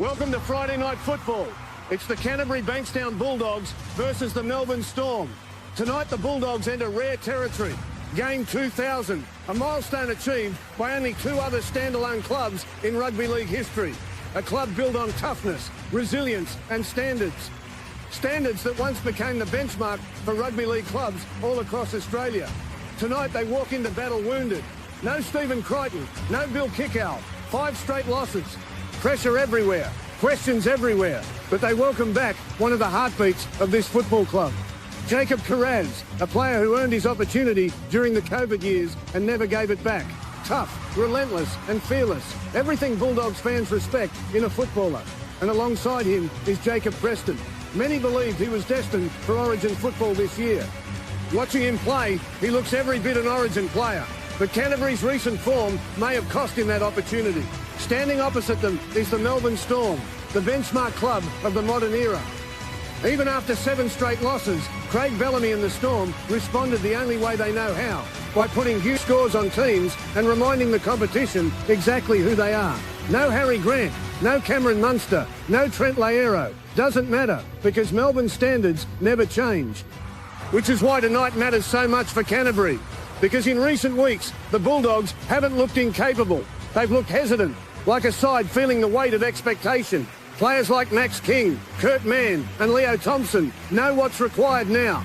Welcome to Friday Night Football. It's the Canterbury Bankstown Bulldogs versus the Melbourne Storm. Tonight the Bulldogs enter rare territory. Game 2000, a milestone achieved by only two other standalone clubs in rugby league history. A club built on toughness, resilience and standards. Standards that once became the benchmark for rugby league clubs all across Australia. Tonight they walk into battle wounded. No Stephen Crichton, no Bill Kickow, 5 straight losses. Pressure everywhere, questions everywhere, but they welcome back one of the heartbeats of this football club. Jacob Carraz, a player who earned his opportunity during the COVID years and never gave it back. Tough, relentless and fearless. Everything Bulldogs fans respect in a footballer. And alongside him is Jacob Preston. Many believed he was destined for Origin football this year. Watching him play, he looks every bit an Origin player. But Canterbury's recent form may have cost him that opportunity. Standing opposite them is the Melbourne Storm, the benchmark club of the modern era. Even after 7 straight losses, Craig Bellamy and the Storm responded the only way they know how, by putting huge scores on teams and reminding the competition exactly who they are. No Harry Grant, no Cameron Munster, no Trent Laero. Doesn't matter, because Melbourne's standards never change. Which is why tonight matters so much for Canterbury. Because in recent weeks, the Bulldogs haven't looked incapable. They've looked hesitant, like a side feeling the weight of expectation. Players like Max King, Kurt Mann and Leo Thompson know what's required now.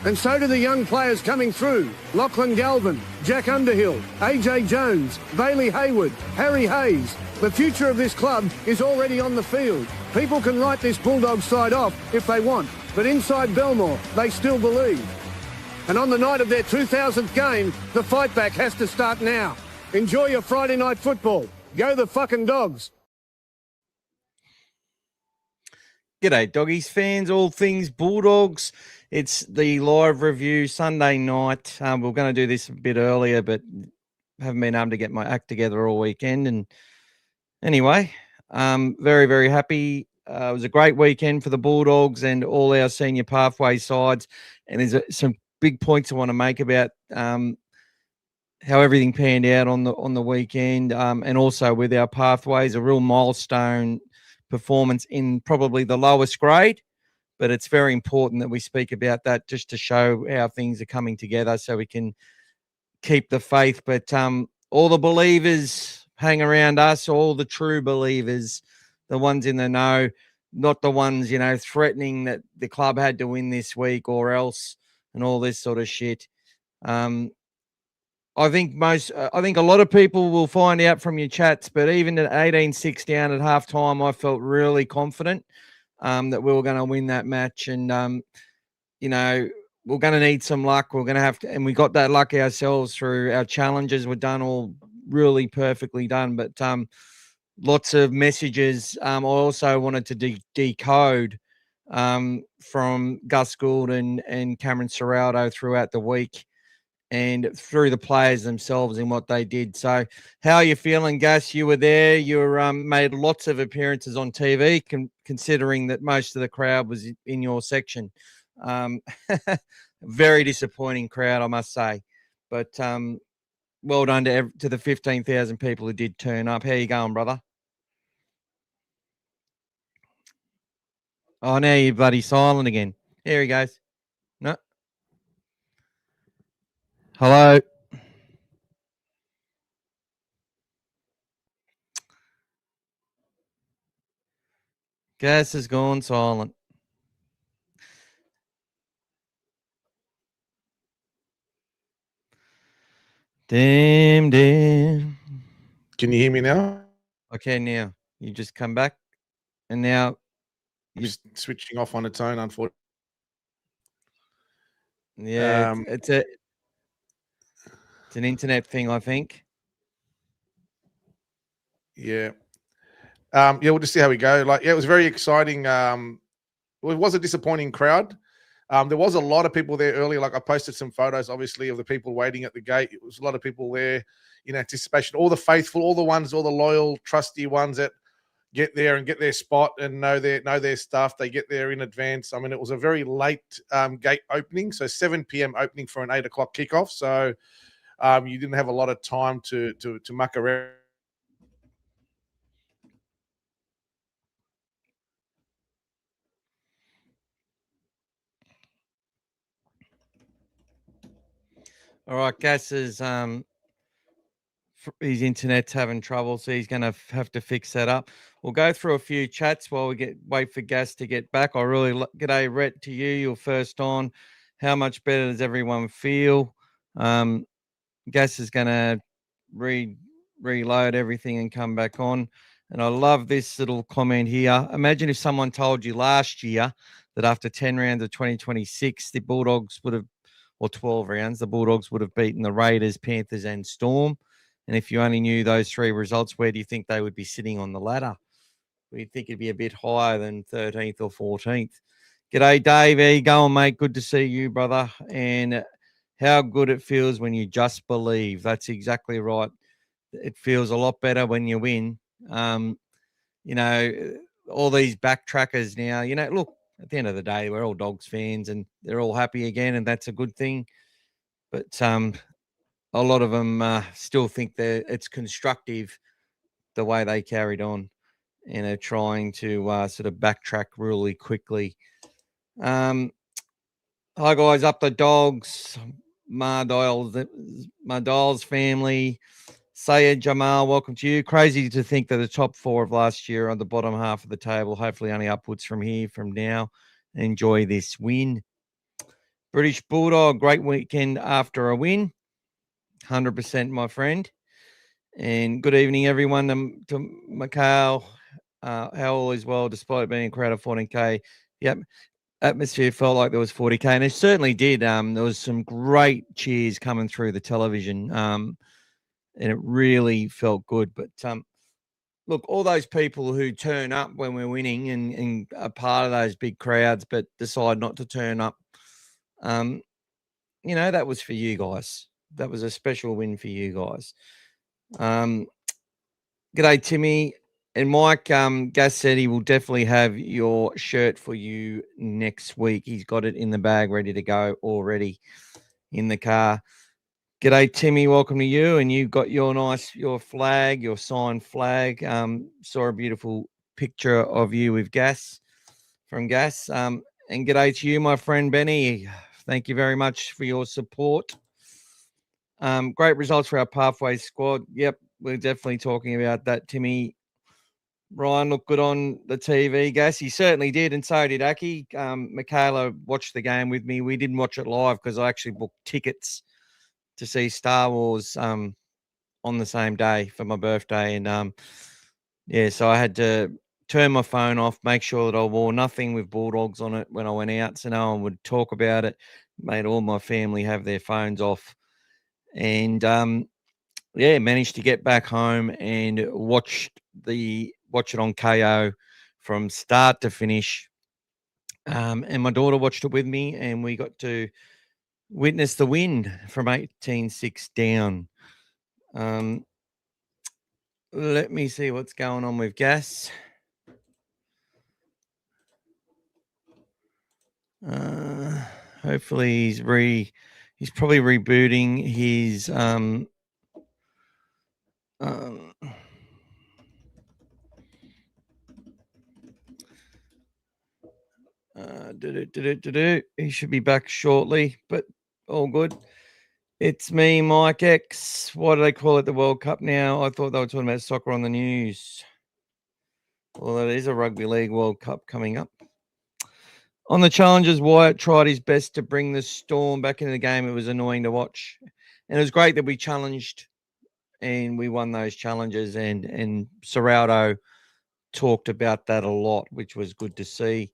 And so do the young players coming through. Lachlan Galvin, Jack Underhill, AJ Jones, Bailey Hayward, Harry Hayes. The future of this club is already on the field. People can write this Bulldog side off if they want, but inside Belmore, they still believe. And on the night of their 2000th game, the fight back has to start now. Enjoy your Friday night football. Go the fucking Dogs. G'day, Doggies fans, all things Bulldogs. It's the live review Sunday night. We're going to do this a bit earlier, but haven't been able to get my act together all weekend. And anyway, very, very happy. It was a great weekend for the Bulldogs and all our senior pathway sides. And there's some big points I want to make about how everything panned out on the weekend, and also with our pathways, a real milestone performance in probably the lowest grade, but it's very important that we speak about that just to show how things are coming together so we can keep the faith. But all the believers hang around us, all the true believers, the ones in the know, not the ones, threatening that the club had to win this week or else and all this sort of shit. I think a lot of people will find out from your chats, but even at 18-6 down at halftime, I felt really confident that we were going to win that match. And, we're going to need some luck. We're going to have to, and we got that luck ourselves through our challenges. We're done all really perfectly done, but lots of messages. I also wanted to decode from Gus Gould and Cameron Serraldo throughout the week, and through the players themselves and what they did. So how are you feeling, Gus? You were there. You made lots of appearances on TV, considering that most of the crowd was in your section. Very disappointing crowd, I must say. But well done to the 15,000 people who did turn up. How you going, brother? Oh, now you're bloody silent again. Here he goes. No. Hello. Gas has gone silent. Damn. Can you hear me now? I can now. You just come back, and now you're switching off on its own, unfortunately. Yeah, it's an internet thing, I think. Yeah. We'll just see how we go. It was very exciting. It was a disappointing crowd. There was a lot of people there early. I posted some photos, obviously, of the people waiting at the gate. It was a lot of people there in anticipation. All the faithful, all the loyal, trusty ones that get there and get their spot and know their stuff. They get there in advance. I mean, it was a very late gate opening, so 7 p.m. opening for an 8 o'clock kickoff. So you didn't have a lot of time to muck around. All right, Gas is his internet's having trouble, so he's going to have to fix that up. We'll go through a few chats while we wait for Gas to get back. I really g'day, Rhett, to you. You're first on. How much better does everyone feel? Gas is going to reload everything and come back on. And I love this little comment here. Imagine if someone told you last year that after 10 rounds of 2026, the Bulldogs would have, or 12 rounds, the Bulldogs would have beaten the Raiders, Panthers, and Storm. And if you only knew those three results, where do you think they would be sitting on the ladder? We'd think it'd be a bit higher than 13th or 14th. G'day, Dave. How you going, mate? Good to see you, brother. And how good it feels when you just believe. That's exactly right. It feels a lot better when you win. You know, all these backtrackers now, you know, look, at the end of the day, we're all Dogs fans and they're all happy again, and that's a good thing. But a lot of them still think that it's constructive the way they carried on and are trying to sort of backtrack really quickly. Hi, guys, up the Dogs, Mardale's family. Sayed Jamal, welcome to you. Crazy to think that the top four of last year on the bottom half of the table, hopefully only upwards from here, from now. Enjoy this win. British Bulldog, great weekend after a win. 100%, my friend. And good evening, everyone. To Mikhail, how all is well, despite being a crowd of 14K. Yep, atmosphere felt like there was 40K, and it certainly did. There was some great cheers coming through the television. And it really felt good. But look, all those people who turn up when we're winning and are part of those big crowds but decide not to turn up, you know, that was for you guys. That was a special win for you guys. G'day, Timmy. And Mike, Gas said he will definitely have your shirt for you next week. He's got it in the bag, ready to go already in the car. G'day, Timmy. Welcome to you. And you got your flag, your signed flag. Saw a beautiful picture of you with Gas, from Gas. And g'day to you, my friend Benny. Thank you very much for your support. Great results for our Pathways squad. Yep, we're definitely talking about that, Timmy. Ryan looked good on the TV, Gas. He certainly did, and so did Aki. Michaela watched the game with me. We didn't watch it live because I actually booked tickets to see Star Wars on the same day for my birthday. And yeah, so I had to turn my phone off, make sure that I wore nothing with Bulldogs on it when I went out so no one would talk about it. Made all my family have their phones off. And yeah, managed to get back home and watch it on KO from start to finish. And my daughter watched it with me, and we got to witness the win from 18-6 down. Let me see what's going on with Gas. Hopefully he's probably rebooting his he should be back shortly, but all good. It's me, Mike X. Why do they call it the World Cup now? I thought they were talking about soccer on the news. Well, there is a Rugby League World Cup coming up. On the challenges, Wyatt tried his best to bring the Storm back into the game. It was annoying to watch. And it was great that we challenged and we won those challenges. And Serraldo talked about that a lot, which was good to see.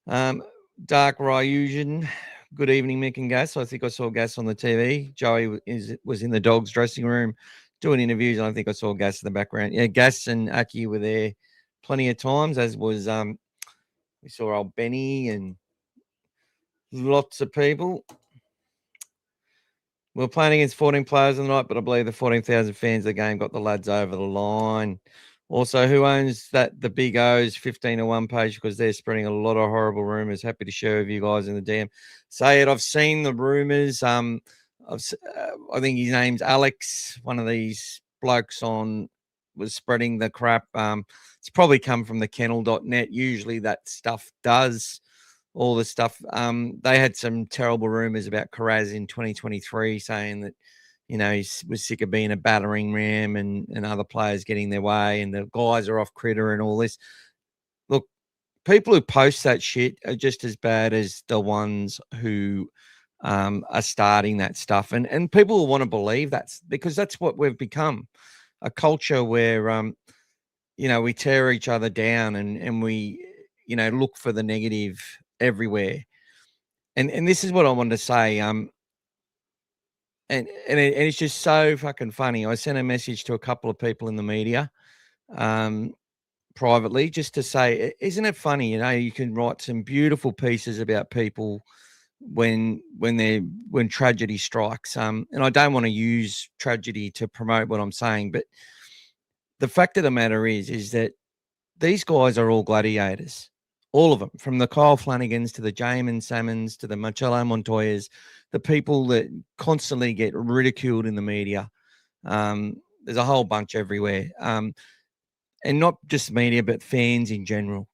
Dark Ryusian, good evening, Mick and Gas. I think I saw Gas on the TV. Joey was in the Dogs dressing room doing interviews, and I think I saw Gas in the background. Yeah, Gas and Aki were there plenty of times, as was we saw old Benny and lots of people. We were playing against 14 players on the night, but I believe the 14,000 fans of the game got the lads over the line. Also, who owns the Big O's 15-1 page, because they're spreading a lot of horrible rumors. Happy to share with you guys in the DM. Say it. I've seen the rumors. I think his name's Alex. One of these blokes was spreading the crap. It's probably come from the kennel.net. Usually that stuff does. all the stuff. They had some terrible rumors about Carraz in 2023, saying that, you know, he was sick of being a battering ram and other players getting their way, and the guys are off critter and all this. Look, people who post that shit are just as bad as the ones who are starting that stuff. And people will want to believe that's because that's what we've become, a culture where, you know, we tear each other down and we, you know, look for the negative everywhere. And this is what I wanted to say. And it's just so fucking funny. I sent a message to a couple of people in the media, privately, just to say, isn't it funny? You know, you can write some beautiful pieces about people when tragedy strikes. And I don't want to use tragedy to promote what I'm saying, but the fact of the matter is that these guys are all gladiators. All of them, from the Kyle Flanagans to the Jamin Salmons to the Marcello Montoyas, the people that constantly get ridiculed in the media. There's a whole bunch everywhere. And not just media, but fans in general.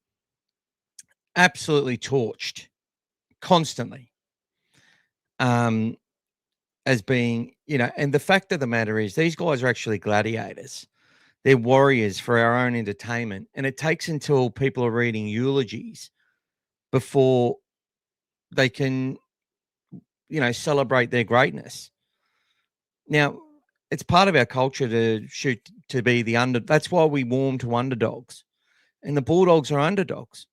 Absolutely torched constantly. As being, you know, and the fact of the matter is these guys are actually gladiators. They're warriors for our own entertainment. And it takes until people are reading eulogies before they can, you know, celebrate their greatness. Now, it's part of our culture to be the under. That's why we warm to underdogs. And the Bulldogs are underdogs,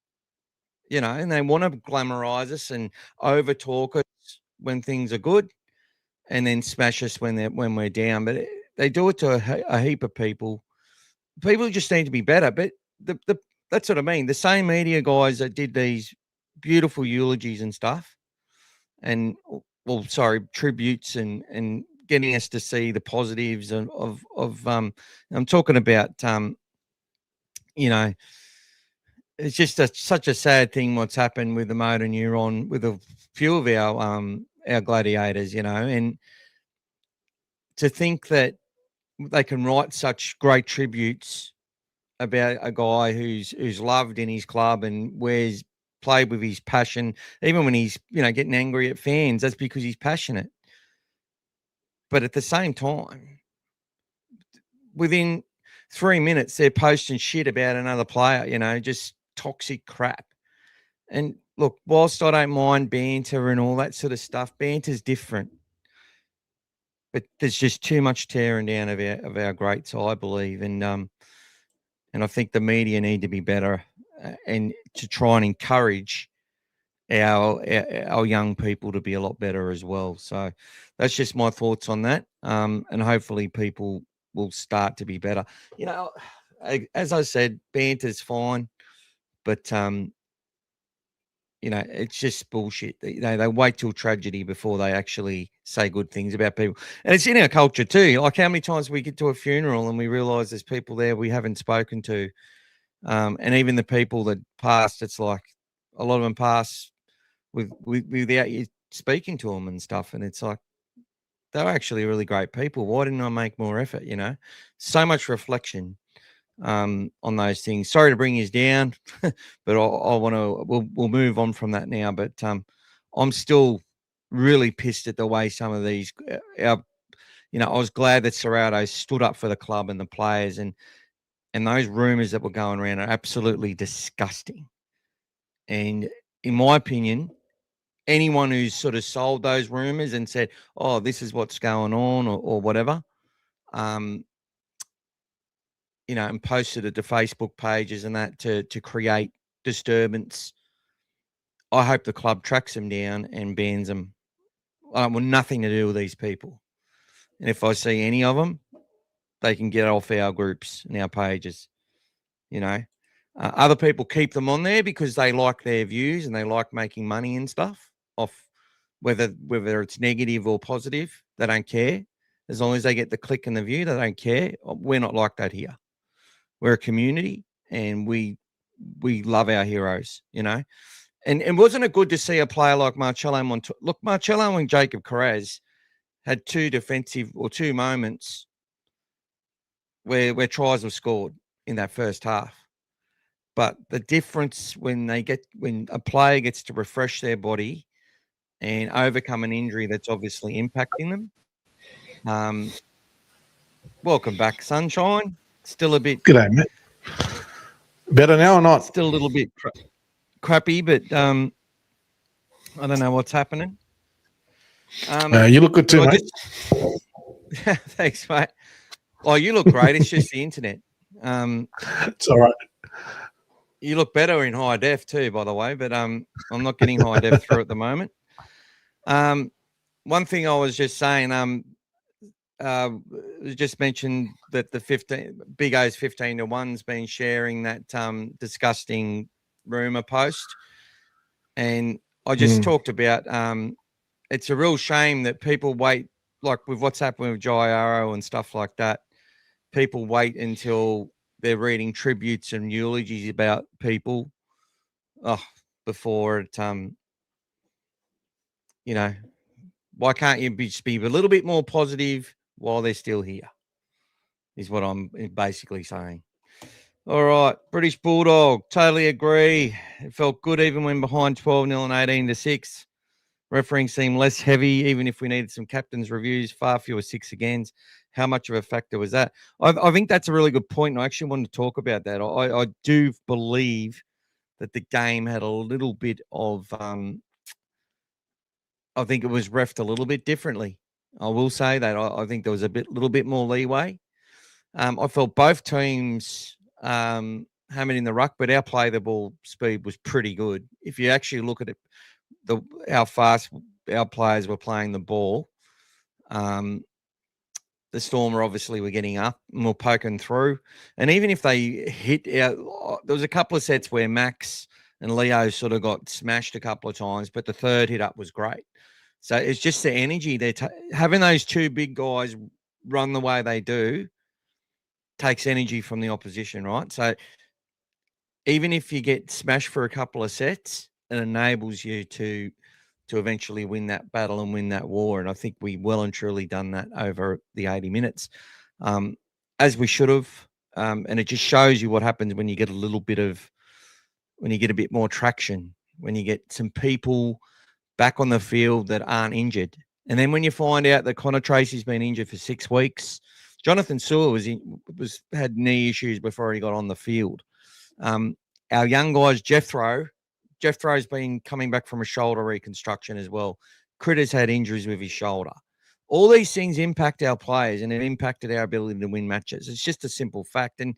you know, and they want to glamorize us and over talk us when things are good and then smash us when we're down. But they do it to a heap of people. People just need to be better. But that's what I mean. The same media guys that did these beautiful eulogies and stuff, and tributes and getting us to see the positives of I'm talking about you know, it's just such a sad thing what's happened with the motor neuron with a few of our gladiators, you know, and to think that they can write such great tributes about a guy who's loved in his club and played with his passion, even when he's, you know, getting angry at fans, that's because he's passionate. But at the same time, within 3 minutes, they're posting shit about another player, you know, just toxic crap. And look, whilst I don't mind banter and all that sort of stuff, banter's different. But there's just too much tearing down of our greats, I believe. And I think the media need to be better and to try and encourage our young people to be a lot better as well. So that's just my thoughts on that. And hopefully people will start to be better. You know, as I said, banter's fine, but you know, it's just bullshit. You know, they wait till tragedy before they actually say good things about people. And it's in our culture too. Like how many times we get to a funeral and we realize there's people there we haven't spoken to. And even the people that passed, it's like a lot of them pass without you speaking to them and stuff. And it's like, they're actually really great people. Why didn't I make more effort? You know, so much reflection on those things. Sorry to bring you down, but I want to. We'll move on from that now. But I'm still really pissed at the way some of these. You know, I was glad that Serrato stood up for the club and the players, and those rumours that were going around are absolutely disgusting. And in my opinion, anyone who's sort of sold those rumours and said, "Oh, this is what's going on," or whatever, you know, and posted it to Facebook pages and that to create disturbance. I hope the club tracks them down and bans them. I want nothing to do with these people. And if I see any of them, they can get off our groups and our pages. You know, other people keep them on there because they like their views and they like making money and stuff off whether it's negative or positive. They don't care. As long as they get the click and the view, they don't care. We're not like that here. We're a community and we love our heroes, you know. And wasn't it good to see a player like Marcello Montoya? Look, Marcello and Jacob Carraz had two moments where tries were scored in that first half. But the difference when a player gets to refresh their body and overcome an injury that's obviously impacting them. Welcome back, Sunshine. Still a bit. G'day, mate. Better now or not? Still a little bit crappy, but I don't know what's happening. You look good too, mate. Thanks, mate. Oh, you look great. It's just the internet. It's all right. You look better in high def too, by the way, but I'm not getting high def through at the moment. One thing I was just saying, just mentioned that the Big O's 15-1's been sharing that disgusting rumor post, and I just talked about it's a real shame that people wait, like with what's happening with Jai Arrow and stuff like that. People wait until they're reading tributes and eulogies about people before it, why can't you just be a little bit more positive while they're still here, is what I'm basically saying. All right, British Bulldog, totally agree. It felt good even when behind 12-0 and 18-6. Refereeing seemed less heavy, even if we needed some captain's reviews, far fewer 6 agains. How much of a factor was that? I think that's a really good point, and I actually wanted to talk about that. I do believe that the game had a little bit of I think it was reffed a little bit differently. I will say that. I think there was a little bit more leeway. I felt both teams hammered in the ruck, but our play the ball speed was pretty good. If you actually look at it, how fast our players were playing the ball, the Storm were getting up and were poking through. And even if they hit out, there was a couple of sets where Max and Leo sort of got smashed a couple of times, but the third hit up was great. So it's just the energy. Having those two big guys run the way they do takes energy from the opposition, right? So even if you get smashed for a couple of sets, it enables you to eventually win that battle and win that war. And I think we well and truly done that over the 80 minutes, as we should have. And it just shows you what happens when you get a bit more traction, when you get some people back on the field that aren't injured. And then when you find out that Connor Tracy's been injured for 6 weeks, Jonathan Sewell had knee issues before he got on the field. Our young guys, Jethro's been coming back from a shoulder reconstruction as well. Critter's had injuries with his shoulder. All these things impact our players, and it impacted our ability to win matches. It's just a simple fact. And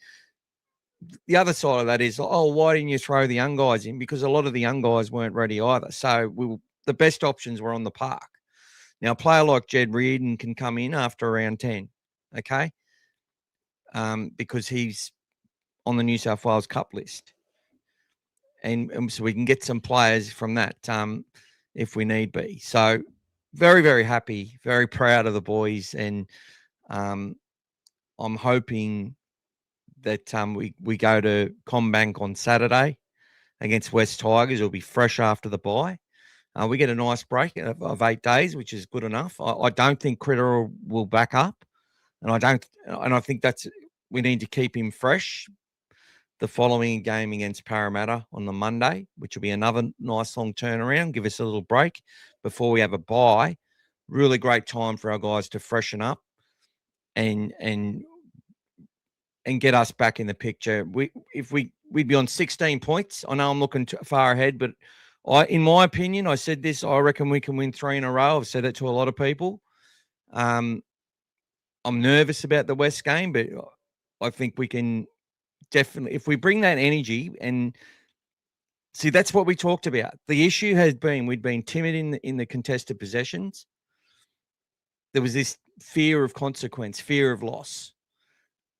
the other side of that is, why didn't you throw the young guys in? Because a lot of the young guys weren't ready either. So the best options were on the park. Now, a player like Jed Reardon can come in after round 10, okay? Because he's on the New South Wales Cup list. And so we can get some players from that if we need be. So very, very happy, very proud of the boys. And I'm hoping that we go to Combank on Saturday against West Tigers. It'll be fresh after the bye. We get a nice break of 8 days, which is good enough. I don't think Critter will back up, and I think we need to keep him fresh. The following game against Parramatta on the Monday, which will be another nice long turnaround, give us a little break before we have a bye. Really great time for our guys to freshen up and get us back in the picture. We'd be on 16 points. I know I'm looking far ahead, but in my opinion, I said this, I reckon we can win 3 in a row. I've said it to a lot of people. I'm nervous about the West game, but I think we can definitely, if we bring that energy and see, that's what we talked about. The issue has been, we'd been timid in the contested possessions. There was this fear of consequence, fear of loss,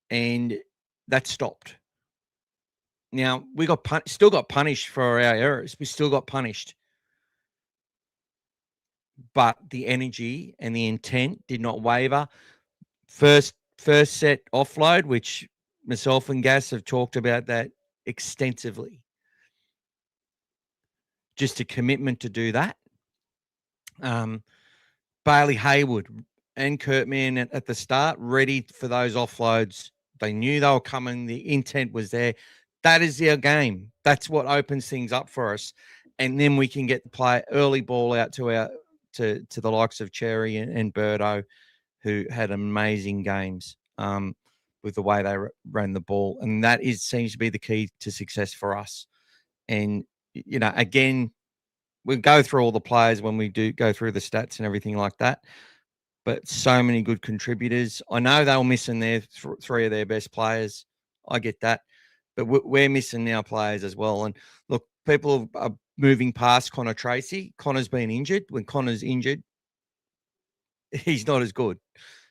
and that stopped. Now, we still got punished for our errors. We still got punished. But the energy and the intent did not waver. First set offload, which myself and Gas have talked about that extensively. Just a commitment to do that. Bailey Hayward and Kurtman at the start, ready for those offloads. They knew they were coming. The intent was there. That is our game. That's what opens things up for us. And then we can get the play early ball out to the likes of Cherry and Birdo, who had amazing games with the way they ran the ball. And that seems to be the key to success for us. And, again, we go through all the players when we do go through the stats and everything like that. But so many good contributors. I know they were missing their three of their best players. I get that. But we're missing our players as well. And look, people are moving past Connor Tracy. Connor's been injured. When Connor's injured, he's not as good.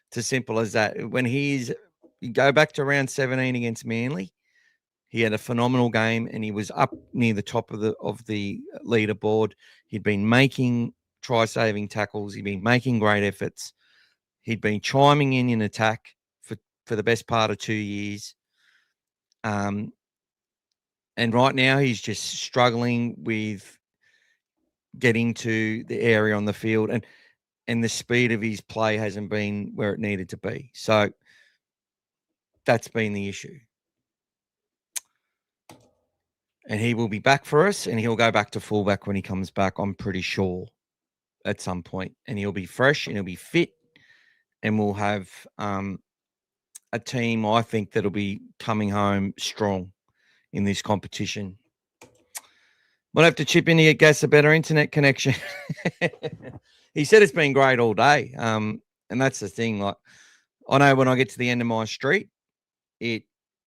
It's as simple as that. When you go back to round 17 against Manly, he had a phenomenal game and he was up near the top of the leaderboard. He'd been making try-saving tackles. He'd been making great efforts. He'd been chiming in attack for the best part of 2 years. And right now he's just struggling with getting to the area on the field, and the speed of his play hasn't been where it needed to be. So that's been the issue. And he will be back for us, and he'll go back to fullback when he comes back, I'm pretty sure, at some point. And he'll be fresh and he'll be fit, and we'll have a team, I think, that'll be coming home strong in this competition. We'll have to chip in to get Gas a better internet connection. He said it's been great all day. And that's the thing. Like, I know when I get to the end of my street, it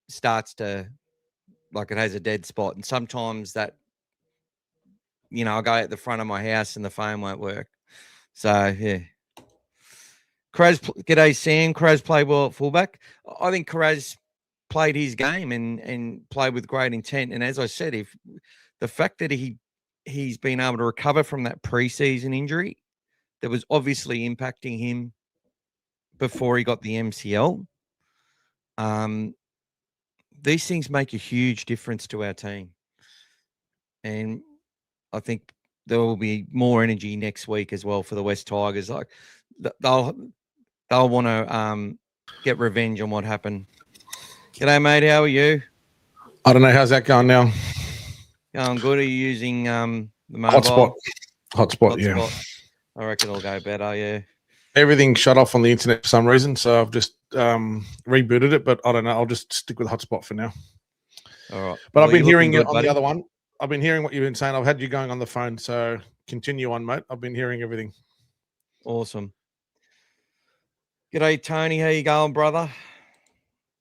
starts to, like, it has a dead spot. And sometimes that, I go at the front of my house and the phone won't work. So, yeah. G'day, Sam. Karaz played well at fullback. I think Karaz played his game and played with great intent. And as I said, if the fact that he's been able to recover from that preseason injury that was obviously impacting him before he got the MCL, these things make a huge difference to our team. And I think there will be more energy next week as well for the West Tigers. Like, they'll want to get revenge on what happened. G'day, mate. How are you? I don't know. How's that going now? Going good. Are you using the mobile? Hotspot, yeah. I reckon it'll go better, yeah. Everything shut off on the internet for some reason, so I've just rebooted it, but I don't know. I'll just stick with hotspot for now. All right. But I've been hearing it on the other one. I've been hearing what you've been saying. I've had you going on the phone, so continue on, mate. I've been hearing everything. Awesome. G'day, Tony. How you going, brother?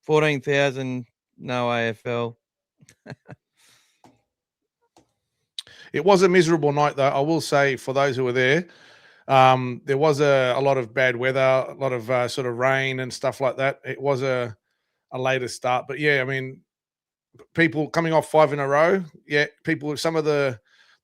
14,000, no AFL. It was a miserable night, though. I will say, for those who were there, there was a lot of bad weather, a lot of sort of rain and stuff like that. It was a later start. But, yeah, I mean, people coming off 5 in a row. Yeah,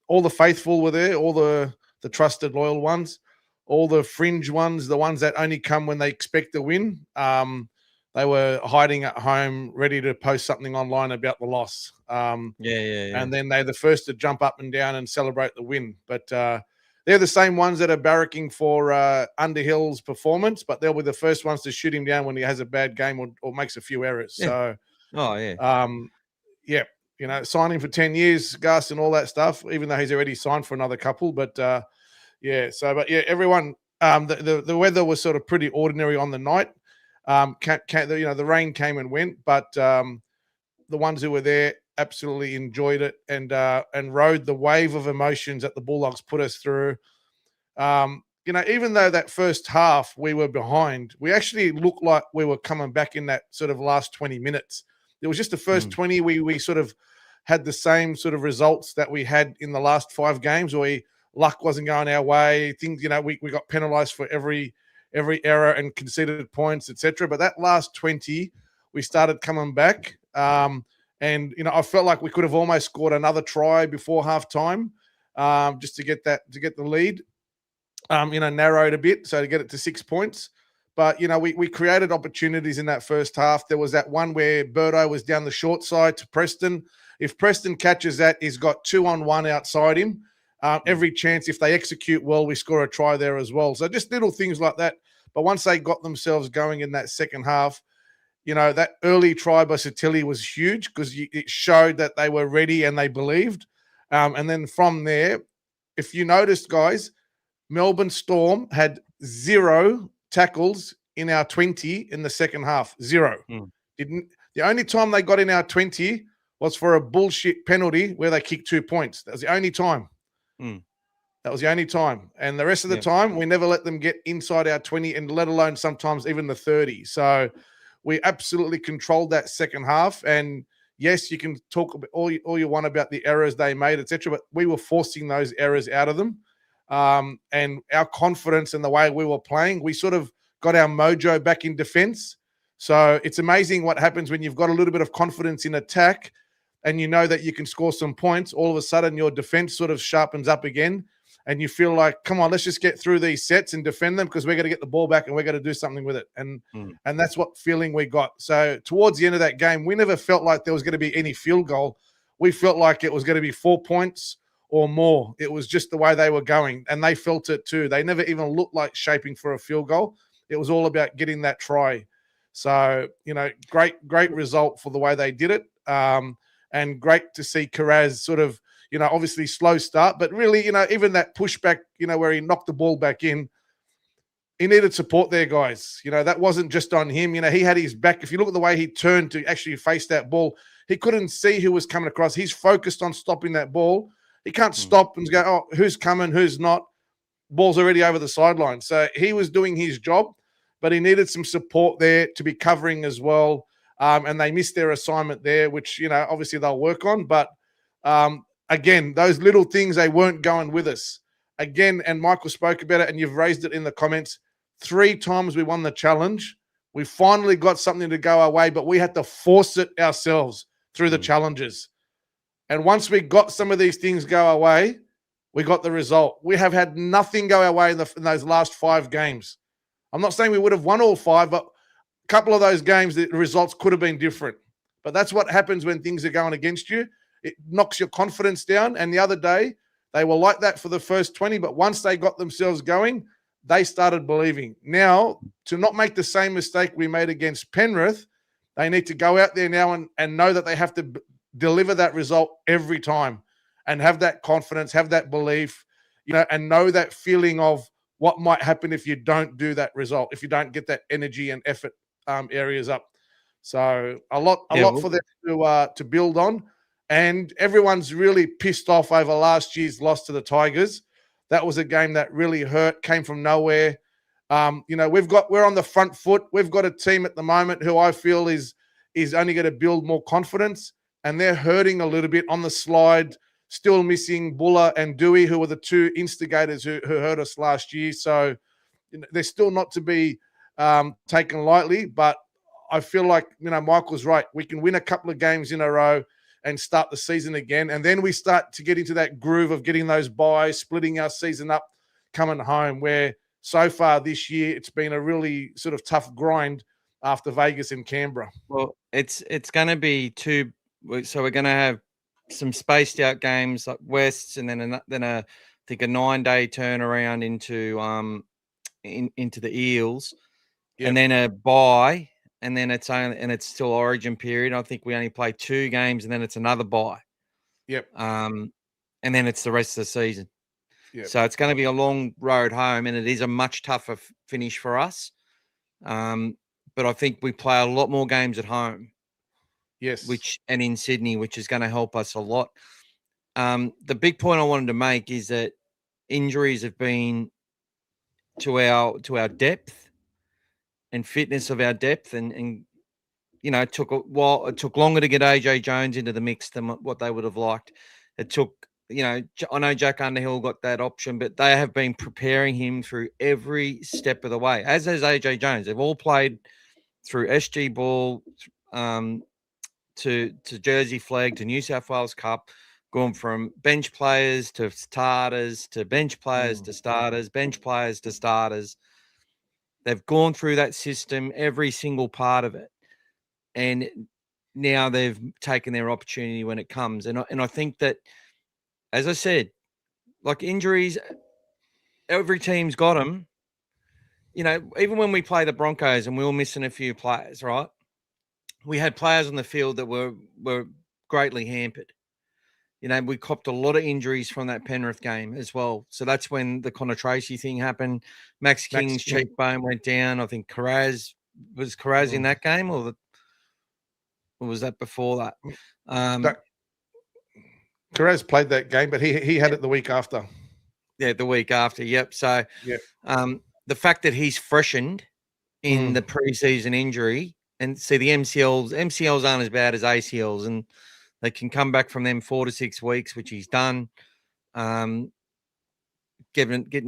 all the faithful were there, all the trusted, loyal ones, all the fringe ones, the ones that only come when they expect to win. They were hiding at home, ready to post something online about the loss. Yeah. And then they're the first to jump up and down and celebrate the win. But they're the same ones that are barracking for Underhill's performance, but they'll be the first ones to shoot him down when he has a bad game or makes a few errors. Yeah. So, yeah, signing for 10 years, Gus, and all that stuff, even though he's already signed for another couple. But, everyone, the weather was sort of pretty ordinary on the night. The rain came and went, but the ones who were there absolutely enjoyed it and rode the wave of emotions that the Bulldogs put us through. Even though that first half we were behind, we actually looked like we were coming back in that sort of last 20 minutes. It was just the first 20 we sort of had the same sort of results that we had in the last 5 games where luck wasn't going our way. Things, we got penalised for every error and conceded points, etc. But that last 20, we started coming back. I felt like we could have almost scored another try before halftime, just to get the lead. Narrowed a bit, so to get it to 6 points. But we created opportunities in that first half. There was that one where Birdo was down the short side to Preston. If Preston catches that, he's got 2-on-1 outside him. Every chance, if they execute well, we score a try there as well. So just little things like that. But once they got themselves going in that second half, that early try by Satilli was huge because it showed that they were ready and they believed. And then from there, if you noticed, guys, Melbourne Storm had 0 tackles in our 20 in the second half. 0. The only time they got in our 20 was for a bullshit penalty where they kicked 2 points. That was the only time. That was the only time. And the rest of the time, we never let them get inside our 20 and let alone sometimes even the 30. So we absolutely controlled that second half. And yes, you can talk all you want about the errors they made, etc., but we were forcing those errors out of them. And our confidence in the way we were playing, we sort of got our mojo back in defense. So it's amazing what happens when you've got a little bit of confidence in attack and you know that you can score some points. All of a sudden, your defense sort of sharpens up again. And you feel like, come on, let's just get through these sets and defend them because we're going to get the ball back and we're going to do something with it. And that's what feeling we got. So towards the end of that game, we never felt like there was going to be any field goal. We felt like it was going to be 4 points or more. It was just the way they were going. And they felt it too. They never even looked like shaping for a field goal. It was all about getting that try. So, great result for the way they did it. And great to see Carraz sort of, obviously slow start, but really, even that pushback, where he knocked the ball back in, he needed support there, guys. That wasn't just on him. He had his back. If you look at the way he turned to actually face that ball, he couldn't see who was coming across. He's focused on stopping that ball. He can't stop and go, oh, who's coming, who's not. Ball's already over the sideline. So he was doing his job, but he needed some support there to be covering as well. And they missed their assignment there, which, obviously they'll work on. But again, those little things, they weren't going with us. Again, and Michael spoke about it, and you've raised it in the comments. 3 times we won the challenge. We finally got something to go our way, but we had to force it ourselves through the challenges. And once we got some of these things go our way, we got the result. We have had nothing go our way in those last 5 games. I'm not saying we would have won all 5, but a couple of those games, the results could have been different. But that's what happens when things are going against you. It knocks your confidence down. And the other day, they were like that for the first 20, but once they got themselves going, they started believing. Now, to not make the same mistake we made against Penrith, they need to go out there now and know that they have to deliver that result every time and have that confidence, have that belief, and know that feeling of what might happen if you don't do that result, if you don't get that energy and effort areas up. So a lot for them to build on. And everyone's really pissed off over last year's loss to the Tigers. That was a game that really hurt, came from nowhere. We're on the front foot. We've got a team at the moment who I feel is only going to build more confidence, and they're hurting a little bit on the slide. Still missing Buller and Dewey, who were the 2 instigators who hurt us last year. So they're still not to be taken lightly. But I feel like Michael's right. We can win a couple of games in a row and start the season again. And then we start to get into that groove of getting those buys, splitting our season up, coming home, where so far this year it's been a really sort of tough grind after Vegas and Canberra. Well, it's going to be 2. So we're going to have some spaced out games like Wests, and then I think a 9-day turnaround into the Eels, and then a bye. And then it's still Origin period. I think we only play 2 games, and then it's another bye. Yep. And then it's the rest of the season. Yep. So it's going to be a long road home, and it is a much tougher finish for us. But I think we play a lot more games at home. Yes. And in Sydney, which is going to help us a lot. The big point I wanted to make is that injuries have been to our depth and fitness of our depth, and it took a while. It took longer to get AJ Jones into the mix than what they would have liked. It took, I know Jack Underhill got that option, but they have been preparing him through every step of the way, as has AJ Jones. They've all played through SG Ball, to Jersey Flegg, to New South Wales Cup, gone from bench players to starters, to bench players to starters, bench players to starters. They've gone through that system, every single part of it. And now they've taken their opportunity when it comes. And I think that, as I said, like injuries, every team's got them. Even when we play the Broncos and we were missing a few players, right? we had players on the field that were greatly hampered. You know, we copped a lot of injuries from that Penrith game as well. So that's when the Connor Tracy thing happened. Max King's cheekbone went down. I think was Carraz in that game, or was that before that? Carraz played that game, but he had it the week after. Yeah, the week after. Yep. So the fact that he's freshened in the preseason injury, and see the MCLs aren't as bad as ACLs, and they can come back from them 4 to 6 weeks, which he's done. Getting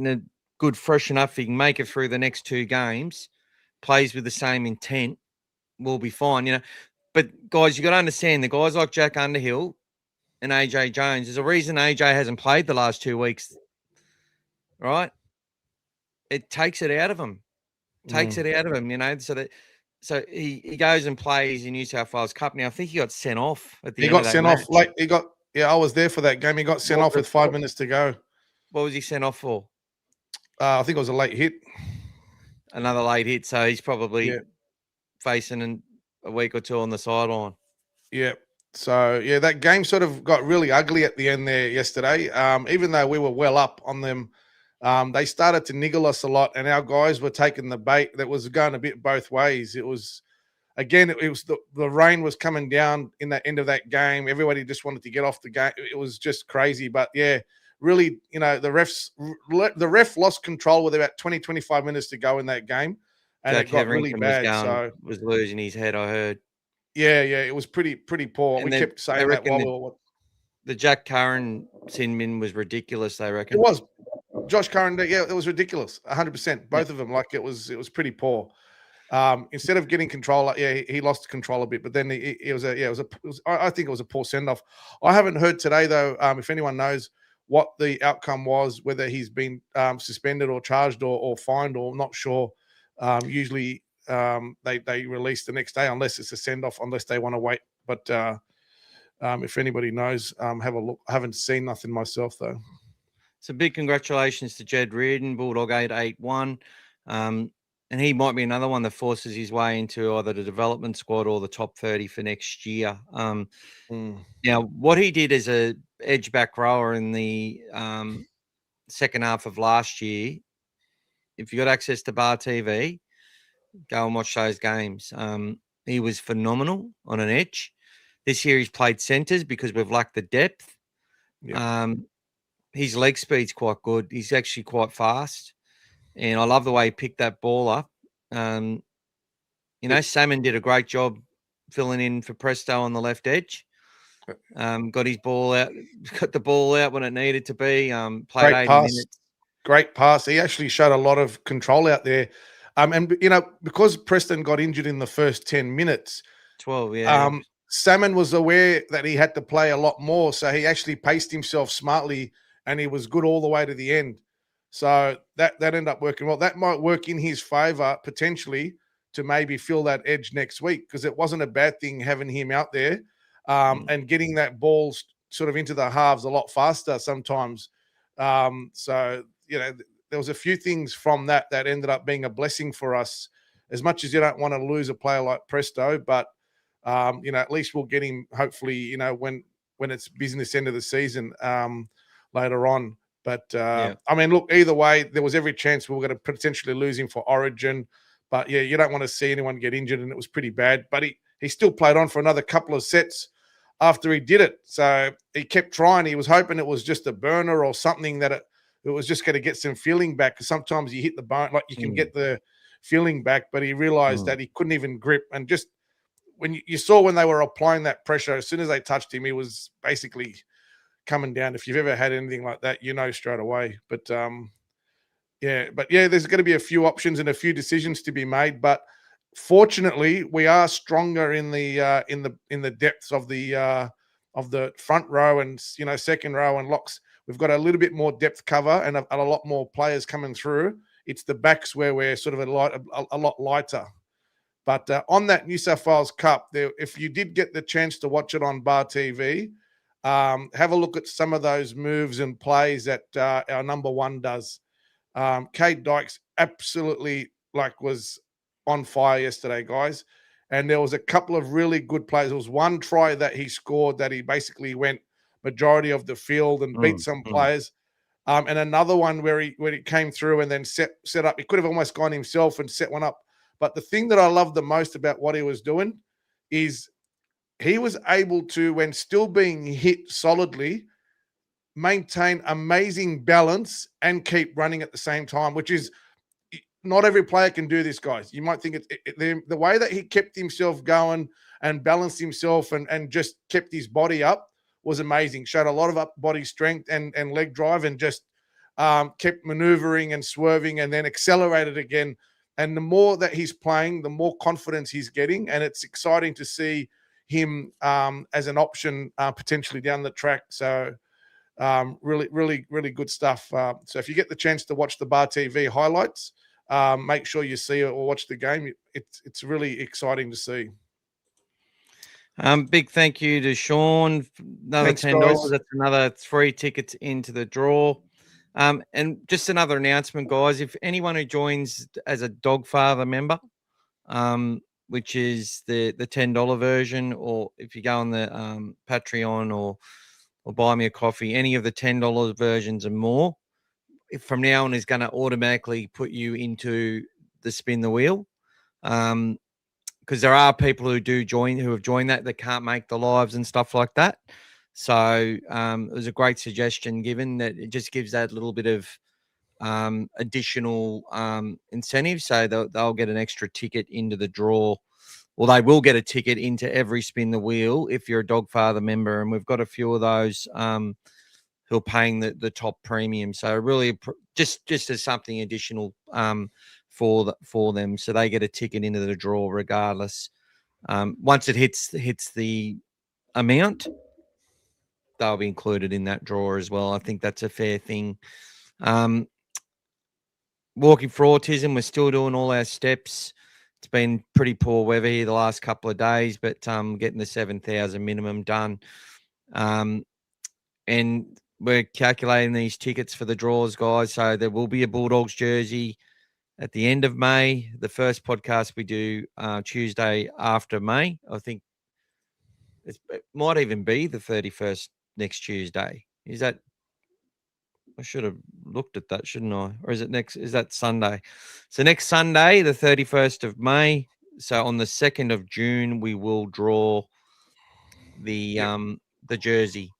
a good freshen up, if he can make it through the next 2 games, plays with the same intent, we'll be fine. You know, but guys, you got to understand the guys like Jack Underhill and AJ Jones. There's a reason AJ hasn't played the last 2 weeks, right? It takes it out of him. You know, so he goes and plays in New South Wales Cup. Now I think he got sent off at the end of that match. I was there for that game. He got sent off with 5 minutes to go. What was he sent off for? I think it was a late hit. Another late hit. So he's probably facing a week or 2 on the sideline. Yeah. So that game sort of got really ugly at the end there yesterday. Even though we were well up on them, they started to niggle us a lot, and our guys were taking the bait that was going a bit both ways. It was the rain was coming down in the end of that game. Everybody just wanted to get off the game. It was just crazy. But really, you know, the ref lost control with about 20, 25 minutes to go in that game, and it got really bad. Was losing his head, I heard. Yeah, it was pretty poor. We kept saying that while the Jack Curran sin bin was ridiculous. They reckon it was. Josh Curran, it was ridiculous. 100%. Both of them, like it was pretty poor. Instead of getting control, he lost control a bit. But then I think it was a poor send off. I haven't heard today though. If anyone knows what the outcome was, whether he's been suspended or charged or fined, or not sure. Usually they release the next day unless it's a send off, unless they want to wait. But if anybody knows, have a look. I haven't seen nothing myself though. So big congratulations to Jed Reardon, Bulldog 881. And he might be another one that forces his way into either the development squad or the top 30 for next year. Now, what he did as a edge back rower in the second half of last year, if you got access to Bar TV, go and watch those games. He was phenomenal on an edge. This year he's played centres because we've lacked the depth. His leg speed's quite good. He's actually quite fast. And I love the way he picked that ball up. You know, Salmon did a great job filling in for Presto on the left edge. Got his ball out, got the ball out when it needed to be. Played 80 minutes. Great pass. He actually showed a lot of control out there. And, you know, because Preston got injured in the first 10 minutes. 12, yeah. Salmon was aware that he had to play a lot more. So he actually paced himself smartly, and he was good all the way to the end. So that ended up working well. That might work in his favor potentially to maybe fill that edge next week, because it wasn't a bad thing having him out there and getting that ball sort of into the halves a lot faster sometimes. So, you know, there was a few things from that ended up being a blessing for us, as much as you don't want to lose a player like Presto, but, you know, at least we'll get him hopefully, you know, when it's business end of the season later on. But, I mean, look, either way, there was every chance we were going to potentially lose him for Origin. But, yeah, you don't want to see anyone get injured, and it was pretty bad. But he still played on for another couple of sets after he did it. So he kept trying. He was hoping it was just a burner or something, that it was just going to get some feeling back. Because sometimes you hit the bone, like you can get the feeling back. But he realized that he couldn't even grip. And just when you saw when they were applying that pressure, as soon as they touched him, he was basically coming down. If you've ever had anything like that, you know straight away. But there's going to be a few options and a few decisions to be made. But fortunately, we are stronger in the depths of the front row and, you know, second row and locks. We've got a little bit more depth cover and a lot more players coming through. It's the backs where we're sort of a lot lighter. But on that New South Wales Cup, if you did get the chance to watch it on Bar TV, have a look at some of those moves and plays that our number one does. Kate Dykes absolutely was on fire yesterday, guys. And there was a couple of really good plays. There was one try that he scored that he basically went majority of the field and beat some players. And another one where he came through and then set up. He could have almost gone himself and set one up. But the thing that I love the most about what he was doing is he was able to, when still being hit solidly, maintain amazing balance and keep running at the same time, which is not every player can do this, guys. You might think the way that he kept himself going and balanced himself and just kept his body up was amazing. Showed a lot of up body strength and leg drive, and just kept maneuvering and swerving and then accelerated again. And the more that he's playing, the more confidence he's getting. And it's exciting to see him as an option potentially down the track. So really, really, really good stuff. So if you get the chance to watch the Bar TV highlights, make sure you see it or watch the game. It's really exciting to see. Big thank you to Sean. Another Thanks, $10. guys. That's another 3 tickets into the draw. And just another announcement, guys. If anyone who joins as a Dogfather member, which is the $10 version, or if you go on the Patreon or buy me a coffee, any of the $10 versions and more, from now on is going to automatically put you into the spin the wheel. Because there are people who have joined that can't make the lives and stuff like that. So it was a great suggestion given that it just gives that little bit of additional incentive. So they'll get an extra ticket into the draw. Well, they will get a ticket into every spin the wheel if you're a Dogfather member. And we've got a few of those who are paying the top premium. So really just as something additional for them. So they get a ticket into the draw regardless. Once it hits the amount, they'll be included in that draw as well. I think that's a fair thing. Walking for Autism, we're still doing all our steps. It's been pretty poor weather here the last couple of days, but getting the 7,000 minimum done. And we're calculating these tickets for the draws, guys. So there will be a Bulldogs jersey at the end of May. The first podcast we do Tuesday after May. I think it might even be the 31st next Tuesday. Is that? I should have looked at that, shouldn't I? Or is that Sunday? So next Sunday, the 31st of May. So on the 2nd of June, we will draw the jersey.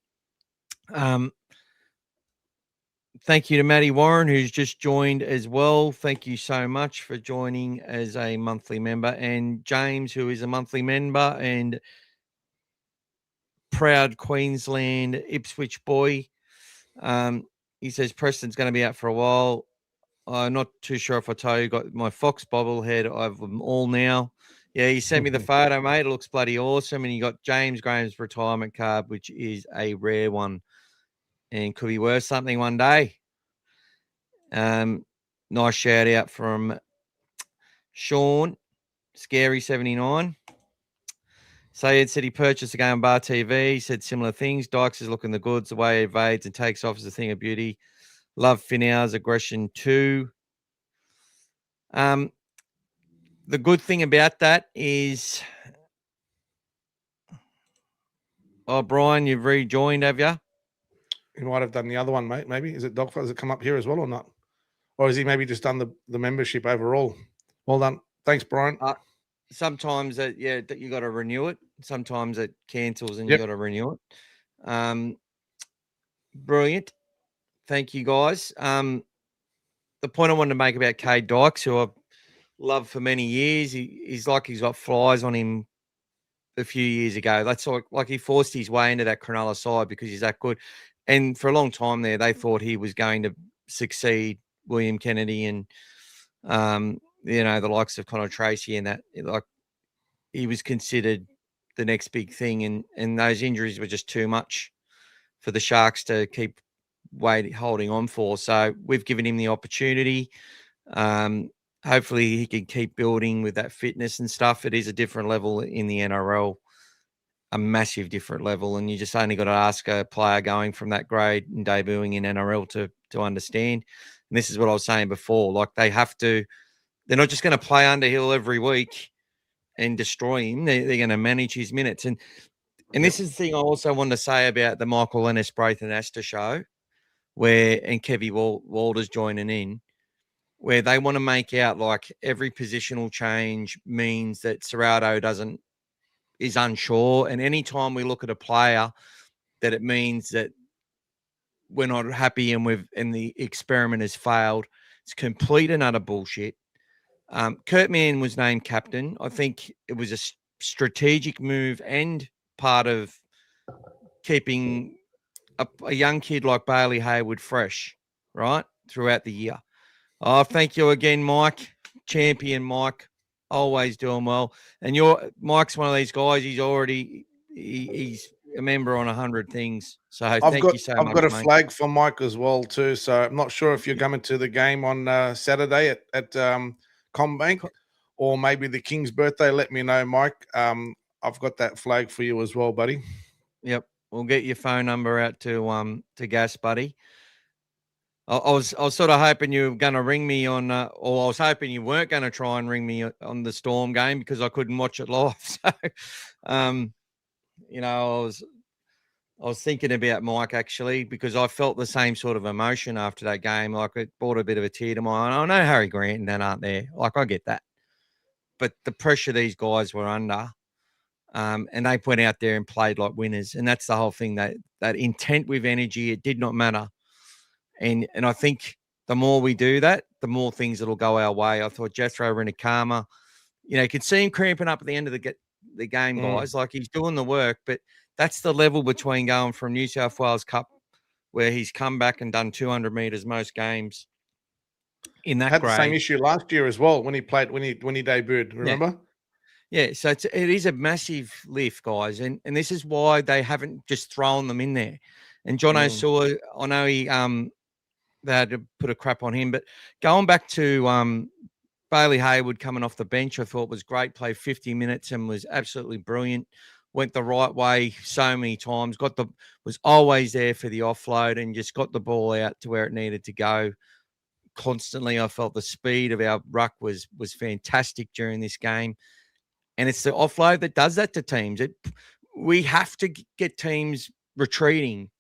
Thank you to Matty Warren, who's just joined as well. Thank you so much for joining as a monthly member. And James, who is a monthly member and proud Queensland Ipswich boy. He says Preston's going to be out for a while. I'm not too sure if I tell you, got my Fox bobblehead. I have them all now. Yeah, he sent me the photo, mate. It looks bloody awesome. And you got James Graham's retirement card, which is a rare one and could be worth something one day. Nice shout out from Sean, Scary79. Sayed said he purchased the game on Bar TV. He said similar things. Dykes is looking the goods. The way he evades and takes off is a thing of beauty. Love Finau's aggression too. The good thing about that is, Brian, you've rejoined, have you? He might have done the other one, mate. Maybe is it Dogfather? Does it come up here as well or not? Or has he maybe just done the membership overall? Well done. Thanks, Brian. Sometimes you got to renew it. Sometimes it cancels and you got to renew it. Brilliant. Thank you, guys. The point I wanted to make about Cade Dykes, who I've loved for many years, he's got flies on him a few years ago. That's like he forced his way into that Cronulla side because he's that good. And for a long time there, they thought he was going to succeed William Kennedy and, the likes of Connor Tracy and that. Like, he was considered the next big thing. And those injuries were just too much for the Sharks to keep holding on for. So we've given him the opportunity. Hopefully he can keep building with that fitness and stuff. It is a different level in the NRL, a massive different level. And you just only got to ask a player going from that grade and debuting in NRL to understand. And this is what I was saying before. Like, they're not just going to play Underhill every week and destroy him. They're going to manage his minutes. And this is the thing I also want to say about the Michael Ennis Braithen Astor show, and Kevy Walder's joining in, where they want to make out like every positional change means that Serrato is unsure. And anytime we look at a player, that it means that we're not happy and the experiment has failed. It's complete and utter bullshit. Kurt Mann was named captain. I think it was a strategic move and part of keeping a young kid like Bailey Hayward fresh, right, throughout the year. Oh, thank you again, Mike. Champion Mike. Always doing well. And Mike's one of these guys. He's a member on 100 things. So thank you so much. I've got a mate. flag for Mike as well too. So I'm not sure if you're coming to the game on Saturday at Combank or maybe the King's birthday. Let me know, Mike. I've got that flag for you as well, buddy. Yep, we'll get your phone number out to Gas, buddy. I was sort of hoping you were going to ring me on, or I was hoping you weren't going to try and ring me on the Storm game because I couldn't watch it live. So, I was thinking about Mike actually because I felt the same sort of emotion after that game. Like it brought a bit of a tear to my eye. I know Harry Grant and that aren't there. Like I get that, but the pressure these guys were under, and they went out there and played like winners, and that's the whole thing. That intent with energy, it did not matter. And I think the more we do that, the more things that'll go our way. I thought Jethro Renakama, you could see him cramping up at the end of the game, guys. Like he's doing the work, but that's the level between going from New South Wales Cup, where he's come back and done 200 meters most games in that had grade. The same issue last year as well when he debuted. Remember? Yeah. So it is a massive lift, guys, and this is why they haven't just thrown them in there. And John O'Sua, I know they had to put a crap on him, but going back to Bailey Hayward coming off the bench, I thought was great. Played 50 minutes and was absolutely brilliant. Went the right way so many times. Was always there for the offload and just got the ball out to where it needed to go constantly. I felt the speed of our ruck was fantastic during this game, and it's the offload that does that to teams. We have to get teams retreating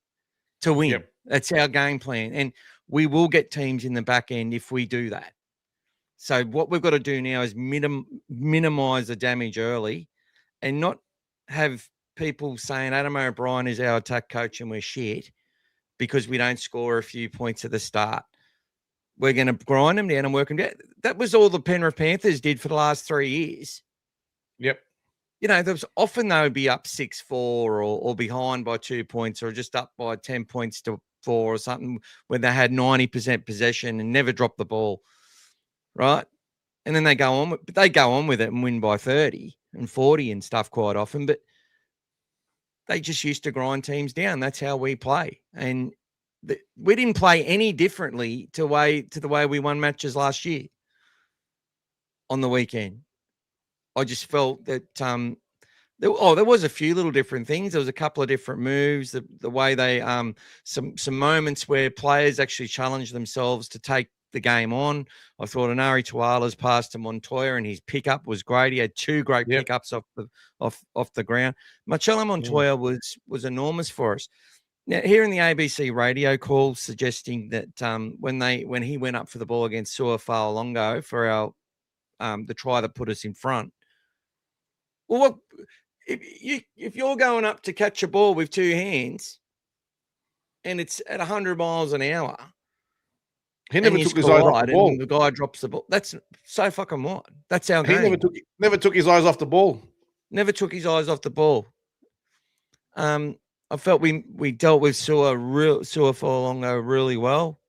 to win. Yep. That's our game plan, and we will get teams in the back end if we do that. So what we've got to do now is minimize the damage early and not have people saying Adam O'Brien is our attack coach and we're shit because we don't score a few points at the start. We're going to grind them down and work them down. That was all the Penrith Panthers did for the last 3 years. Yep. There was often they would be up 6-4 or behind by 2 points or just up by 10 points to 4 or something when they had 90% possession and never dropped the ball. Right. And then they go on with it and win by 30 and 40 and stuff quite often, but they just used to grind teams down. That's how we play. And we didn't play any differently to the way we won matches last year on the weekend. I just felt that there was a few little different things. There was a couple of different moves, the way they some moments where players actually challenged themselves to take the game on. I thought Anari Tuala's pass to Montoya and his pickup was great. He had 2 great pickups off the ground. Marcelo Montoya was enormous for us. Now, hearing the ABC radio call suggesting that when he went up for the ball against Sua Fa'alongo for our the try that put us in front. Well, if you're going up to catch a ball with 2 hands and it's at 100 miles an hour, he never took his eyes off the ball. The guy drops the ball. That's so fucking what? That's our game. He never took his eyes off the ball. Never took his eyes off the ball. I felt we dealt with Sua Fa'alongo really well.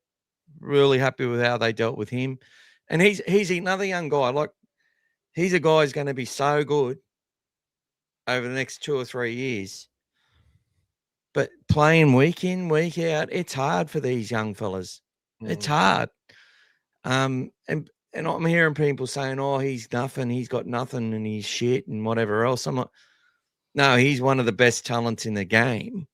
Really happy with how they dealt with him. And he's another young guy. Like he's a guy who's going to be so good over the next 2 or 3 years. But playing week in, week out, it's hard for these young fellas. It's hard. And I'm hearing people saying, oh, he's nothing, he's got nothing and he's shit and whatever else. I'm like, no, he's one of the best talents in the game.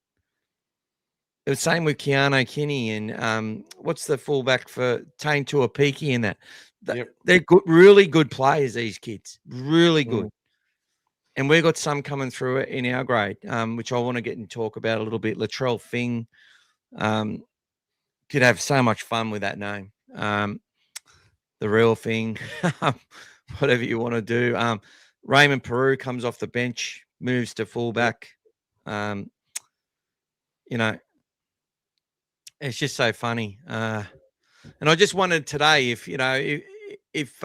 It was same with Keanu Kinney and what's the fullback for Tane Tuapiki and that. They're good, really good players, these kids. Really good. And we've got some coming through in our grade, which I want to get and talk about a little bit. Latrell Fing could have so much fun with that name. The real thing, whatever you want to do. Raymond Peru comes off the bench, moves to fullback. You know, it's just so funny. And I just wondered today if, you know, if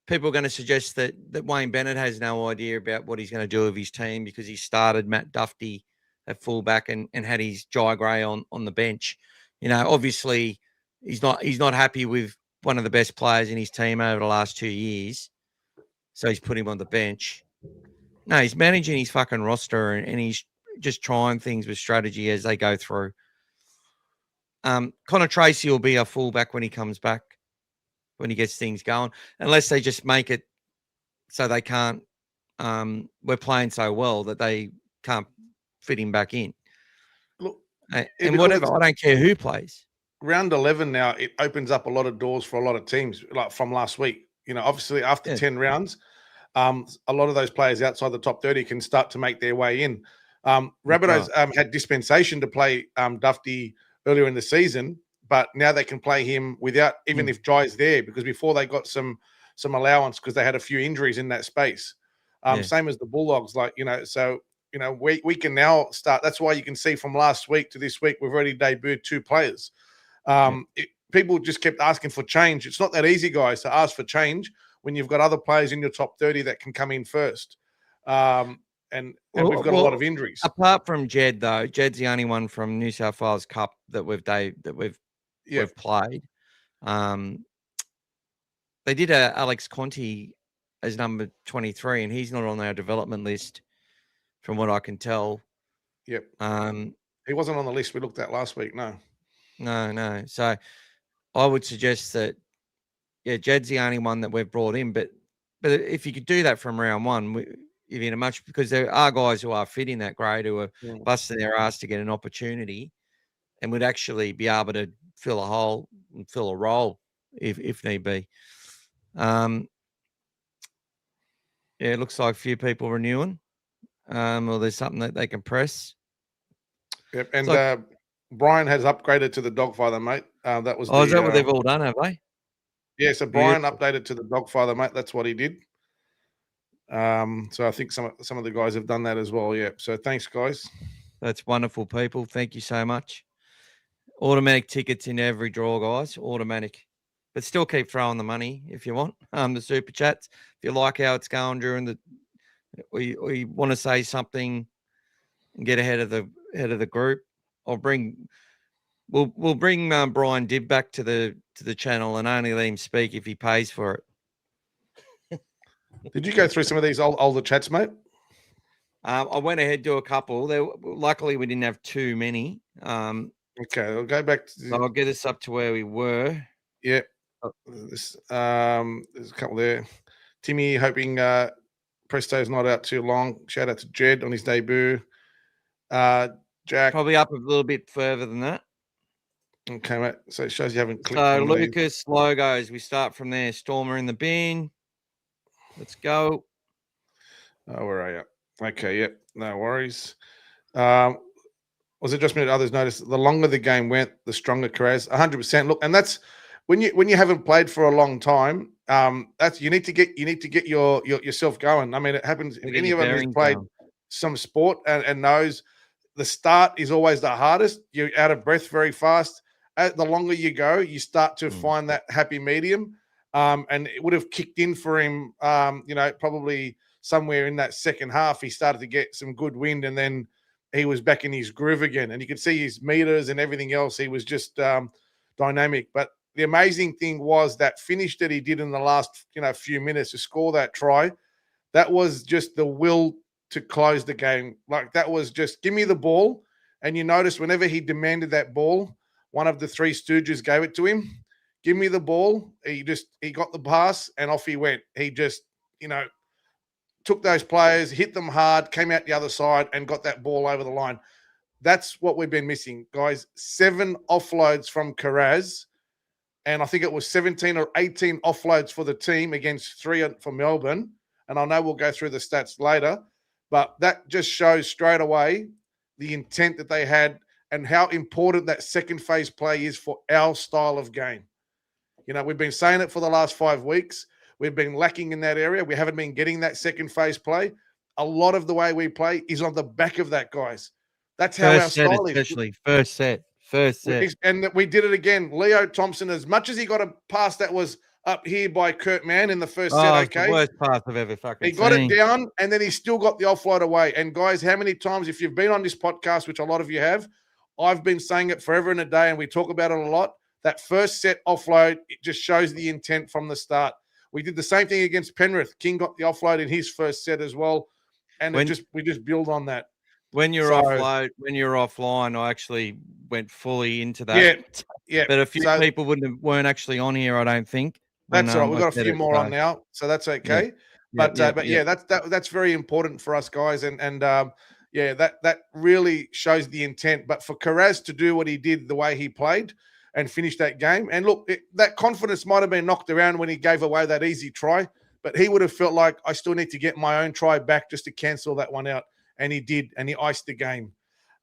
people are going to suggest that Wayne Bennett has no idea about what he's going to do with his team because he started Matt Duffy at fullback and had his Jai Gray on the bench. You know, obviously he's not happy with one of the best players in his team over the last 2 years. So he's put him on the bench. No, he's managing his fucking roster and he's just trying things with strategy as they go through. Connor Tracy will be a fullback when he comes back, when he gets things going, unless they just make it so they can't, we're playing so well that they can't fit him back in. Look, and whatever, I don't care who plays. Round 11 now, it opens up a lot of doors for a lot of teams, like from last week. You know, obviously after 10 rounds, a lot of those players outside the top 30 can start to make their way in. Rabbitohs had dispensation to play Duffy earlier in the season, but now they can play him without, even if Jai's there, because before they got some allowance because they had a few injuries in that space. Same as the Bulldogs, like, you know, so, you know, we can now start. That's why you can see from last week to this week, we've already debuted 2 players. People just kept asking for change. It's not that easy, guys, to ask for change when you've got other players in your top 30 that can come in first. And we've got a lot of injuries. Apart from Jed, though, Jed's the only one from New South Wales Cup that we've played. They did Alex Conti as number 23, and he's not on our development list, from what I can tell. Yep. He wasn't on the list we looked at last week. No. So I would suggest that, Jed's the only one that we've brought in. But if you could do that from round one, you're in a much, because there are guys who are fit in that grade who are busting their ass to get an opportunity and would actually be able to fill a hole and fill a role if need be. It looks like a few people renewing. Or there's something that they can press. Yep, and Brian has upgraded to the Dogfather, mate. That was. Is that what they've all done? Have they? Yeah, so Brian updated to the Dogfather, mate. That's what he did. So I think some of the guys have done that as well. Yeah. So thanks, guys. That's wonderful, people. Thank you so much. Automatic tickets in every draw, guys. Automatic. But still keep throwing the money if you want. The super chats. If you like how it's going during the, or you want to say something and get ahead of the group, we'll bring Brian Dibb back to the channel and only let him speak if he pays for it. Did you go through some of these older chats, mate? I went ahead to a couple. Luckily, we didn't have too many. Okay, I'll go back to. So I'll get us up to where we were. Yep. There's a couple there. Timmy hoping Presto's not out too long. Shout out to Jed on his debut. Jack. Probably up a little bit further than that. Okay, mate. So it shows you haven't clicked. So Lucas, logos. We start from there. Stormer in the bin. Let's go. Oh, where are you? Okay, yep. No worries. Was it just me that others noticed the longer the game went, the stronger Carraz? 100%. Look, and that's when you haven't played for a long time. That's you need to get yourself going. I mean, it happens if any of them has played some sport and knows the start is always the hardest. You're out of breath very fast. The longer you go, you start to find that happy medium. And it would have kicked in for him, probably somewhere in that second half. He started to get some good wind, and then he was back in his groove again. And you could see his meters and everything else. He was just dynamic. But the amazing thing was that finish that he did in the last, few minutes to score that try. That was just the will to close the game. Like, that was just give me the ball. And you notice whenever he demanded that ball, one of the three stooges gave it to him. Give me the ball. He got the pass and off he went. He just, took those players, hit them hard, came out the other side and got that ball over the line. That's what we've been missing, guys. 7 offloads from Carraz. And I think it was 17 or 18 offloads for the team against 3 for Melbourne. And I know we'll go through the stats later. But that just shows straight away the intent that they had and how important that second phase play is for our style of game. You know, we've been saying it for the last 5 weeks. We've been lacking in that area. We haven't been getting that second phase play. A lot of the way we play is on the back of that, guys. That's how our style is. Especially first set. And we did it again. Leo Thompson, as much as he got a pass that was up here by Kurt Mann in the first set, okay. The worst pass I've ever fucking seen. He got it down, and then he still got the offload away. And guys, how many times, if you've been on this podcast, which a lot of you have, I've been saying it forever and a day, and we talk about it a lot, that first set offload, it just shows the intent from the start. We did the same thing against Penrith. King got the offload in his first set as well, and we just build on that. When you're offline, I actually went fully into that. Yeah. But a few people weren't actually on here, I don't think. That's right. We've got a few more on now, so that's okay. But that's very important for us guys, and that really shows the intent. But for Carraz to do what he did, the way he played, and finish that game, and look, that confidence might have been knocked around when he gave away that easy try, but he would have felt like, I still need to get my own try back just to cancel that one out. And he did, and he iced the game.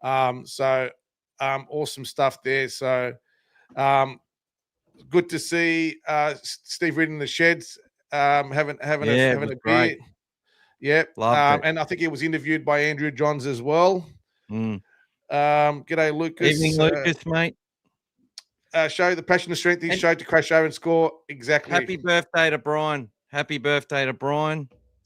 Awesome stuff there. So good to see Steve Reid in the sheds having a beer. Yeah. And I think he was interviewed by Andrew Johns as well. G'day, Lucas. Evening, Lucas, mate. Show the passion and strength he showed to crash over and score. Exactly. Happy birthday to Brian.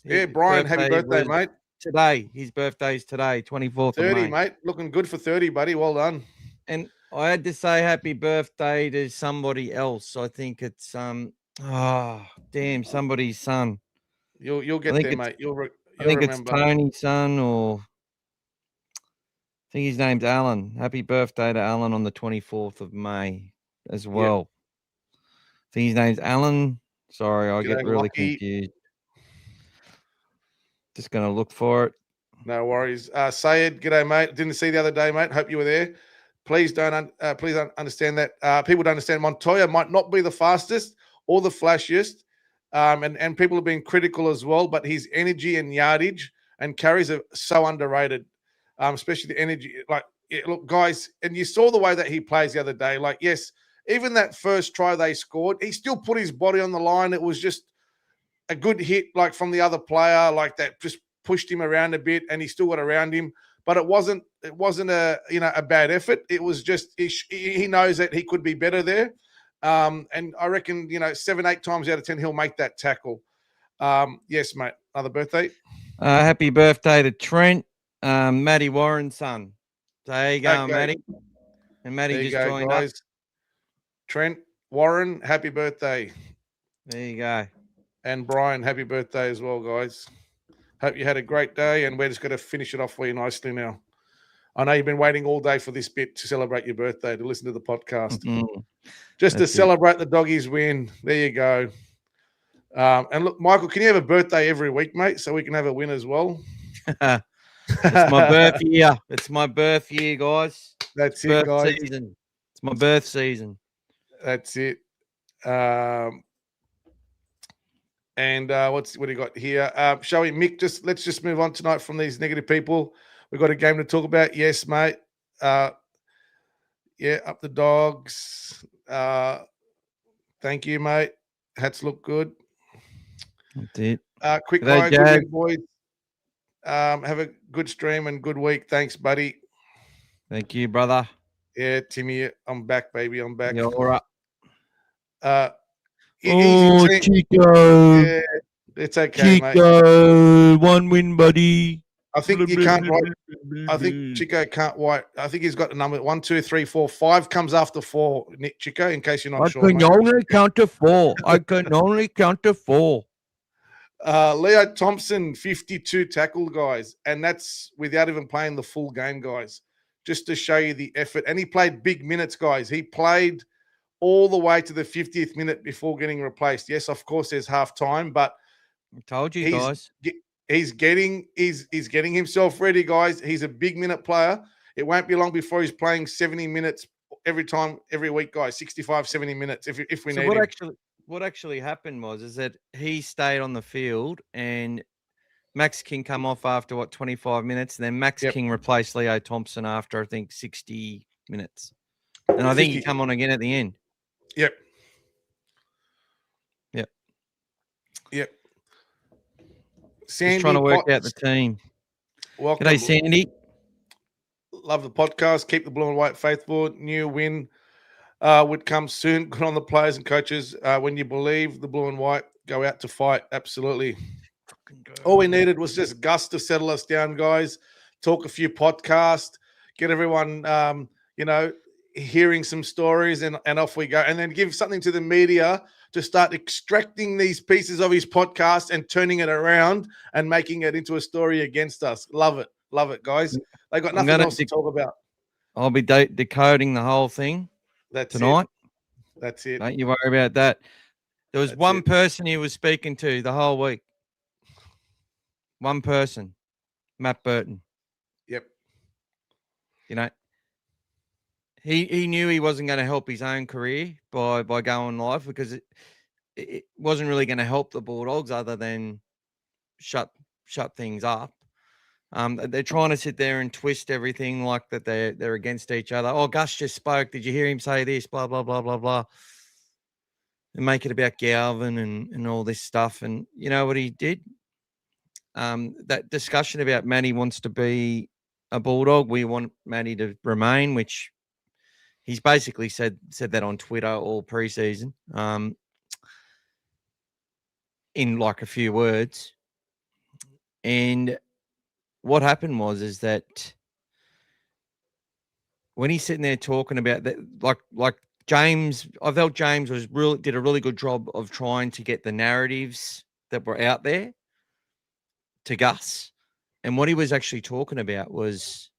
Yeah, Brian, happy birthday, mate. Today, his birthday's today, 24th 30, of May. Mate. Looking good for 30, buddy. Well done. And I had to say happy birthday to somebody else. I think it's somebody's son. You'll get there, mate. I think it's Tony's son, or I think his name's Alan. Happy birthday to Alan on the 24th of May as well. Yep. I think his name's Alan. Sorry, I get really confused. Just going to look for it. No worries. Sayed, g'day, mate. Didn't see the other day, mate. Hope you were there. Please don't understand that. People don't understand Montoya might not be the fastest or the flashiest, and people have been critical as well, but his energy and yardage and carries are so underrated, especially the energy. Look, guys, and you saw the way that he plays the other day. Like, yes, even that first try they scored, he still put his body on the line. It was just a good hit, like from the other player, like that just pushed him around a bit, and he still got around him. But it wasn't a bad effort. It was just he knows that he could be better there, and I reckon 7-8 times out of 10 he'll make that tackle. Yes, mate. Another birthday. Happy birthday to Trent, Matty Warren's son. So there you go, Matty. And Matty just joined us. Trent Warren, happy birthday. There you go. And Brian, happy birthday as well, guys. Hope you had a great day, and we're just going to finish it off for you nicely now. I know you've been waiting all day for this bit to celebrate your birthday, to listen to the podcast. Just to celebrate the Doggies win. There you go. And look, Michael, can you have a birthday every week, mate, so we can have a win as well? It's my birth year. It's my birth year, guys. That's it, guys. Season. It's my birth season. That's it. And what do you got here? Shall we, Mick? Let's just move on tonight from these negative people. We've got a game to talk about. Yes, mate. Up the Dogs. Thank you, mate. Hats look good. That's it. Quick guy, good week, boys. Have a good stream and good week. Thanks, buddy. Thank you, brother. Yeah, Timmy, I'm back, baby. I'm back. You're all right. Chico. Yeah, it's okay, Chico, mate. One win, buddy. I think you can't write. I think Chico can't write. I think he's got the number 1, 2, 3, 4, 5 comes after 4. Nick Chico, in case you're not sure. I can only count to 4. Leo Thompson, 52 tackle, guys, and that's without even playing the full game, guys. Just to show you the effort, and he played big minutes, guys. He played all the way to the 50th minute before getting replaced. Yes, of course, there's half time, but I told you guys. He's getting himself ready, guys. He's a big minute player. It won't be long before he's playing 70 minutes every week, guys. 65, 70 minutes if we need him. What actually happened is that he stayed on the field, and Max King come off after 25 minutes, and then Max King replaced Leo Thompson after I think 60 minutes, and I think he come on again at the end. Yep. Sandy, just trying to work out the team. Welcome. G'day, Sandy. Love the podcast. Keep the blue and white faithful. New win would come soon. Good on the players and coaches. When you believe the blue and white, go out to fight. Absolutely. All we needed was just Gus to settle us down, guys. Talk a few podcasts, get everyone, hearing some stories, and off we go. And then give something to the media to start extracting these pieces of his podcast and turning it around and making it into a story against us. Love it, guys. They got nothing else to talk about. I'll be decoding the whole thing tonight. That's it. Don't you worry about that. There was one person he was speaking to the whole week. One person, Matt Burton. Yep. He knew he wasn't going to help his own career by going live, because it wasn't really going to help the Bulldogs other than shut things up. They're trying to sit there and twist everything like that they're against each other. Oh, Gus just spoke. Did you hear him say this? Blah, blah, blah, blah, blah. And make it about Galvin and all this stuff. And you know what he did? That discussion about Matty wants to be a Bulldog. We want Matty to remain, which he's basically said that on Twitter all preseason, in like a few words. And what happened is that when he's sitting there talking about that, like James, I felt James did a really good job of trying to get the narratives that were out there to Gus. And what he was actually talking about was,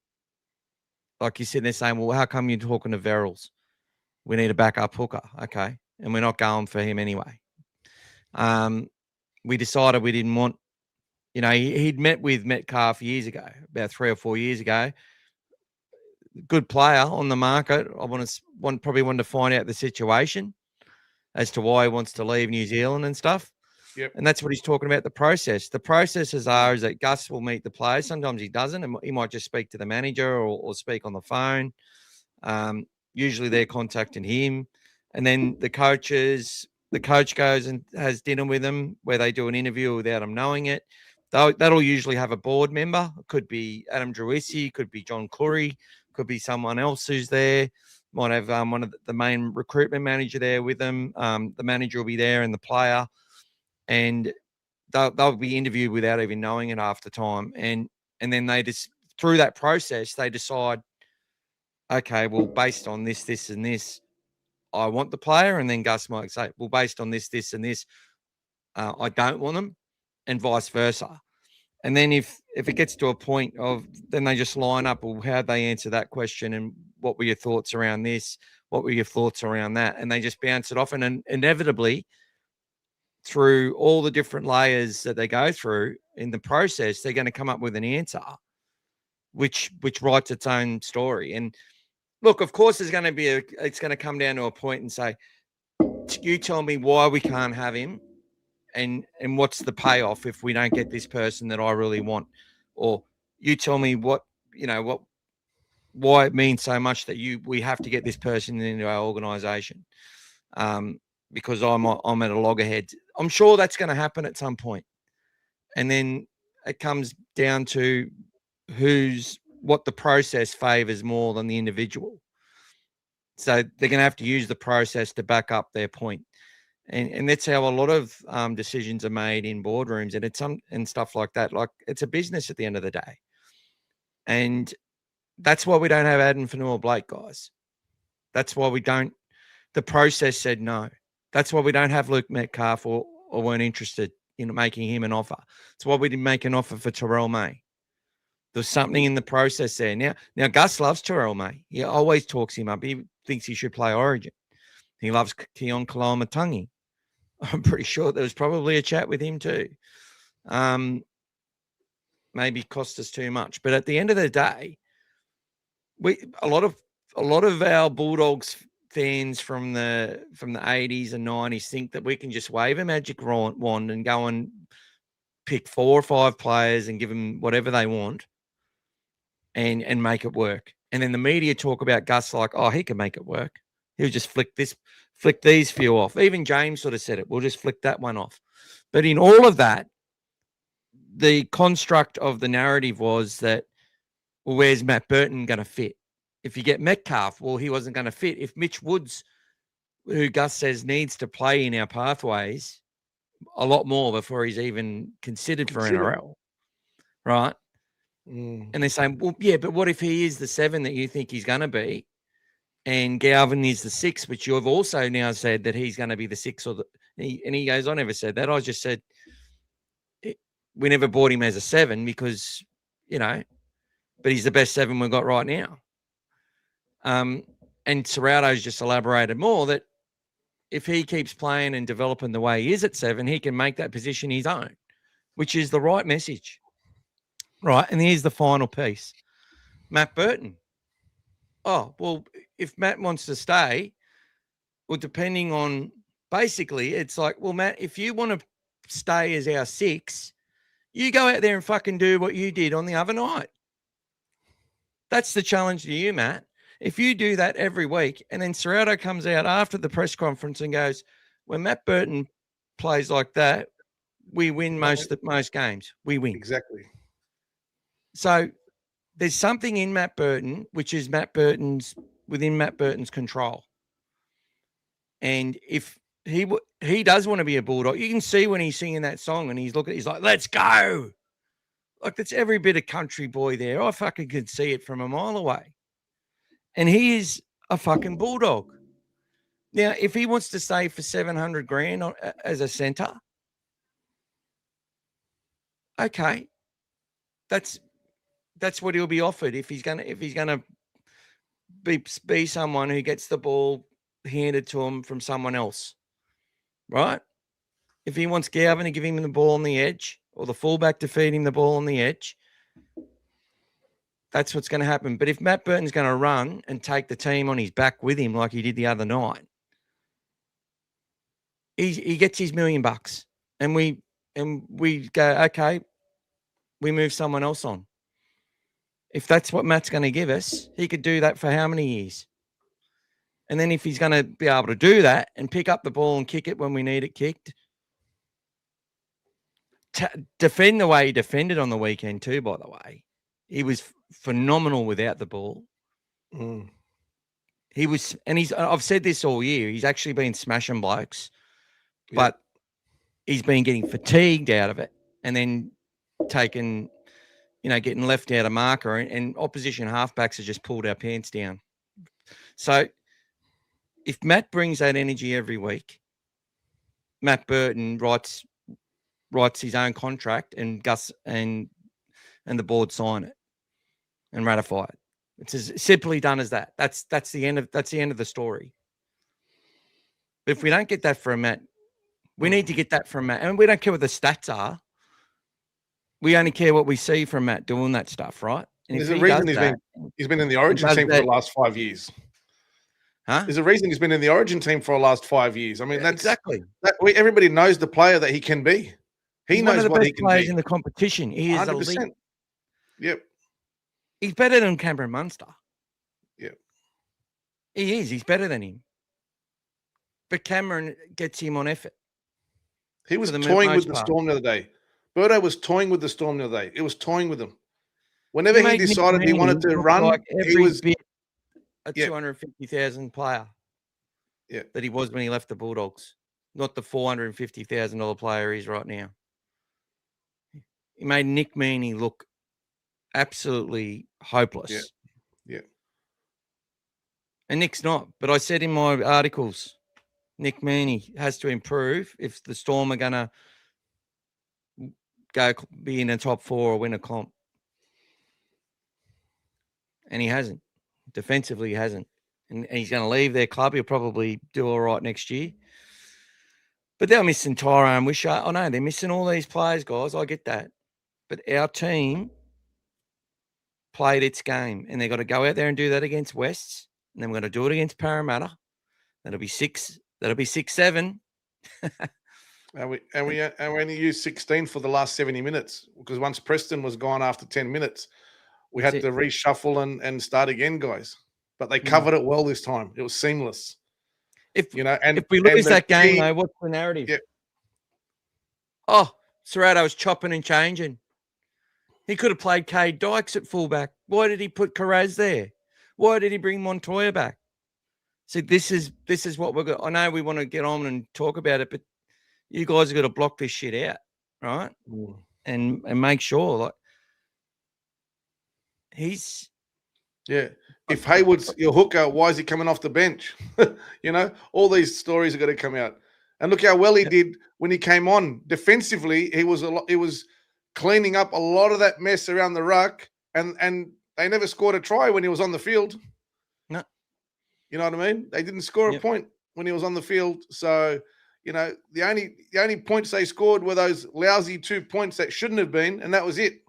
like, he's sitting there saying, well, how come you're talking to Verrills? We need a backup hooker. Okay. And we're not going for him anyway. We decided we didn't want, he'd met with Metcalf years ago, about 3 or 4 years ago. Good player on the market. I probably wanted to find out the situation as to why he wants to leave New Zealand and stuff. Yep. And that's what he's talking about, the process. The processes is that Gus will meet the players. Sometimes he doesn't, and he might just speak to the manager or speak on the phone. Usually they're contacting him. And then the coach goes and has dinner with them where they do an interview without them knowing it. That'll usually have a board member. It could be Adam Druisi, could be John Curry, could be someone else who's there. Might have one of the main recruitment manager there with them. The manager will be there and the player. And they'll be interviewed without even knowing it half the time. And then they just, through that process, they decide, okay, well, based on this, this, and this, I want the player. And then Gus might say, well, based on this, this, and this, I don't want them, and vice versa. And then if it gets to a point of, then they just line up, well, how'd they answer that question? And what were your thoughts around this? What were your thoughts around that? And they just bounce it off. And inevitably, through all the different layers that they go through in the process, they're going to come up with an answer, which writes its own story. And look, of course, it's going to come down to a point and say, you tell me why we can't have him, and what's the payoff if we don't get this person that I really want, or you tell me why it means so much that we have to get this person into our organisation. Because I'm at a loggerhead. I'm sure that's going to happen at some point. And then it comes down to what the process favors more than the individual. So they're going to have to use the process to back up their point. And that's how a lot of decisions are made in boardrooms and stuff like that. Like, it's a business at the end of the day. And that's why we don't have Adam Fanua-Blake, guys. That's why the process said no. That's why we don't have Luke Metcalf or weren't interested in making him an offer. That's why we didn't make an offer for Terrell May. There's something in the process there. Now Gus loves Terrell May. He always talks him up. He thinks he should play Origin. He loves Keon Kalamatangi. I'm pretty sure there was probably a chat with him too. Maybe cost us too much. But at the end of the day, a lot of our Bulldogs fans from the 80s and 90s think that we can just wave a magic wand and go and pick 4 or 5 players and give them whatever they want and make it work. And then the media talk about Gus like, oh, he can make it work. He'll just flick these few off. Even James sort of said it. We'll just flick that one off. But in all of that, the construct of the narrative was that, well, where's Matt Burton going to fit? If you get Metcalf, well, he wasn't going to fit. If Mitch Woods, who Gus says needs to play in our pathways a lot more before he's even considered for NRL, right? And they're saying, well, yeah, but what if he is the 7 that you think he's going to be, and Galvin is the 6, which you've also now said that he's going to be the 6 and he goes, I never said that. I just said we never bought him as a 7 because, but he's the best 7 we've got right now. And Serrato's just elaborated more that if he keeps playing and developing the way he is at 7, he can make that position his own, which is the right message. Right. And here's the final piece. Matt Burton. Oh, well, if Matt wants to stay, well, depending on basically, it's like, well, Matt, if you want to stay as our 6, you go out there and fucking do what you did on the other night. That's the challenge to you, Matt. If you do that every week, and then Serrato comes out after the press conference and goes, when Matt Burton plays like that, we win most games. We win. Exactly. So there's something in Matt Burton, which is within Matt Burton's control. And if he does want to be a Bulldog, you can see when he's singing that song and he's like, let's go. Like, that's every bit of country boy there. I fucking could see it from a mile away. And he is a fucking Bulldog. Now, if he wants to stay for $700,000 as a centre, okay, that's what he'll be offered if he's gonna be someone who gets the ball handed to him from someone else, right? If he wants Galvin to give him the ball on the edge or the fullback to feed him the ball on the edge, that's what's going to happen. But if Matt Burton's going to run and take the team on his back with him like he did the other night, he gets his $1 million, and we go, okay, we move someone else on. If that's what Matt's going to give us, he could do that for how many years? And then if he's going to be able to do that and pick up the ball and kick it when we need it kicked, defend the way he defended on the weekend too, by the way. He was phenomenal without the ball. He was, and I've said this all year, he's actually been smashing blokes, but he's been getting fatigued out of it and then getting left out of marker, and opposition halfbacks have just pulled our pants down. So if Matt brings that energy every week, Matt Burton writes his own contract, and Gus and the board sign it and ratify it. It's as simply done as that. That's the end of the story. But if we don't get that from Matt, we need to get that from Matt. And we don't care what the stats are. We only care what we see from Matt doing that stuff, right? And there's a reason he's been in the Origin team for the last 5 years. Huh? There's a reason he's been in the Origin team for the last 5 years. I mean, that's exactly. Everybody knows the player that he can be. He's knows one of the what best he can players be. in the competition. He is 100%. elite. Yep. He's better than Cameron Munster. Yep. He is. He's better than him. But Cameron gets him on effort. He was toying with the Storm the other day. Birdo was toying with the Storm the other day. It was toying with them. Whenever he decided he wanted to run, like he was a 250,000 player. Yeah. That he was when he left the Bulldogs. Not the $450,000 player he's right now. He made Nick Meaney look absolutely hopeless. Yeah. And Nick's not. But I said in my articles, Nick Meaney has to improve if the Storm are going to be in the top 4 or win a comp. And he hasn't. Defensively, he hasn't. And he's going to leave their club. He'll probably do all right next year. But they're missing Tyrone Wishart. I know they're missing all these players, guys. I get that. But our team played its game, and they've got to go out there and do that against Wests, and then we're going to do it against Parramatta. That'll be 6. That'll be 6-7. And we only used 16 for the last 70 minutes because once Preston was gone after 10 minutes, we had to reshuffle and start again, guys. But they covered it well this time. It was seamless. If we lose that game, though, what's the narrative? Yeah. Oh, Serrato was chopping and changing. He could have played Cade Dykes at fullback. Why did he put Carraz there? Why did he bring Montoya back? See, this is what we're going. I know we want to get on and talk about it, but you guys have got to block this shit out, right? And make sure, like, he's. Yeah. If Hayward's your hooker, why is he coming off the bench? You know, all these stories are going to come out. And look how well he did when he came on. Defensively, he was cleaning up a lot of that mess around the ruck, and they never scored a try when he was on the field. No. You know what I mean? They didn't score a point when he was on the field. So, you know, the only points they scored were those lousy 2 points that shouldn't have been, and that was it.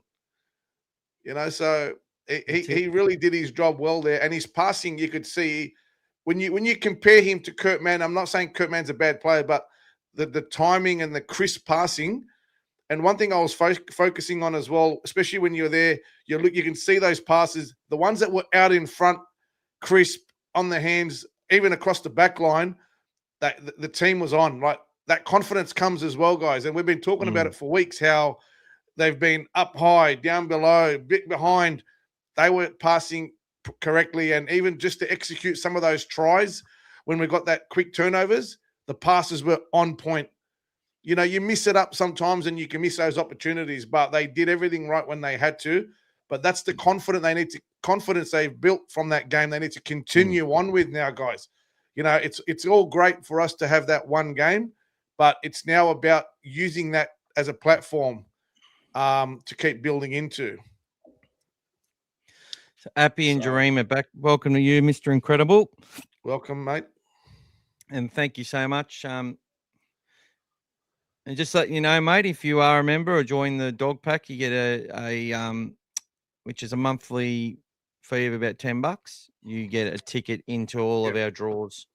You know, so he really did his job well there, and his passing, you could see when you compare him to Kurt Mann. I'm not saying Kurt Mann's a bad player, but the timing and the crisp passing. And one thing I was focusing on as well, especially when you're there, you can see those passes, the ones that were out in front, crisp on the hands, even across the back line, that the team was on. Right, that confidence comes as well, guys. And we've been talking about it for weeks, how they've been up high, down below, bit behind. They were passing correctly, and even just to execute some of those tries when we got that quick turnovers, the passes were on point. You know, you miss it up sometimes and you can miss those opportunities, but they did everything right when they had to. But that's the confidence they've built from that game. They need to continue on with now, guys. You know, it's all great for us to have that one game, but it's now about using that as a platform to keep building into. So Appy and Jareen are back. Welcome to you, Mr. Incredible. Welcome, mate. And thank you so much. And just let you know, mate, if you are a member or join the dog pack, you get a which is a monthly fee of about $10. You get a ticket into all of our draws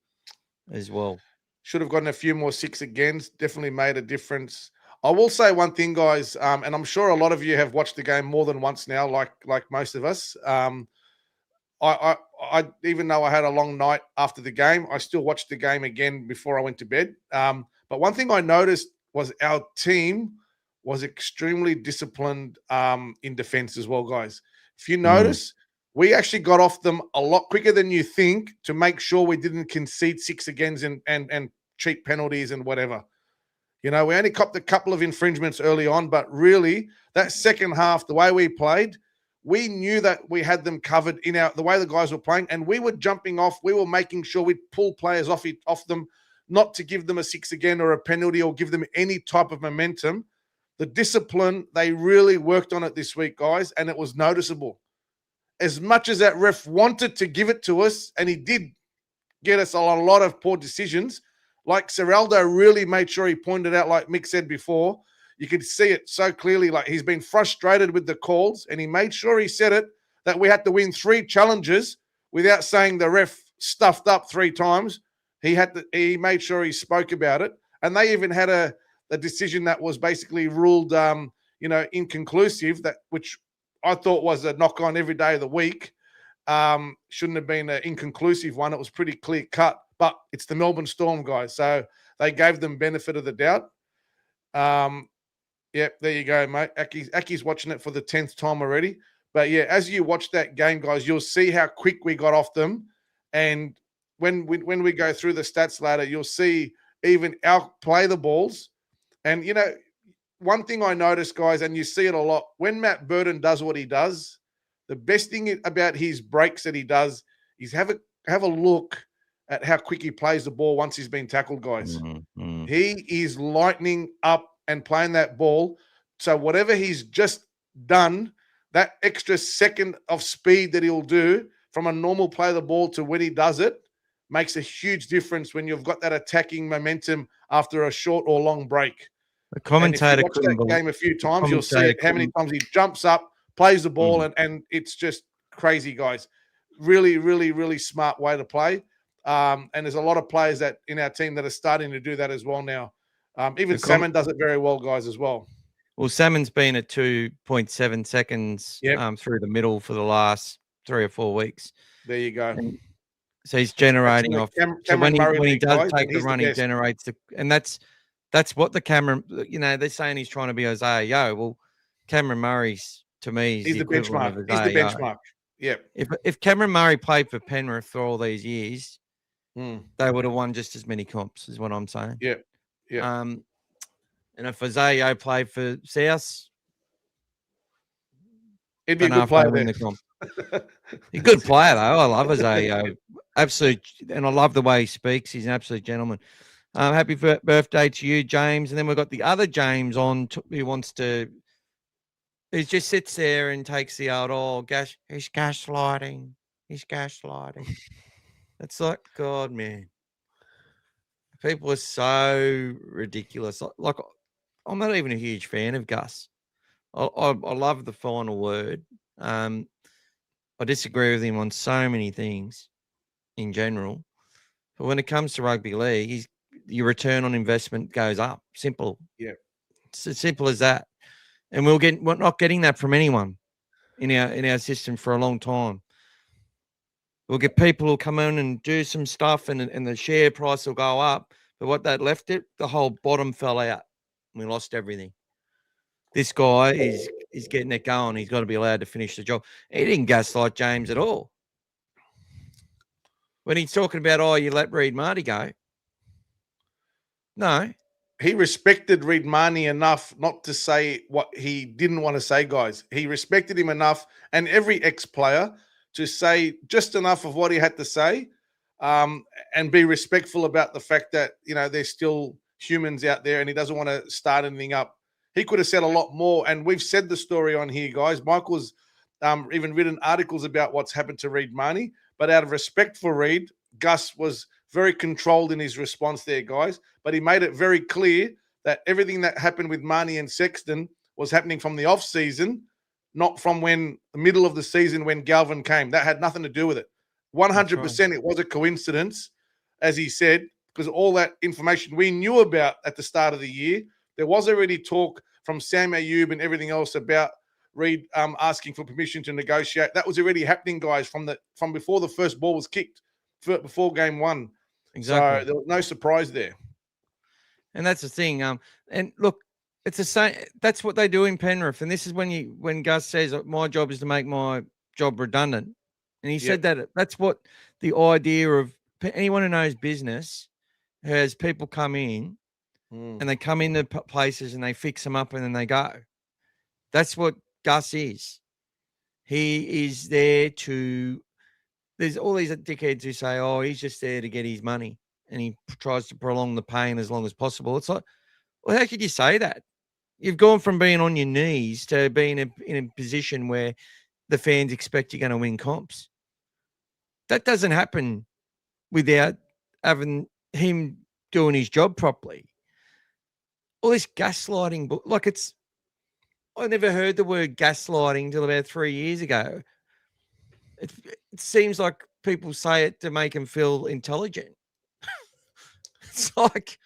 as well. Should have gotten a few more 6 agains. Definitely made a difference. I will say one thing, guys, and I'm sure a lot of you have watched the game more than once now, like most of us. I even though I had a long night after the game, I still watched the game again before I went to bed. But one thing I noticed was our team was extremely disciplined in defense as well, guys. If you notice, we actually got off them a lot quicker than you think to make sure we didn't concede 6 agains and cheap penalties and whatever. You know, we only copped a couple of infringements early on, but really that second half, the way we played, we knew that we had them covered in the way the guys were playing, and we were jumping off. We were making sure we'd pull players off them, not to give them a 6 again or a penalty or give them any type of momentum. The discipline, they really worked on it this week, guys, and it was noticeable. As much as that ref wanted to give it to us, and he did get us a lot of poor decisions, like Serraldo really made sure he pointed out, like Mick said before, you could see it so clearly, like he's been frustrated with the calls, and he made sure he said it, that we had to win 3 challenges without saying the ref stuffed up 3 times. He made sure he spoke about it, and they even had a decision that was basically ruled, inconclusive, which I thought was a knock on every day of the week. Shouldn't have been an inconclusive one. It was pretty clear cut, but it's the Melbourne Storm, guys, so they gave them benefit of the doubt. Yep, there you go, mate. Aki's watching it for the 10th time already. But yeah, as you watch that game, guys, you'll see how quick we got off them. And when we go through the stats ladder, you'll see even outplay the balls. And, you know, one thing I noticed, guys, and you see it a lot, when Matt Burton does what he does, the best thing about his breaks that he does is have a look at how quick he plays the ball once he's been tackled, guys. He is lightening up and playing that ball. So whatever he's just done, that extra second of speed that he'll do from a normal play of the ball to when he does it makes a huge difference when you've got that attacking momentum after a short or long break. The commentator watch that game a few times, you'll see it, how many times he jumps up, plays the ball, and it's just crazy, guys. Really, really, really smart way to play. And there's a lot of players that in our team that are starting to do that as well now. Even Salmon does it very well, guys, as well. Well, Salmon's been at 2.7 seconds through the middle for the last 3 or 4 weeks. There you go. So he's generating off. So when he does take the run, he generates and that's what the Cameron. You know, they're saying he's trying to be Isaiah Yo. Well, Cameron Murray's to me is the benchmark. He's the benchmark. Yeah. If Cameron Murray played for Penrith for all these years, they would have won just as many comps, is what I'm saying. Yeah. Yeah. And if Isaiah Yo played for South, it'd be a good player. Win the comp. He's a good player, though. I love Isaiah Yo. Absolute, and I love the way he speaks. He's an absolute gentleman. Happy birthday to you, James. And then we've got the other James on who wants to. He just sits there and takes the old, he's gaslighting. He's gaslighting. It's like, God, man. People are so ridiculous. Like, I'm not even a huge fan of Gus. I love the final word. I disagree with him on so many things in general. But when it comes to rugby league, your return on investment goes up. Simple. Yeah. It's as simple as that. And we're not getting that from anyone in our system for a long time. We'll get people who'll come in and do some stuff and the share price will go up. But what that left it, the whole bottom fell out. We lost everything. This guy is getting it going. He's got to be allowed to finish the job. He didn't gaslight James at all. When he's talking about, you let Reed Marty go. No. He respected Reed Marnie enough not to say what he didn't want to say, guys. He respected him enough, and every ex-player, to say just enough of what he had to say, and be respectful about the fact that, there's still humans out there and he doesn't want to start anything up. He could have said a lot more, and we've said the story on here, guys. Michael's even written articles about what's happened to Reed Marnie, but out of respect for Reed, Gus was very controlled in his response there, guys. But he made it very clear that everything that happened with Marnie and Sexton was happening from the off-season, not from the middle of the season when Galvin came. That had nothing to do with it. 100% it was a coincidence, as he said, because all that information we knew about at the start of the year, there was already talk from Sam Ayoub and everything else about Reed asking for permission to negotiate. That was already happening, guys, from before the first ball was kicked, before game one. Exactly. So there was no surprise there. And that's the thing. And look, it's the same. That's what they do in Penrith. And this is when Gus says, my job is to make my job redundant. And he said that's what the idea of anyone who knows business has people come in and they come into places and they fix them up and then they go. That's what Gus is. He is there to. There's all these dickheads who say, he's just there to get his money and he tries to prolong the pain as long as possible. It's like, well, how could you say that? You've gone from being on your knees to being in a position where the fans expect you're going to win comps. That doesn't happen without having him doing his job properly. All this gaslighting, I never heard the word gaslighting until about 3 years ago. It seems like people say it to make him feel intelligent. It's like,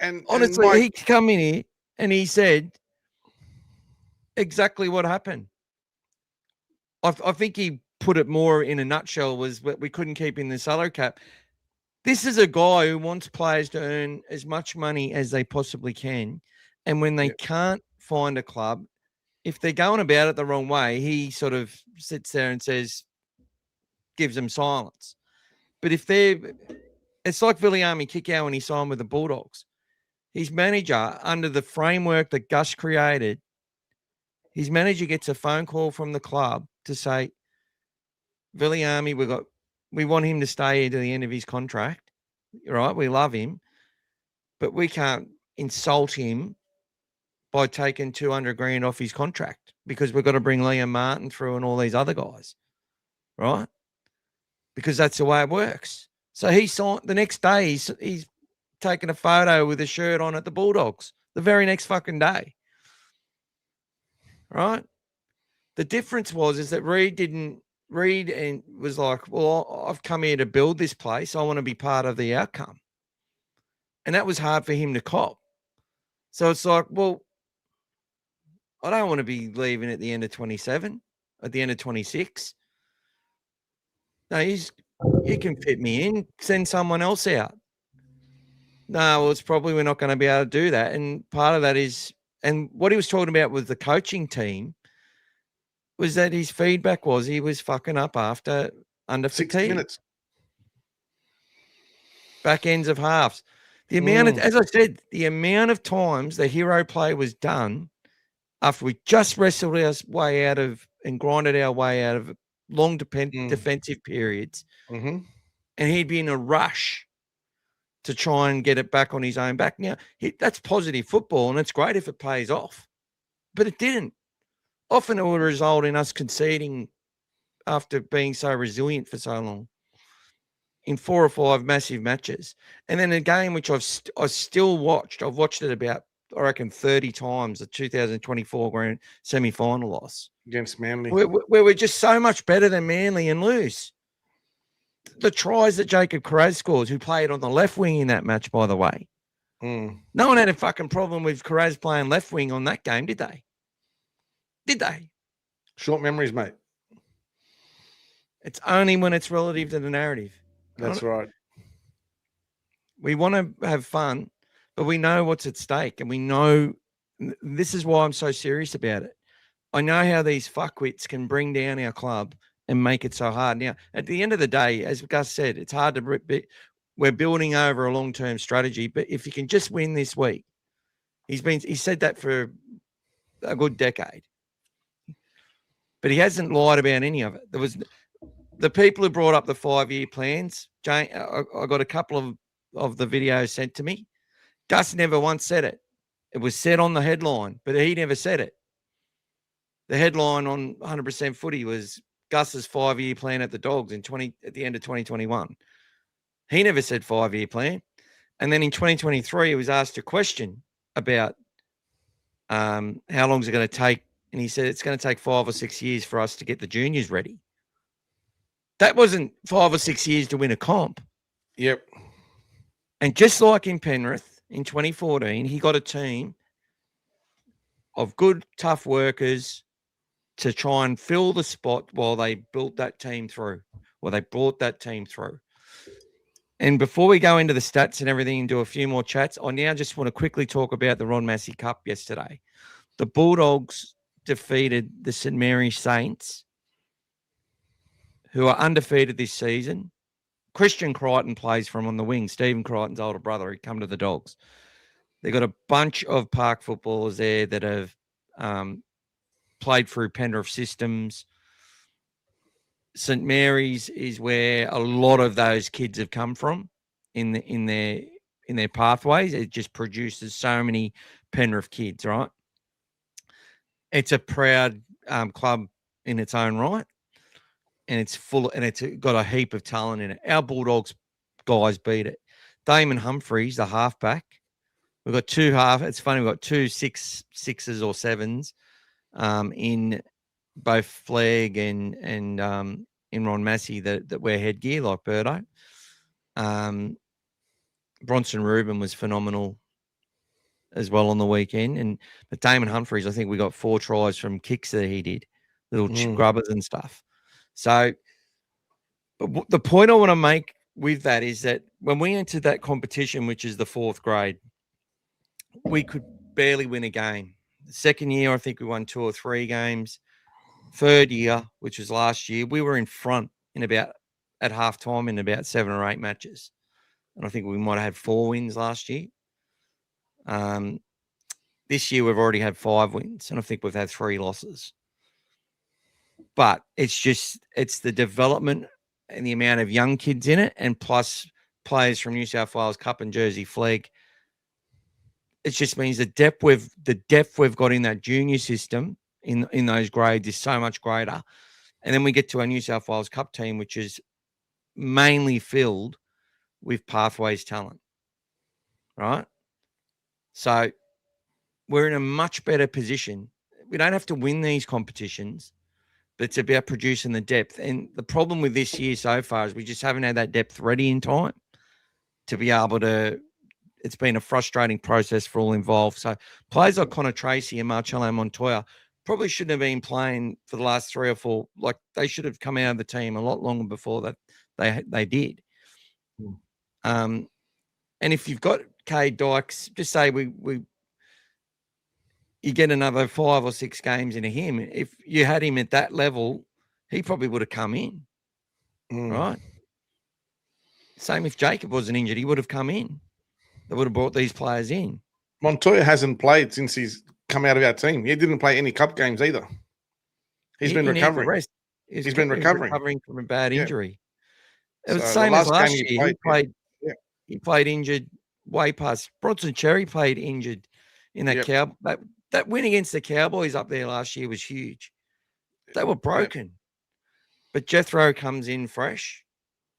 and honestly, Mike, he come in here and he said exactly what happened. I think he put it more in a nutshell was we couldn't keep in the salary cap. This is a guy who wants players to earn as much money as they possibly can. And when they can't find a club, if they're going about it the wrong way, he sort of sits there and gives them silence. But it's like Viliami Kikau when he signed with the Bulldogs. His manager, under the framework that Gus created, his manager gets a phone call from the club to say, Viliami, we want him to stay here to the end of his contract. Right? We love him, but we can't insult him by taking 200 grand off his contract because we've got to bring Liam Martin through and all these other guys, right? Because that's the way it works. So he signed the next day. He's taken a photo with a shirt on at the Bulldogs the very next fucking day, right? The difference is that Reed and was like, well, I've come here to build this place. I want to be part of the outcome. And that was hard for him to cop. So it's like, well, I don't want to be leaving at the end of 27, at the end of 26. No, you can fit me in, send someone else out. No, well, it's probably we're not going to be able to do that. And part of that is, and what he was talking about with the coaching team was that his feedback was he was fucking up after under 60 fatigue. minutes. Back ends of halves. The amount of, as I said, the amount of times the hero play was done after we just wrestled our way out of and grinded our way out of long defensive periods, and he'd be in a rush to try and get it back on his own back. Now, that's positive football, and it's great if it pays off, but it didn't. Often it would result in us conceding after being so resilient for so long in 4 or 5 massive matches. And then a game which I've still watched. I've watched it about, I reckon, 30 times, the 2024 grand semi-final loss. Against Manly. Where we're just so much better than Manly and lose. The tries that Jacob Carraz scores, who played on the left wing in that match, by the way. No one had a fucking problem with Carraz playing left wing on that game, did they? Did they? Short memories, mate. It's only when it's relative to the narrative. That's right. We want to have fun, but we know what's at stake, and we know this is why I'm so serious about it. I know how these fuckwits can bring down our club and make it so hard. Now, at the end of the day, as Gus said, it's hard to we're building over a long-term strategy, but if you can just win this week, he said that for a good decade, but he hasn't lied about any of it. There was the people who brought up the 5-year plans. Jane, I got a couple of the videos sent to me. Gus never once said it. It was said on the headline, but he never said it. The headline on 100% Footy was Gus's 5-year plan at the Dogs at the end of 2021. He never said 5-year plan. And then in 2023, he was asked a question about how long is it going to take? And he said it's going to take 5 or 6 years for us to get the juniors ready. That wasn't 5 or 6 years to win a comp. Yep. And just like in Penrith in 2014, he got a team of good, tough workers to try and fill the spot while they built that team through, while they brought that team through. And before we go into the stats and everything and do a few more chats, I now just want to quickly talk about the Ron Massey Cup yesterday. The Bulldogs defeated the St. Mary's Saints, who are undefeated this season. Christian Crichton plays for them on the wing. Stephen Crichton's older brother. He come to the Dogs. They've got a bunch of park footballers there that have played through Penrith systems. St. Mary's is where a lot of those kids have come from in their pathways. It just produces so many Penrith kids, right? It's a proud club in its own right, and it's got a heap of talent in it. Our Bulldogs guys beat it. Damon Humphreys, the halfback. We've got two half. It's funny. We've got 2 6s or 7s in both Flegg and in Ron Massey that wear headgear like Birdo. Bronson Rubin was phenomenal as well on the weekend. But Damon Humphreys, I think we got 4 tries from kicks that he did, little grubbers and stuff. So but the point I want to make with that is that when we entered that competition, which is the 4th grade, we could barely win a game. The second year, I think we won 2 or 3 games. Third year, which was last year, we were in front at halftime in about 7 or 8 matches. And I think we might have had 4 wins last year. This year, we've already had 5 wins, and I think we've had 3 losses. But it's the development and the amount of young kids in it, and plus players from New South Wales Cup and Jersey Flegg. It just means the depth we've got in that junior system in those grades is so much greater. And then we get to our New South Wales Cup team, which is mainly filled with pathways talent, right? So we're in a much better position. We don't have to win these competitions, but it's about producing the depth. And the problem with this year so far is we just haven't had that depth ready in time to be able to it's been a frustrating process for all involved. So players like Connor Tracy and Marcello Montoya probably shouldn't have been playing for the last 3 or 4. Like they should have come out of the team a lot longer before that they did. And if you've got Cade Dykes, just say you get another 5 or 6 games into him. If you had him at that level, he probably would have come in, right? Same if Jacob wasn't injured, he would have come in. They would have brought these players in. Montoya hasn't played since he's come out of our team. He didn't play any cup games either. He's been recovering. He's been recovering from a bad injury. It was So the same as last year. He played injured way past. Bronson Cherry played injured in that that win against the Cowboys up there last year was huge. They were broken. But Jethro comes in fresh.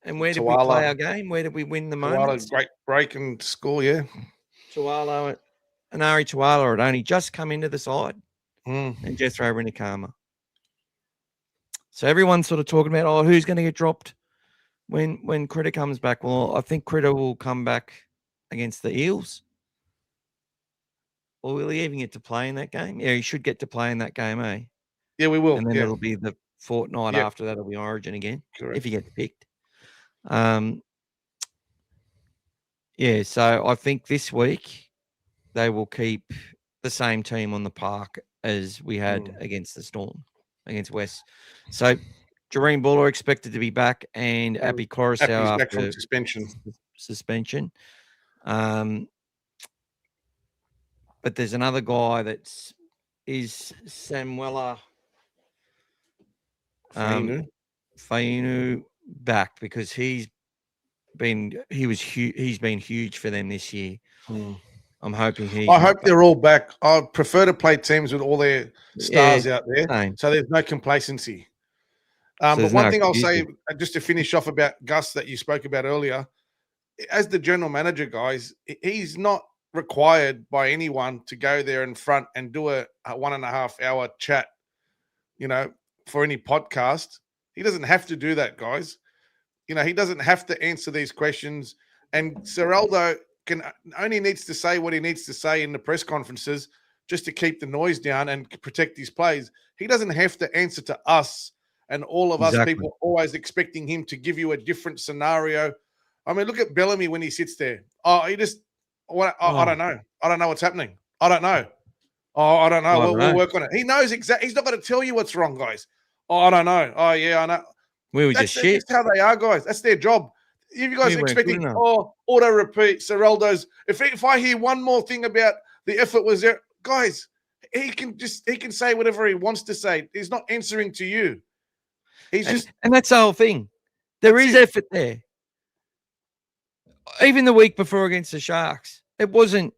And where did we play our game? Where did we win the moments? Great break and score, yeah. Tuala and Ari Tuala had only just come into the side. And Jethro Rinikama. So everyone's sort of talking about, who's going to get dropped when Critter comes back? Well, I think Critter will come back against the Eels. Or will he even get to play in that game? Yeah, he should get to play in that game, eh? Yeah, we will. And then it'll be the fortnight after that. It'll be Origin again, if he gets picked. So I think this week they will keep the same team on the park as we had against the Storm, against West. So Jareen Buller expected to be back, and Appy Coruscant after back from suspension. But there's another guy is Samuela Fainu back because he's been huge for them this year. I'm hoping I hope they're all back. I prefer to play teams with all their stars out there, so there's no complacency. But one thing I'll say, just to finish off about Gus that you spoke about earlier, as the general manager, guys, he's not required by anyone to go there in front and do a 1.5 hour chat, for any podcast. He doesn't have to do that, guys. He doesn't have to answer these questions. And Ciraldo only needs to say what he needs to say in the press conferences just to keep the noise down and protect his plays. He doesn't have to answer to us and all of us people always expecting him to give you a different scenario. I mean, look at Bellamy when he sits there. I don't know. I don't know what's happening. I don't know. I don't know. We'll work on it. He knows exactly. He's not going to tell you what's wrong, guys. I don't know. I know. That's how they are, guys. That's their job. If you guys are expecting, auto repeat, Ciraldo's. If I hear one more thing about the effort was there, guys, he can say whatever he wants to say. He's not answering to you. And that's the whole thing. There is effort there. Even the week before against the Sharks, it wasn't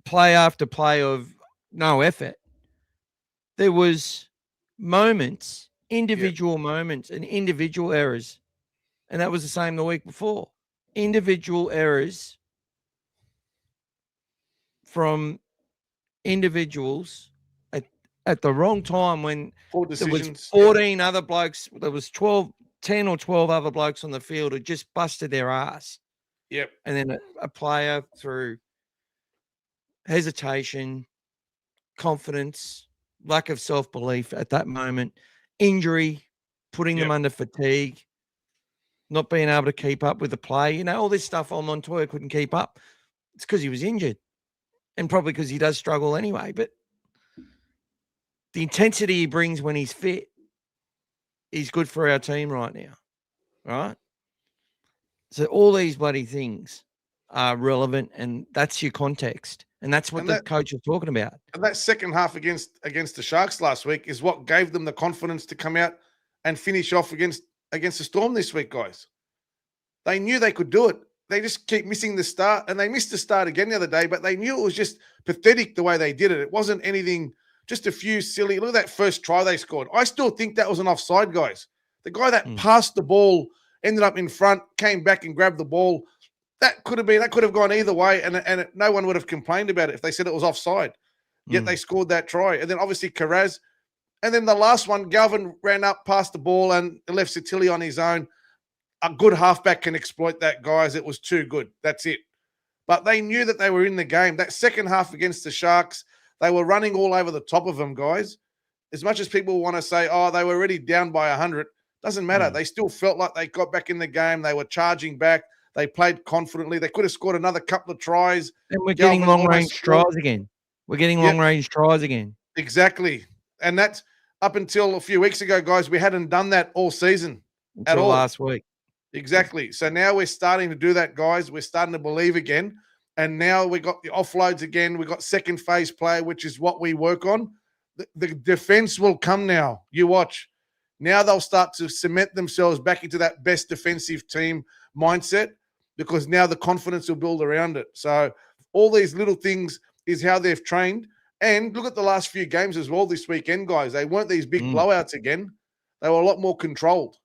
play after play of no effort. There was moments, individual moments and individual errors. And that was the same the week before. Individual errors from individuals at the wrong time when there was 14 other blokes. There was 10 or 12 other blokes on the field who just busted their ass. Yep. And then a player through hesitation, confidence, lack of self-belief at that moment, injury, putting them under fatigue, not being able to keep up with the play. All this stuff on Montoya couldn't keep up. It's because he was injured and probably because he does struggle anyway. But the intensity he brings when he's fit is good for our team right now, right? So all these bloody things are relevant, and that's your context. And that's what the coach was talking about. And that second half against the Sharks last week is what gave them the confidence to come out and finish off against the Storm this week, guys. They knew they could do it. They just keep missing the start, and they missed the start again the other day, but they knew it was just pathetic the way they did it. It wasn't anything, just a few silly. Look at that first try they scored. I still think that was an offside, guys. The guy that passed the ball ended up in front, came back and grabbed the ball. That could have gone either way, and no one would have complained about it if they said it was offside. Yet they scored that try. And then obviously Carraz. And then the last one, Galvin ran up, passed the ball, and left Satilli on his own. A good halfback can exploit that, guys. It was too good. That's it. but they knew that they were in the game. That second half against the Sharks, they were running all over the top of them, guys. As much as people want to say, oh, they were already down by 100, doesn't matter. They still felt like they got back in the game. They were charging back. They played confidently. They could have scored another couple of tries. And we're getting long-range tries again. We're getting long-range tries again. Exactly. And that's up until a few weeks ago, guys. We hadn't done that all season at all. Last week. Exactly. So now we're starting to do that, guys. We're starting to believe again. And now we got the offloads again. We got second phase play, which is what we work on. The defense will come now. You watch. Now they'll start to cement themselves back into that best defensive team mindset because now the confidence will build around it. So all these little things is how they've trained. And look at the last few games as well this weekend, guys. They weren't these big blowouts again. They were a lot more controlled,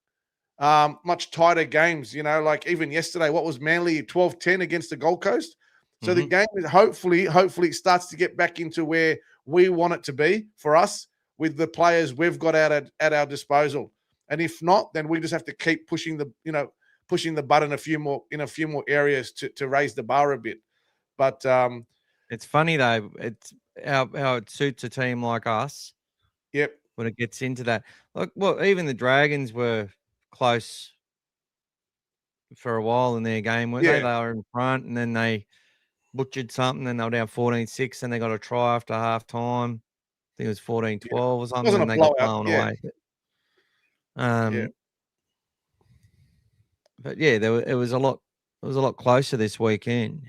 much tighter games. You know, like even yesterday, what was Manly 12-10 against the Gold Coast? So the game is hopefully it starts to get back into where we want it to be for us with the players we've got at our disposal. And if not, then we just have to keep pushing the button a few more areas to raise the bar a bit. But it's funny though. It's how it suits a team like us. Yep. When it gets into that, like, well, even the Dragons were close for a while in their game, weren't they? They were in front, and then they butchered something, and they were down 14-6, and they got a try after half time. I think it was 14-12 or something, and they got blown away. But yeah, it was a lot closer this weekend.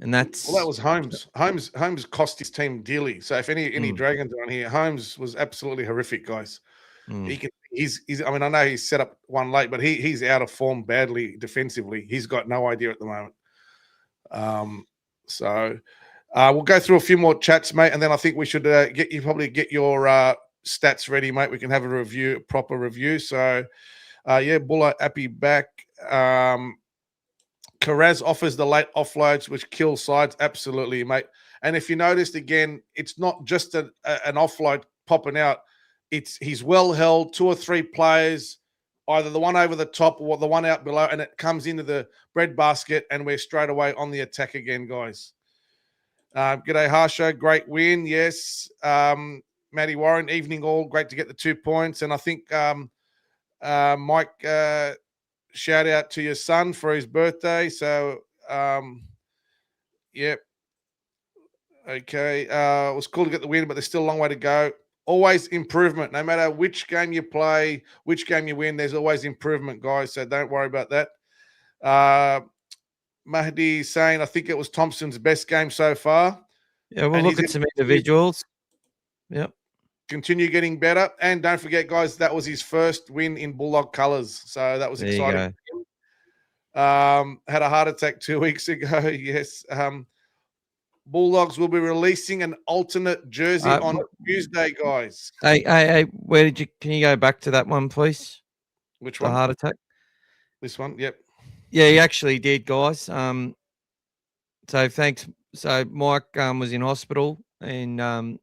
And that's that was Holmes. Holmes cost his team dearly. So if any Dragons are on here, Holmes was absolutely horrific, guys. He's I mean, I know he's set up one late, but he's out of form badly defensively. He's got no idea at the moment. So we'll go through a few more chats, mate, and then I think we should get your stats ready, mate. We can have a proper review. So Buller Appy back. Carraz offers the late offloads, which kill sides. Absolutely, mate. And if you noticed again, it's not just an offload popping out. He's well held, 2 or 3 players, either the one over the top or the one out below, and it comes into the breadbasket, and we're straight away on the attack again, guys. G'day, Harsha. Great win. Yes. Matty Warren, evening all. Great to get the 2 points. And I think Mike, shout out to your son for his birthday. So, yep. Okay. It was cool to get the win, but there's still a long way to go. Always improvement. No matter which game you play, which game you win, there's always improvement, guys. So don't worry about that. Mahdi saying, I think it was Thompson's best game so far. Yeah, we'll look at some individuals. Yep. Continue getting better. And don't forget, guys, that was his first win in Bulldog colours. So that was exciting. Had a heart attack 2 weeks ago. Yes. Bulldogs will be releasing an alternate jersey on Tuesday, guys. Hey, can you go back to that one, please? Which one? The heart attack. This one? Yep. Yeah, he actually did, guys. So thanks. So Mike was in hospital and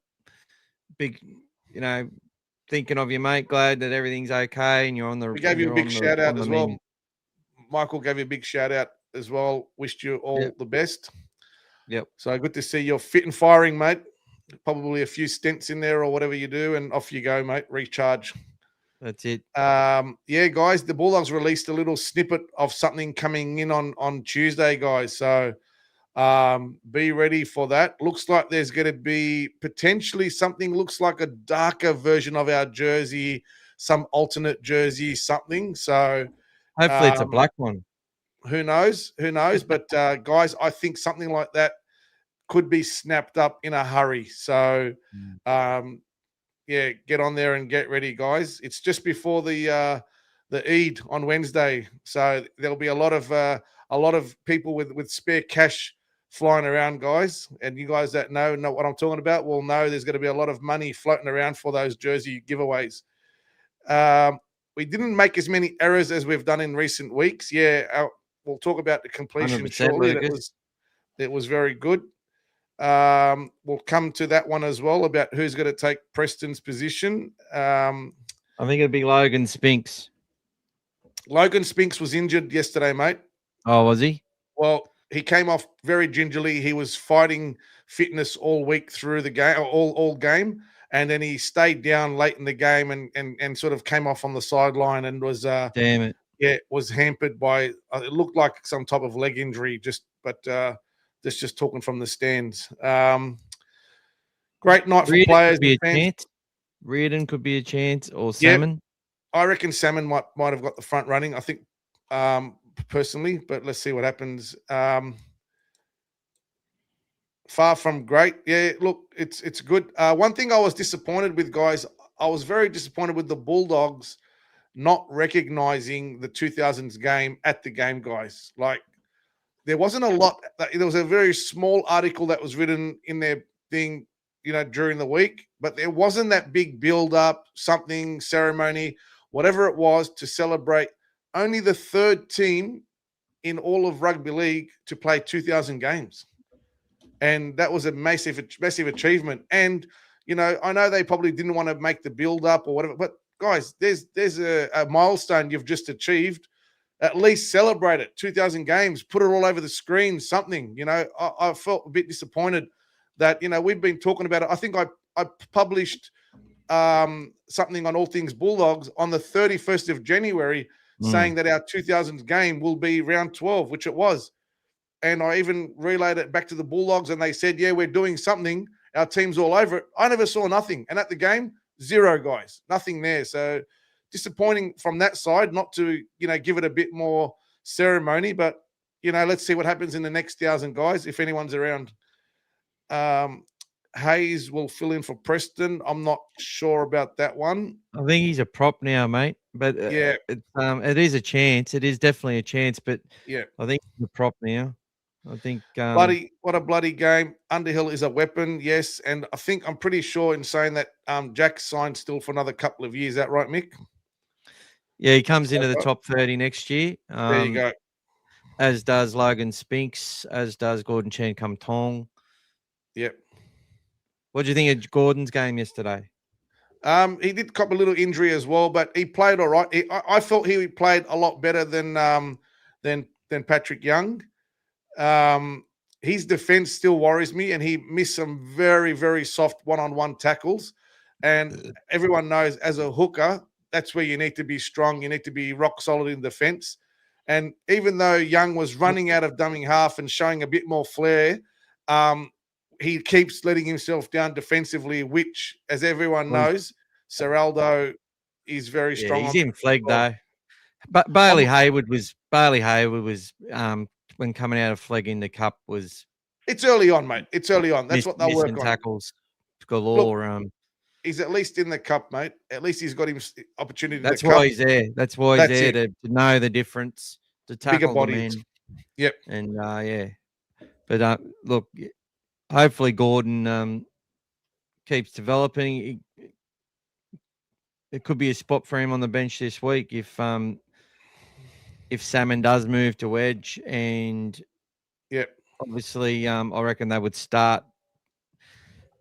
big, thinking of you, mate. Glad that everything's okay and you're on the. We gave you a big shout out as well. Michael gave you a big shout out as well. Wished you all the best. Yep. So good to see you're fit and firing, mate. Probably a few stints in there or whatever you do, and off you go, mate. Recharge. That's it. Guys, the Bulldogs released a little snippet of something coming in on Tuesday, guys. So be ready for that. Looks like there's going to be potentially something, looks like a darker version of our jersey, some alternate jersey, something. So hopefully it's a black one. Who knows? But guys, I think something like that could be snapped up in a hurry. So get on there and get ready, guys. It's just before the Eid on Wednesday, so there'll be a lot of people with spare cash flying around, guys. And you guys that know what I'm talking about will know there's going to be a lot of money floating around for those jersey giveaways. We didn't make as many errors as we've done in recent weeks. We'll talk about the completion shortly. That was very good. We'll come to that one as well about who's going to take Preston's position. I think it'd be Logan Spinks. Logan Spinks was injured yesterday, mate. Oh, was he? Well, he came off very gingerly. He was fighting fitness all week through the game, all game, and then he stayed down late in the game and sort of came off on the sideline and was Damn it. yeah, was hampered by it looked like some type of leg injury. But just talking from the stands. Great night for Reardon players could be and a fans. chance. Reardon could be a chance, or Yeah. Salmon. I reckon Salmon might have got the front running. I think personally, but let's see what happens. Far from great. Yeah, look, it's good. One thing I was disappointed with, guys, I was very disappointed with the Bulldogs not recognizing the 2000s game at the game, guys. Like, there wasn't a lot. There was a very small article that was written in their thing, during the week, but there wasn't that big build up, something, ceremony, whatever it was to celebrate only the third team in all of rugby league to play 2000 games. And that was a massive achievement. And, I know they probably didn't want to make the build up or whatever, but guys, there's a milestone you've just achieved. At least celebrate it. 2000 games, put it all over the screen, something. I felt a bit disappointed that, we've been talking about it. I think I published something on All Things Bulldogs on the 31st of January saying that our 2000s game will be round 12, which it was. And I even relayed it back to the Bulldogs and they said, yeah, we're doing something. Our team's all over it. I never saw nothing. And at the game, zero, guys, nothing there. So disappointing from that side, not to, give it a bit more ceremony, but, let's see what happens in the next 1,000 guys, if anyone's around. Hayes will fill in for Preston. I'm not sure about that one. I think he's a prop now, mate. But Yeah. it is a chance. It is definitely a chance, but Yeah, I think he's a prop now. I think what a bloody game. Underhill is a weapon, yes, and I'm pretty sure in saying that Jack signed still for another couple of years. Is that right, Mick? Yeah, he comes into the top 30 next year. There you go. As does Logan Spinks, as does Gordon Chan Kum Tong. Yep. What do you think of Gordon's game yesterday? He did cop a little injury as well, but he played all right. I felt he played a lot better than Patrick Young. His defense still worries me, and he missed some very, very soft one-on-one tackles. And everyone knows as a hooker, that's where you need to be strong. You need to be rock solid in defense. And even though Young was running out of dumbing half and showing a bit more flair, he keeps letting himself down defensively, which, as everyone knows, Seraldo is very strong. He's in Flegg though. But Bailey Hayward was when coming out of Flegg in the cup was. It's early on, mate. It's early on. That's what they'll work on. Tackles galore. Look, he's at least in the cup, mate. At least he's got him opportunity. That's why he's there. That's why he's there to know the difference, to tackle the men. Yep. And yeah, but look, hopefully Gordon keeps developing. It could be a spot for him on the bench this week if Salmon does move to edge, and obviously I reckon they would start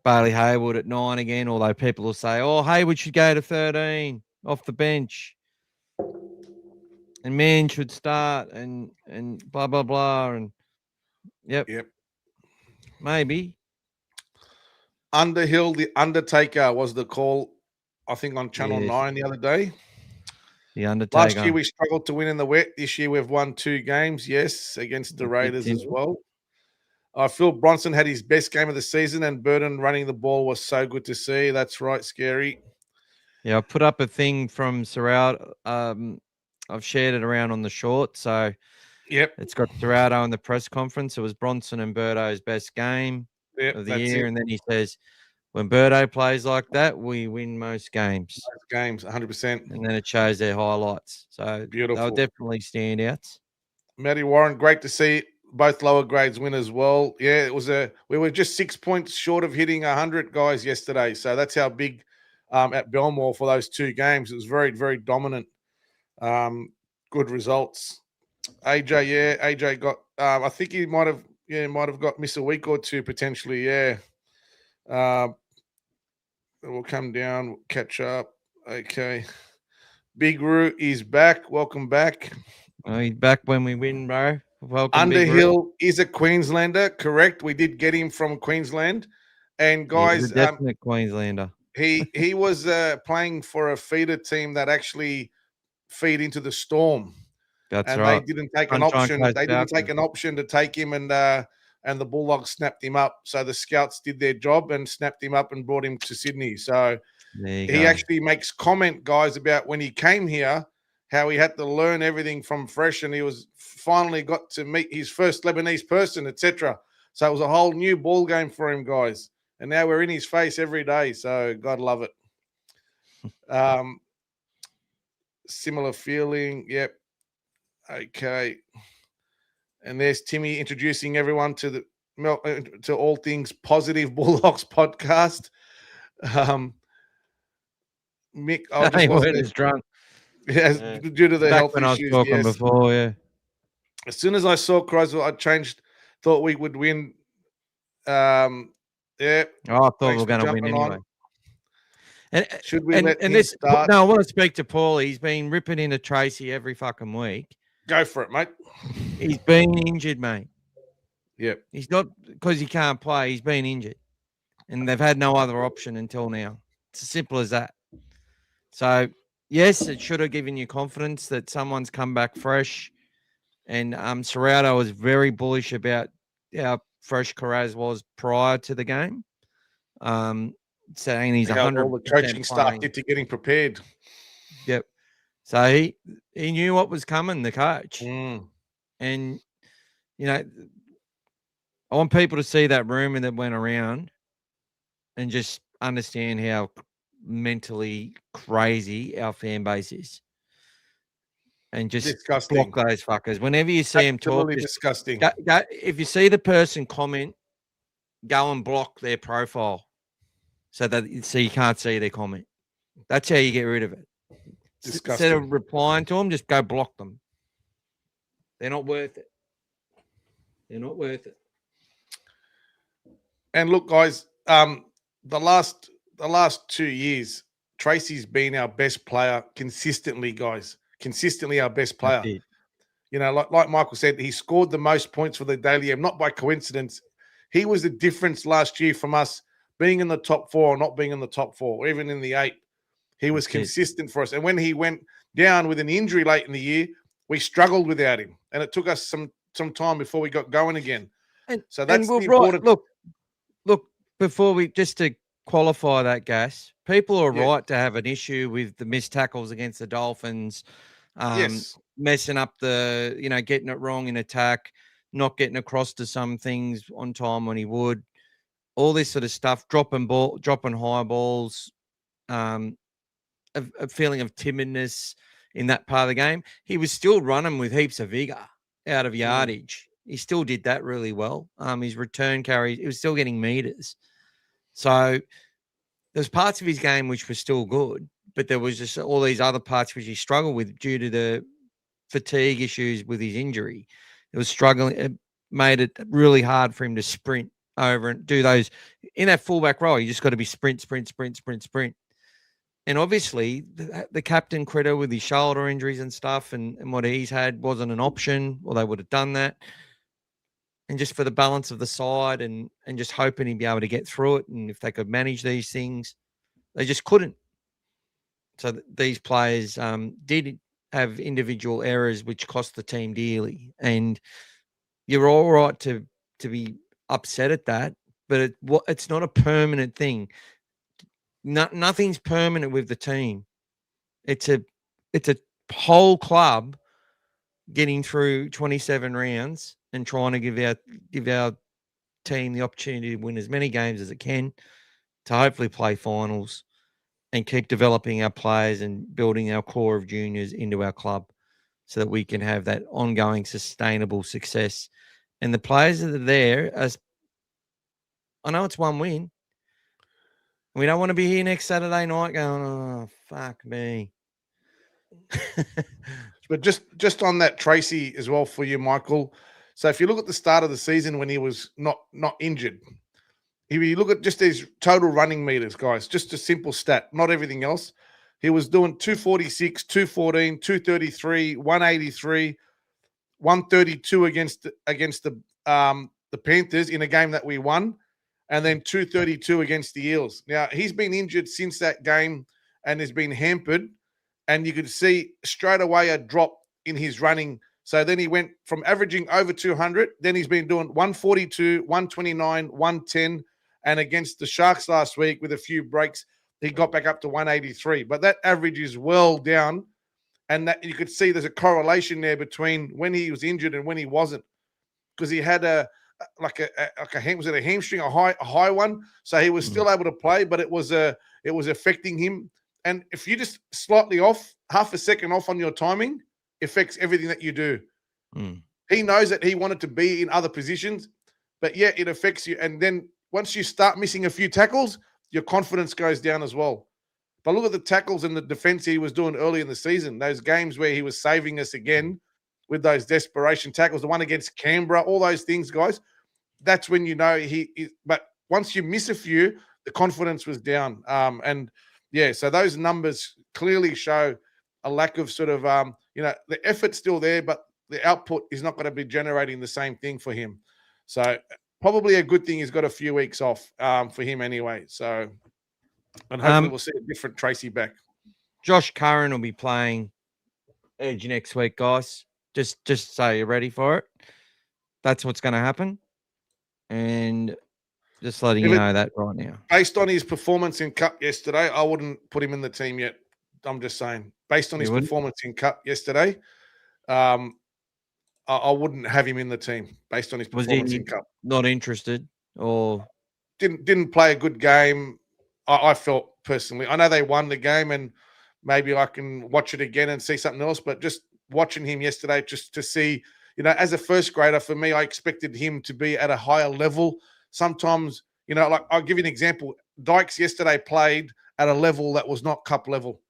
Bailey Hayward at 9 again, although people will say, oh, Hayward should go to 13 off the bench and Man should start and blah, blah, blah. And yep. Maybe. Underhill, the Undertaker was the call, I think, on Channel 9 the other day. The Undertaker. Last year we struggled to win in the wet. This year we've won 2 games, yes, against the Raiders as well. I feel Bronson had his best game of the season, and Burton running the ball was so good to see. That's right, Scary. Yeah, I put up a thing from Seraldo. I've shared it around on the short. So it's got Seraldo in the press conference. It was Bronson and Birdo's best game of the year. And then he says, when Birdo plays like that, we win most games. Most games, 100%. And then it shows their highlights. So beautiful. They'll definitely stand out. Matty Warren, great to see both lower grades win as well. Yeah, we were just 6 points short of hitting 100 guys yesterday. So that's how big at Belmore for those 2 games. It was very, very dominant. Good results. AJ got I think he might have got missed a week or 2 potentially. We'll come down, catch up. Okay. Big Roo is back. Welcome back. He's back when we win, bro. Welcome, Big Red. Underhill is a Queenslander, correct? We did get him from Queensland. And guys, He's a definite Queenslander. he was playing for a feeder team that actually feed into the Storm. That's and right. they didn't take an Sunshine option. Coast They didn't take Falcons. an option to take him, and the Bulldogs snapped him up. So the scouts did their job and snapped him up and brought him to Sydney. So he actually makes comment, guys, about when he came here, how he had to learn everything from fresh, and he was finally got to meet his first Lebanese person, etc. So it was a whole new ball game for him, guys. And now we're in his face every day. So God love it. Similar feeling. Yep. Okay. And there's Timmy introducing everyone to all things positive Bulldogs podcast. Mick, I just wasn't drunk. Yes, Yeah. due to the Back health when issues. I was talking Yes. before, yeah. As soon as I saw Croswell, I thought we would win. Yeah. I thought we Thanks were going for to win jumping on. anyway. And Should we let him this? start? No, I want to speak to Paul. He's been ripping into Tracy every fucking week. Go for it, mate. He's been injured, mate. Yep. He's not because he can't play. He's been injured, and they've had no other option until now. It's as simple as that. So yes, it should have given you confidence that someone's come back fresh. And Serrato was very bullish about how fresh Carraz was prior to the game. Saying he's 100%. All the coaching staff did to getting prepared. Yep. So he knew what was coming, the coach. Mm. And, you know, I want people to see that rumor that went around and just understand how mentally crazy our fan base is. And just disgusting. block those fuckers. Whenever you see them talk, disgusting. If you see the person comment, go and block their profile so you can't see their comment. That's how you get rid of it. Disgusting. Instead of replying to them, just go block them. They're not worth it. They're not worth it. And look, guys, the last 2 years, Tracy's been our best player consistently, guys. Consistently our best player. You know, like Michael said, he scored the most points for the Daily M, not by coincidence. He was the difference last year from us being in the top 4 or not being in the top 4, or even in the 8. He was consistent for us. And when he went down with an injury late in the year, we struggled without him. And it took us some time before we got going again. So that's the important. Look, before we, just to qualify that, Gas, people are right to have an issue with the missed tackles against the Dolphins, messing up getting it wrong in attack, not getting across to some things on time when he would, all this sort of stuff, dropping high balls, a feeling of timidness in that part of the game. He was still running with heaps of vigor out of yardage. He still did that really well. His return carries, he was still getting meters. So there's parts of his game which were still good, but there was just all these other parts which he struggled with due to the fatigue issues with his injury. It was struggling. It made it really hard for him to sprint over and do those. In that fullback role, you just got to be sprint. And obviously, the captain critter with his shoulder injuries and stuff and what he's had wasn't an option. Well, they would have done that. And just for the balance of the side and just hoping he'd be able to get through it. And if they could manage these things, they just couldn't. So these players did have individual errors which cost the team dearly. And you're all right to be upset at that, but it's not a permanent thing. Nothing's permanent with the team. It's a whole club getting through 27 rounds and trying to give our team the opportunity to win as many games as it can to hopefully play finals and keep developing our players and building our core of juniors into our club so that we can have that ongoing sustainable success. And the players that are there, I know it's one win. We don't want to be here next Saturday night going, oh, fuck me. But just on that, Tracy, as well for you, Michael. So if you look at the start of the season when he was not injured, if you look at just his total running meters, guys, just a simple stat, not everything else. He was doing 246, 214, 233, 183, 132 against the Panthers in a game that we won, and then 232 against the Eels. Now, he's been injured since that game and has been hampered, and you could see straight away a drop in his running. So then he went from averaging over 200, then he's been doing 142, 129, 110, and against the Sharks last week with a few breaks, he got back up to 183. But that average is well down, and that you could see there's a correlation there between when he was injured and when he wasn't, because he had a hamstring, a high one, so he was still able to play, but it was affecting him. And if you just slightly off, half a second off on your timing, affects everything that you do. He knows that he wanted to be in other positions, but yeah, it affects you. And then once you start missing a few tackles, your confidence goes down as well. But look at the tackles and the defense he was doing early in the season. Those games where he was saving us again with those desperation tackles, the one against Canberra, all those things, guys. That's when you know but once you miss a few, the confidence was down. And yeah, so those numbers clearly show a lack of sort of, the effort's still there, but the output is not going to be generating the same thing for him. So probably a good thing he's got a few weeks off for him anyway. So, and hopefully we'll see a different Tracy back. Josh Curran will be playing Edge next week, guys. Just so you're ready for it. That's what's going to happen. And just letting you know that right now. Based on his performance in Cup yesterday, I wouldn't put him in the team yet. I'm just saying. Based on his performance in Cup yesterday, I wouldn't have him in the team based on his performance in Cup. Not interested or didn't play a good game. I felt personally. I know they won the game, and maybe I can watch it again and see something else. But just watching him yesterday, just to see, as a first grader, for me, I expected him to be at a higher level. Sometimes, like I'll give you an example. Dykes yesterday played at a level that was not Cup level.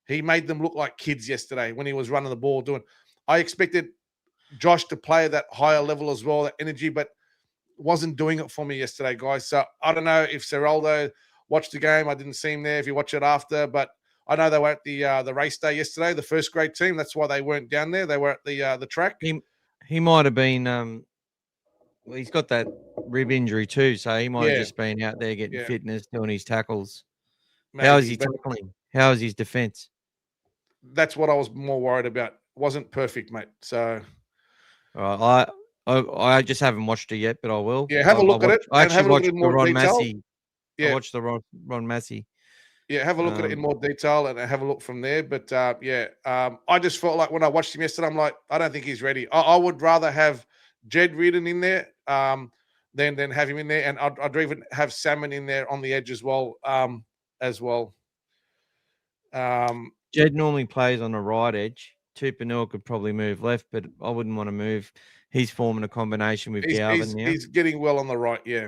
He made them look like kids yesterday when he was running the ball. I expected Josh to play at that higher level as well, that energy, but wasn't doing it for me yesterday, guys. So I don't know if Seraldo watched the game. I didn't see him there if you watch it after, but I know they were at the race day yesterday, the first grade team. That's why they weren't down there. They were at the track. He might have been he's got that rib injury too, so he might have just been out there getting fitness, doing his tackles. Maybe, how is he tackling? How is his defense? That's what I was more worried about. Wasn't perfect, mate. So I just haven't watched it yet, but I will. Yeah, have a look at it. I actually watched the Ron Massey. I watched the Ron Massey. Yeah, have a look at it in more detail and have a look from there. But I just felt like when I watched him yesterday, I'm like, I don't think he's ready. I would rather have Jed Reardon in there than have him in there, and I'd even have Salmon in there on the edge as well. Jed normally plays on the right edge. Tupanua could probably move left, but I wouldn't want to move. He's forming a combination with Galvin now. He's getting well on the right, yeah.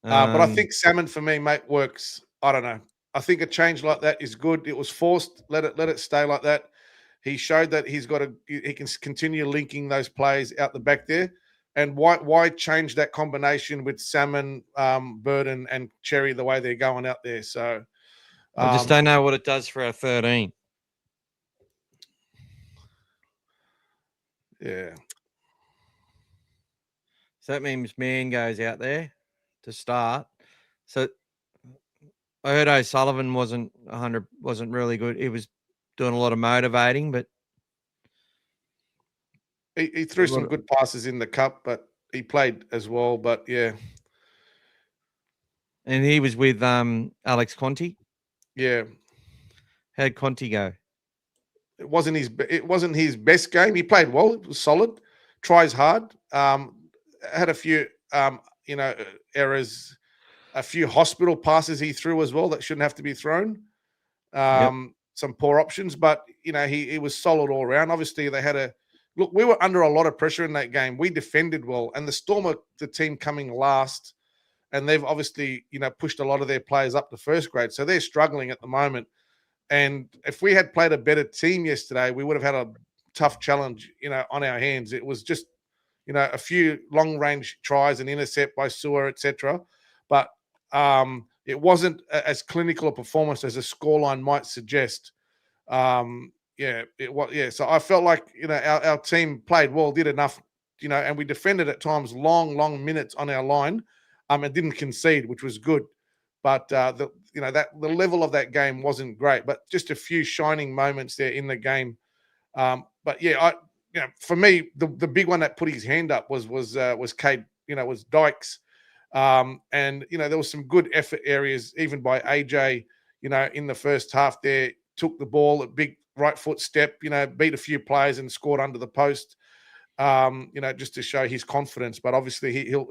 But I think Salmon for me, mate, works. I don't know. I think a change like that is good. It was forced. Let it stay like that. He showed that he can continue linking those players out the back there. And why change that combination with Salmon, Burden, and Cherry the way they're going out there? So I just don't know what it does for our 13. Yeah. So that means Mann goes out there to start. So I heard O'Sullivan wasn't really good. He was doing a lot of motivating, but he threw some good passes in the Cup, but he played as well. But yeah. And he was with Alex Conti. Yeah. How'd Conti go? It wasn't his best game. He played well. It was solid. Tries hard. Had a few errors, a few hospital passes he threw as well that shouldn't have to be thrown. Some poor options, but he was solid all around. Obviously, they had we were under a lot of pressure in that game. We defended well, and the Storm are the team coming last, and they've obviously pushed a lot of their players up to first grade, so they're struggling at the moment. And if we had played a better team yesterday, we would have had a tough challenge, on our hands. It was just, a few long-range tries and intercept by Sewer, etc. But it wasn't as clinical a performance as a scoreline might suggest. yeah, it was. Yeah, so I felt like our team played well, did enough, and we defended at times long minutes on our line, and didn't concede, which was good. But the level of that game wasn't great. But just a few shining moments there in the game. But yeah, for me, the big one that put his hand up was Cade, was Dykes. And there was some good effort areas, even by AJ, in the first half there, took the ball, a big right foot step, beat a few players and scored under the post. Just to show his confidence. But obviously he'll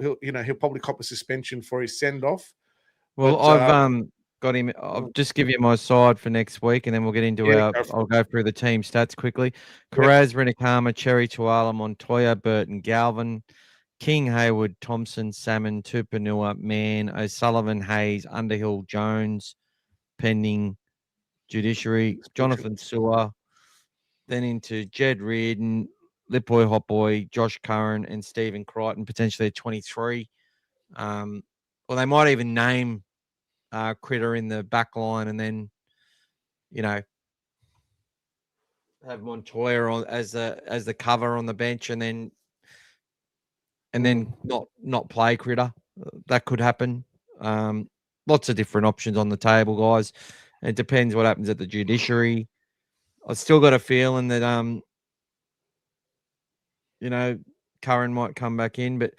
probably cop a suspension for his send off. Well, But, I've got him. I'll just give you my side for next week, and then we'll get into I'll go through the team stats quickly. Carraz, Renakama, Cherry, Tuala, Montoya, Burton, Galvin, King, Hayward, Thompson, Salmon, Tupanua, Mann, O'Sullivan, Hayes, Underhill, Jones, Pending, Judiciary, Jonathan Sewer, then into Jed Reardon, Lipboy, Hotboy, Josh Curran, and Stephen Crichton, potentially at 23. Well, they might even name Critter in the back line, and then have Montoya on as the cover on the bench, and then not play Critter. That could happen. Lots of different options on the table, guys. It depends what happens at the judiciary. I've still got a feeling that Curran might come back in, but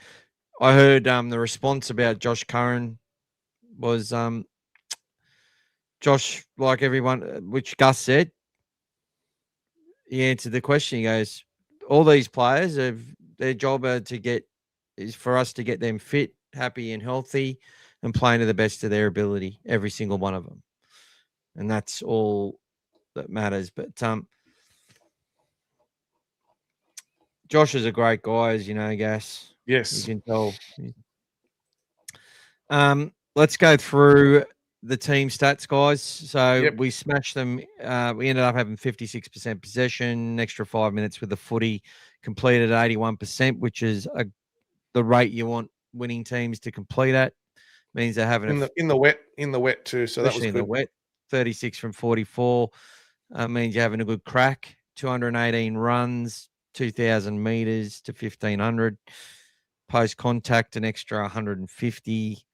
I heard the response about Josh Curran was Josh, like everyone, which Gus said, he answered the question. He goes, all these players their job is for us to get them fit, happy and healthy and playing to the best of their ability, every single one of them. And that's all that matters. But Josh is a great guy, as you know, Gas. Yes. You can tell. Let's go through the team stats, guys. So we smashed them. We ended up having 56% possession, extra 5 minutes with the footy, completed at 81%, which is the rate you want winning teams to complete at. Means they're having in the wet too. So that was good. In the wet, 36 from 44. Means you're having a good crack. 218 runs, 2,000 meters to 1,500. Post contact, an extra 150.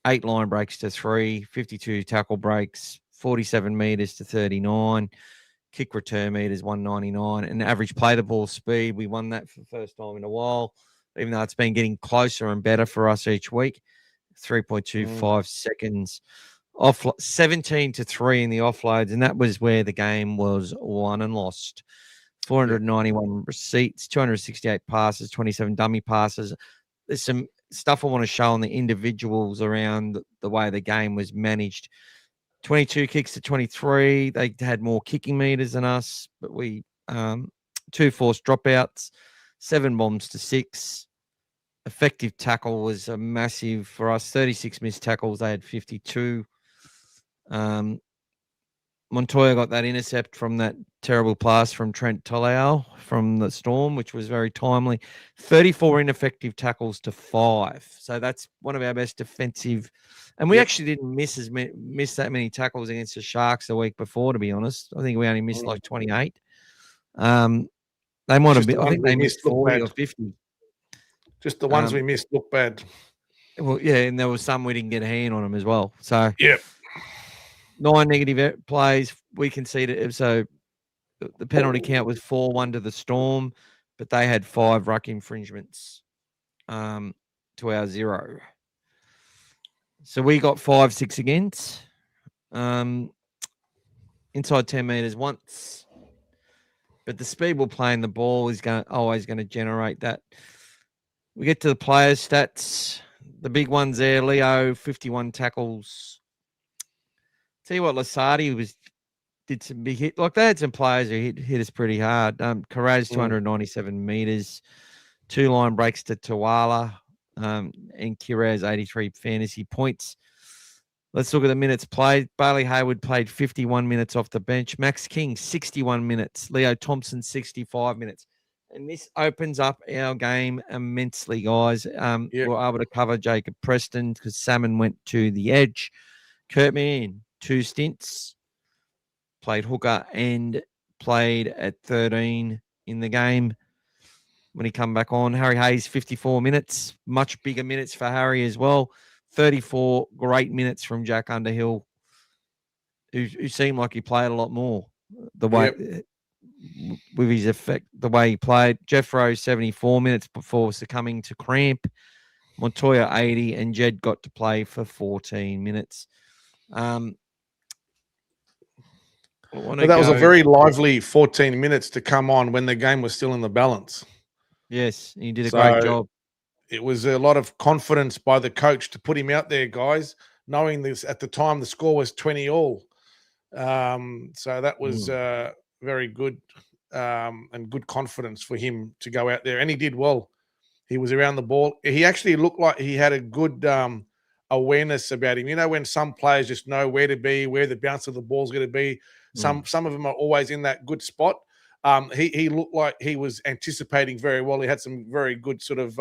8 line breaks to 3, 52 tackle breaks, 47 meters to 39, kick return meters 199, and average play the ball speed. We won that for the first time in a while, even though it's been getting closer and better for us each week. 3.25 seconds. 17-3 in the offloads, and that was where the game was won and lost. 491 receipts, 268 passes, 27 dummy passes. There's some stuff I want to show on the individuals around the way the game was managed. 22 kicks to 23. They had more kicking meters than us, but we 2 forced dropouts, 7 bombs to 6. Effective tackle was a massive for us. 36 missed tackles. They had 52. Montoya got that intercept from that terrible pass from Trent Toleau from the Storm, which was very timely. 34 ineffective tackles to 5. So that's one of our best defensive. And we actually didn't miss that many tackles against the Sharks the week before, to be honest. I think we only missed like 28. They might have been, I think they missed 40 or 50. Just the ones we missed look bad. Well, yeah, and there was some we didn't get a hand on them as well. So 9 negative plays. We conceded. So the penalty count was 4-1 to the Storm, but they had 5 ruck infringements to our 0. So we got 5-6 against. Inside 10 meters once. But the speed we're playing the ball is always going to generate that. We get to the players' stats. The big ones there. Leo, 51 tackles. Tell you what, Lasardi did some big hit. Like they had some players who hit us pretty hard. Carraz, 297 meters. 2 line breaks to Tuala. And Kiraz, 83 fantasy points. Let's look at the minutes played. Bailey Hayward played 51 minutes off the bench. Max King, 61 minutes. Leo Thompson, 65 minutes. And this opens up our game immensely, guys. We're able to cover Jacob Preston because Salmon went to the edge. Kurt Mann, 2 stints. Played hooker and played at 13 in the game when he come back on. Harry Hayes, 54 minutes, much bigger minutes for Harry as well. 34 great minutes from Jack Underhill, who seemed like he played a lot more. The way with his effect, the way he played. Jeff Rose, 74 minutes before succumbing to cramp. Montoya, 80, and Jed got to play for 14 minutes. But that was a very lively 14 minutes to come on when the game was still in the balance. Yes, he did a great job. It was a lot of confidence by the coach to put him out there, guys, knowing this at the time the score was 20-all. So that was very good and good confidence for him to go out there. And he did well. He was around the ball. He actually looked like he had a good awareness about him. You know, when some players just know where to be, where the bounce of the ball is going to be. Some of them are always in that good spot. He looked like he was anticipating very well. He had some very good sort of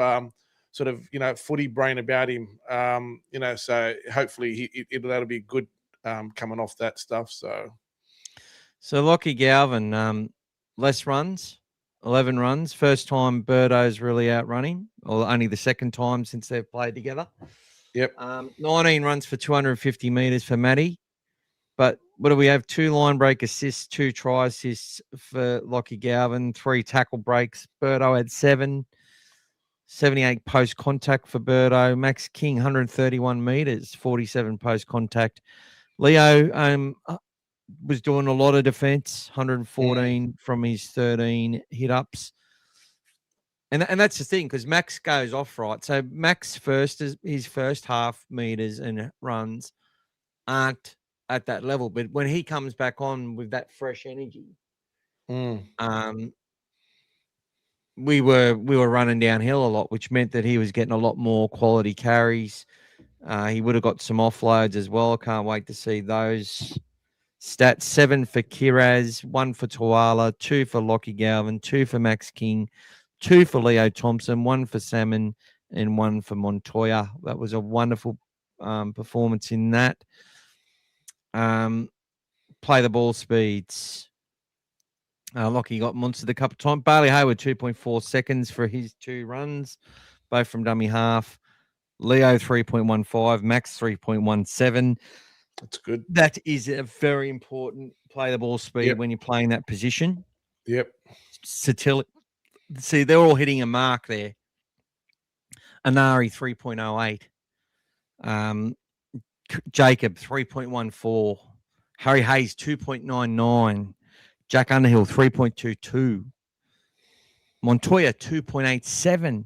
footy brain about him. So hopefully that'll be good coming off that stuff. So Lockie Galvin, less runs, 11 runs. First time Birdo's really outrunning, or only the second time since they've played together. Yep. 19 runs for 250 metres for Matty. But what do we have? 2 line break assists, 2 try assists for Lockie Galvin, 3 tackle breaks. Birdo had 7, 78 post contact for Birdo. Max King, 131 metres, 47 post contact. Leo was doing a lot of defence, 114 from his 13 hit ups. And that's the thing, because Max goes off, right? So Max his first half metres and runs aren't at that level, but when he comes back on with that fresh energy, we were running downhill a lot, which meant that he was getting a lot more quality carries. He would have got some offloads as well. I can't wait to see those stats. 7 for Kiraz, 1 for Tuala, 2 for Lockie Galvin, 2 for Max King, 2 for Leo Thompson, 1 for Salmon, and 1 for Montoya. That was a wonderful performance in that. Play the ball speeds. Lockie got monster the couple of times. Bailey Hayward, 2.4 seconds for his 2 runs, both from dummy half. Leo, 3.15. Max, 3.17. That's good. That is a very important play the ball speed when you're playing that position. Yep. See, they're all hitting a mark there. Anari, 3.08. Jacob, 3.14. Harry Hayes, 2.99. Jack Underhill, 3.22. Montoya, 2.87.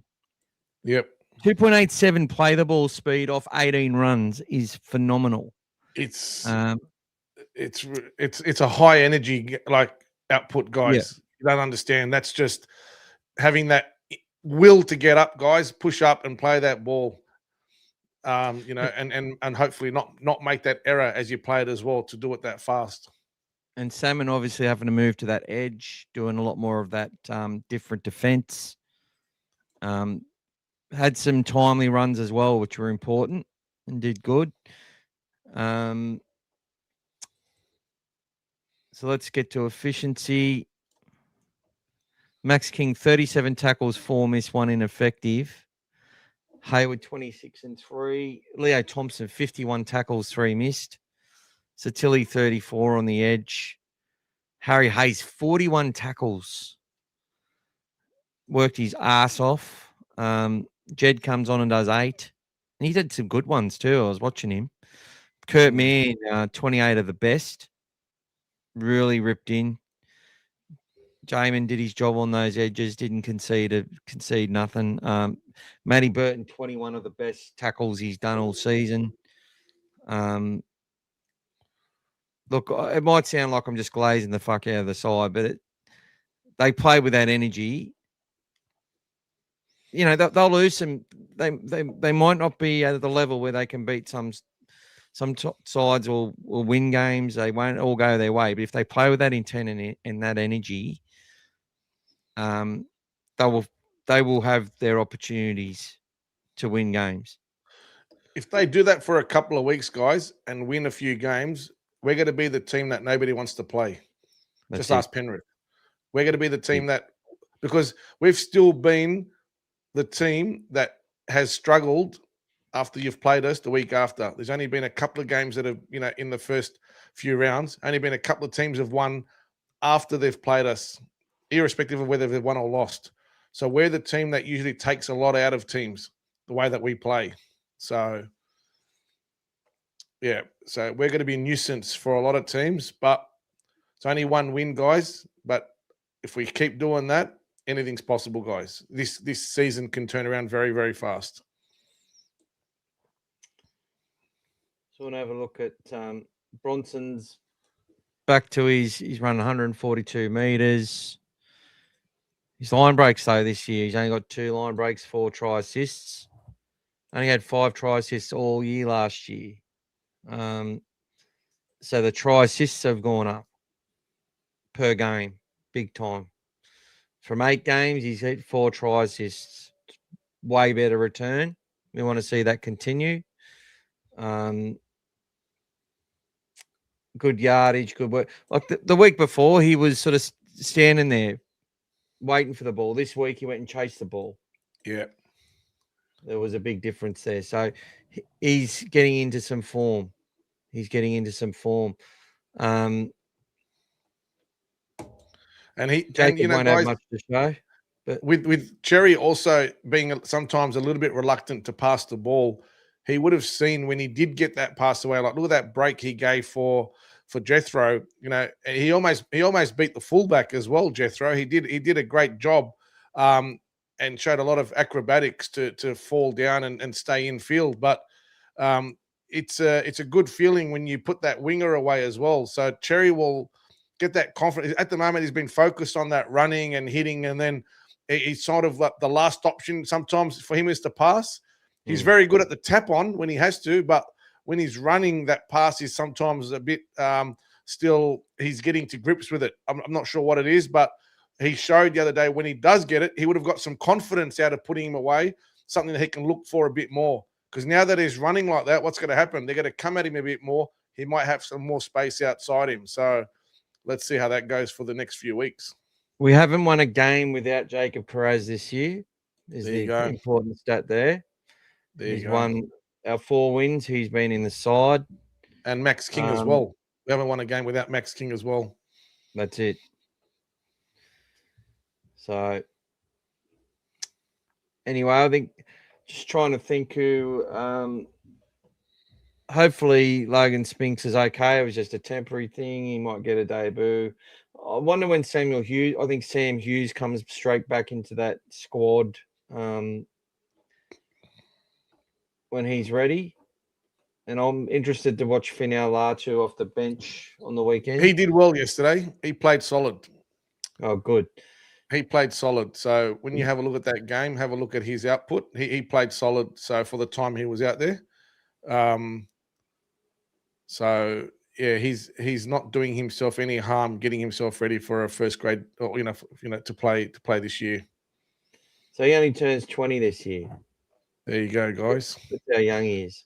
Yep. 2.87 play the ball speed off 18 runs is phenomenal. It's a high energy output, guys. You don't understand. That's just having that will to get up, guys, push up and play that ball. And hopefully not make that error as you play it as well, to do it that fast. And Salmon obviously having to move to that edge, doing a lot more of that different defense. Had some timely runs as well, which were important and did good. So let's get to efficiency. Max King, 37 tackles, 4 missed, 1 ineffective. Hayward, 26 and 3. Leo Thompson, 51 tackles, 3 missed. Satilli, 34 on the edge. Harry Hayes, 41 tackles. Worked his ass off. Jed comes on and does 8. And he did some good ones too. I was watching him. Kurt Mann, 28 of the best. Really ripped in. Jamin did his job on those edges, didn't concede nothing. Matty Burton, 21 of the best tackles he's done all season. Look, it might sound like I'm just glazing the fuck out of the side, but they play with that energy. You know, they'll lose some. They might not be at the level where they can beat some sides or win games. They won't all go their way, but if they play with that intent and that energy, they will have their opportunities to win games. If they do that for a couple of weeks, guys, and win a few games, we're going to be the team that nobody wants to play. Just ask Penrith. We're going to be the team that, because we've still been the team that has struggled after you've played us the week after. There's only been a couple of games that have, in the first few rounds, only been a couple of teams have won after they've played us, irrespective of whether they've won or lost. So we're the team that usually takes a lot out of teams, the way that we play. So, yeah, so we're going to be a nuisance for a lot of teams, but it's only one win, guys. But if we keep doing that, anything's possible, guys. This season can turn around very, very fast. So we'll have a look at Bronson's back to he's run 142 meters. His line breaks, though, this year. He's only got 2 line breaks, 4 try assists. Only had 5 try assists all year last year. So the try assists have gone up per game, big time. From 8 games, he's hit 4 try assists. Way better return. We want to see that continue. Good yardage, good work. Like the week before, he was sort of standing there waiting for the ball. This week, he went and chased the ball. Yeah. There was a big difference there. So he's getting into some form. And Jacob won't have much to show. But with Cherry also being sometimes a little bit reluctant to pass the ball, he would have seen when he did get that pass away. Like, look at that break he gave for Jethro. He almost beat the fullback as well. Jethro, he did a great job, and showed a lot of acrobatics to fall down and stay in field. But it's a good feeling when you put that winger away as well. So Cherry will get that confidence. At the moment, he's been focused on that running and hitting, and then he's sort of like the last option sometimes for him is to pass. He's very good at the tap on when he has to, but when he's running, that pass is sometimes a bit still, he's getting to grips with it. I'm not sure what it is, but he showed the other day when he does get it, he would have got some confidence out of putting him away, something that he can look for a bit more. Because now that he's running like that, what's going to happen? They're going to come at him a bit more. He might have some more space outside him. So let's see how that goes for the next few weeks. We haven't won a game without Jacob Carraz this year. Is the important stat there. He's won our 4 wins. He's been in the side. And Max King as well. We haven't won a game without Max King as well. That's it. So, anyway, I think just trying to think who hopefully Logan Spinks is okay. It was just a temporary thing. He might get a debut. I wonder when Samuel Hughes, I think Sam Hughes comes straight back into that squad when he's ready. And I'm interested to watch Finau Latu off the bench on the weekend. He did well yesterday. He played solid. Oh, good. He played solid. So when you have a look at that game, have a look at his output. He played solid. So for the time he was out there. So yeah, he's not doing himself any harm getting himself ready for a first grade, or to play this year. So he only turns 20 this year. There you go, guys. That's how young he is.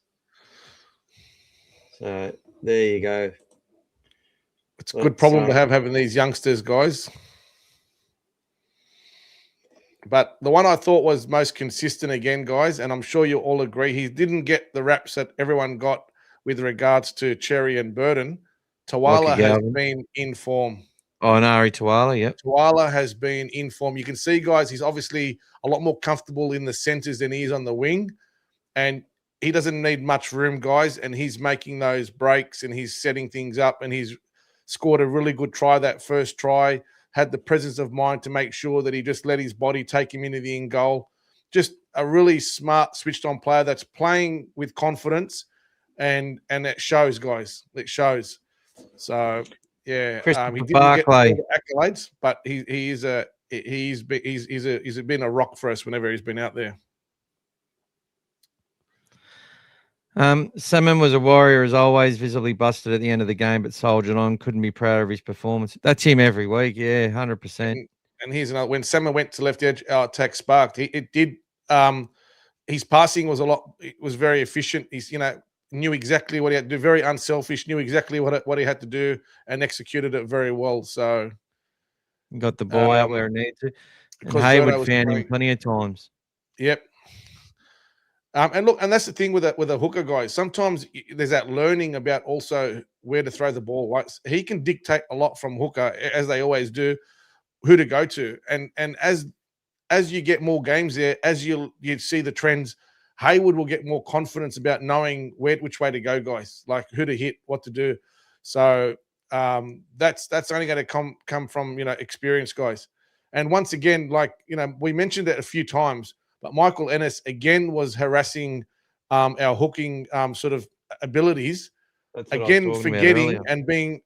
So there you go. It's a good problem to have having these youngsters, guys. But the one I thought was most consistent again, guys, and I'm sure you all agree, he didn't get the raps that everyone got with regards to Cherry and Burden. Tawala has been in form. Oh, Nari Tawala, yep. Tawala has been in form. You can see, guys, he's obviously a lot more comfortable in the centres than he is on the wing. And he doesn't need much room, guys, and he's making those breaks and he's setting things up, and he's scored a really good try, that first try, had the presence of mind to make sure that he just let his body take him into the end goal. Just a really smart, switched-on player that's playing with confidence, and it shows, guys. It shows. So, yeah, he didn't get the accolades, but he's been a rock for us whenever he's been out there. Salmon was a warrior, as always, visibly busted at the end of the game, but soldiered on. Couldn't be proud of his performance. That's him every week, yeah, 100%. And here's another. When Salmon went to left edge, our attack sparked. It did. His passing was it was very efficient. He's knew exactly what he had to do, very unselfish, knew exactly what he had to do, and executed it very well. So got the ball out where it needed to. And because Hayward Birdo was found him playing, plenty of times. yep. And look, and that's the thing with a hooker guy. Sometimes there's that learning about also where to throw the ball. Right? He can dictate a lot from hooker, as they always do, who to go to. And as you get more games there, as you see the trends, Hayward will get more confidence about knowing which way to go, guys, like who to hit, what to do. So that's only going to come from experienced guys. And once again, like we mentioned it a few times, but Michael Ennis again was harassing our hooking sort of abilities, That's what again I was talking about forgetting earlier. and being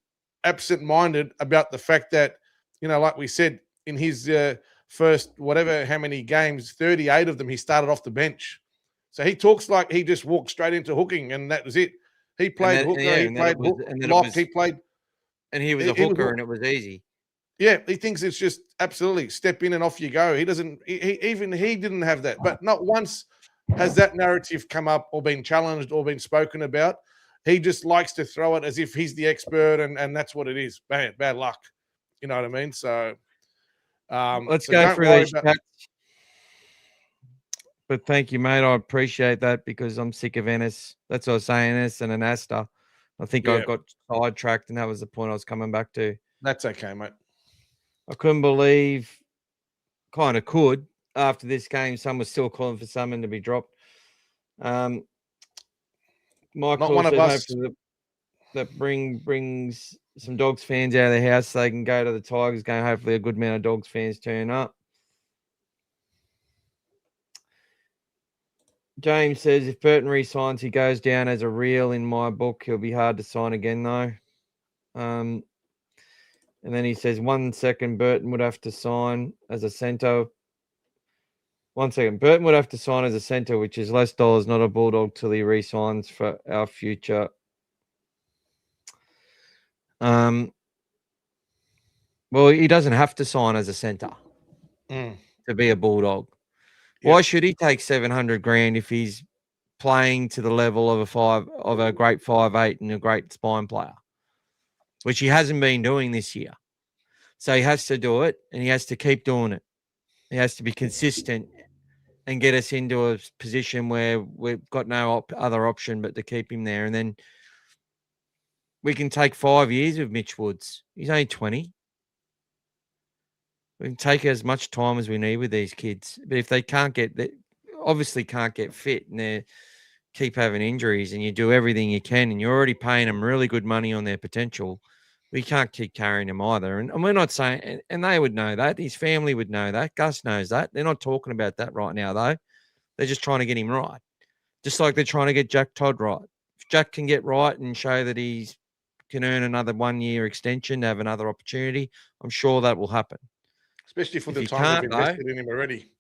absent-minded about the fact that like we said in his first whatever how many games, 38 of them, he started off the bench. So he talks like he just walked straight into hooking and that was it. He played hooker, he played lock, he played, and he was a hooker, and it was easy. Yeah, he thinks it's just absolutely step in and off you go. He doesn't. Even he didn't have that. But not once has that narrative come up or been challenged or been spoken about. He just likes to throw it as if he's the expert, and that's what it is. Bad luck. You know what I mean? So let's so go through these chats. But thank you, mate. I appreciate that because I'm sick of Ennis. That's what I was saying, Ennis and Anasta. I think I got sidetracked, and that was the point I was coming back to. That's okay, mate. I couldn't believe, kind of could, after this game, some was still calling for someone to be dropped. Michael Not one of us. That brings some Dogs fans out of the house so they can go to the Tigers game. Hopefully a good amount of Dogs fans turn up. James says, if Burton resigns, he goes down as a real in my book. He'll be hard to sign again, though. And then he says, 1 second, Burton would have to sign as a centre. 1 second, Burton would have to sign as a centre, which is less dollars, not a Bulldog, till he re-signs for our future. Well, he doesn't have to sign as a centre to be a Bulldog. Why should he take 700 grand if he's playing to the level of a great 5'8" and a great spine player, which he hasn't been doing this year? So he has to do it, and he has to keep doing it. He has to be consistent and get us into a position where we've got no other option but to keep him there. And then we can take 5 years with Mitch Woods. He's only 20. We can take as much time as we need with these kids. But if they obviously can't get fit and they keep having injuries, and you do everything you can, and you're already paying them really good money on their potential, we can't keep carrying them either. And we're not saying, and they would know that. His family would know that. Gus knows that. They're not talking about that right now, though. They're just trying to get him right. Just like they're trying to get Jack Todd right. If Jack can get right and show that he can earn another 1 year extension to have another opportunity, I'm sure that will happen. Especially for the time we've invested in him already.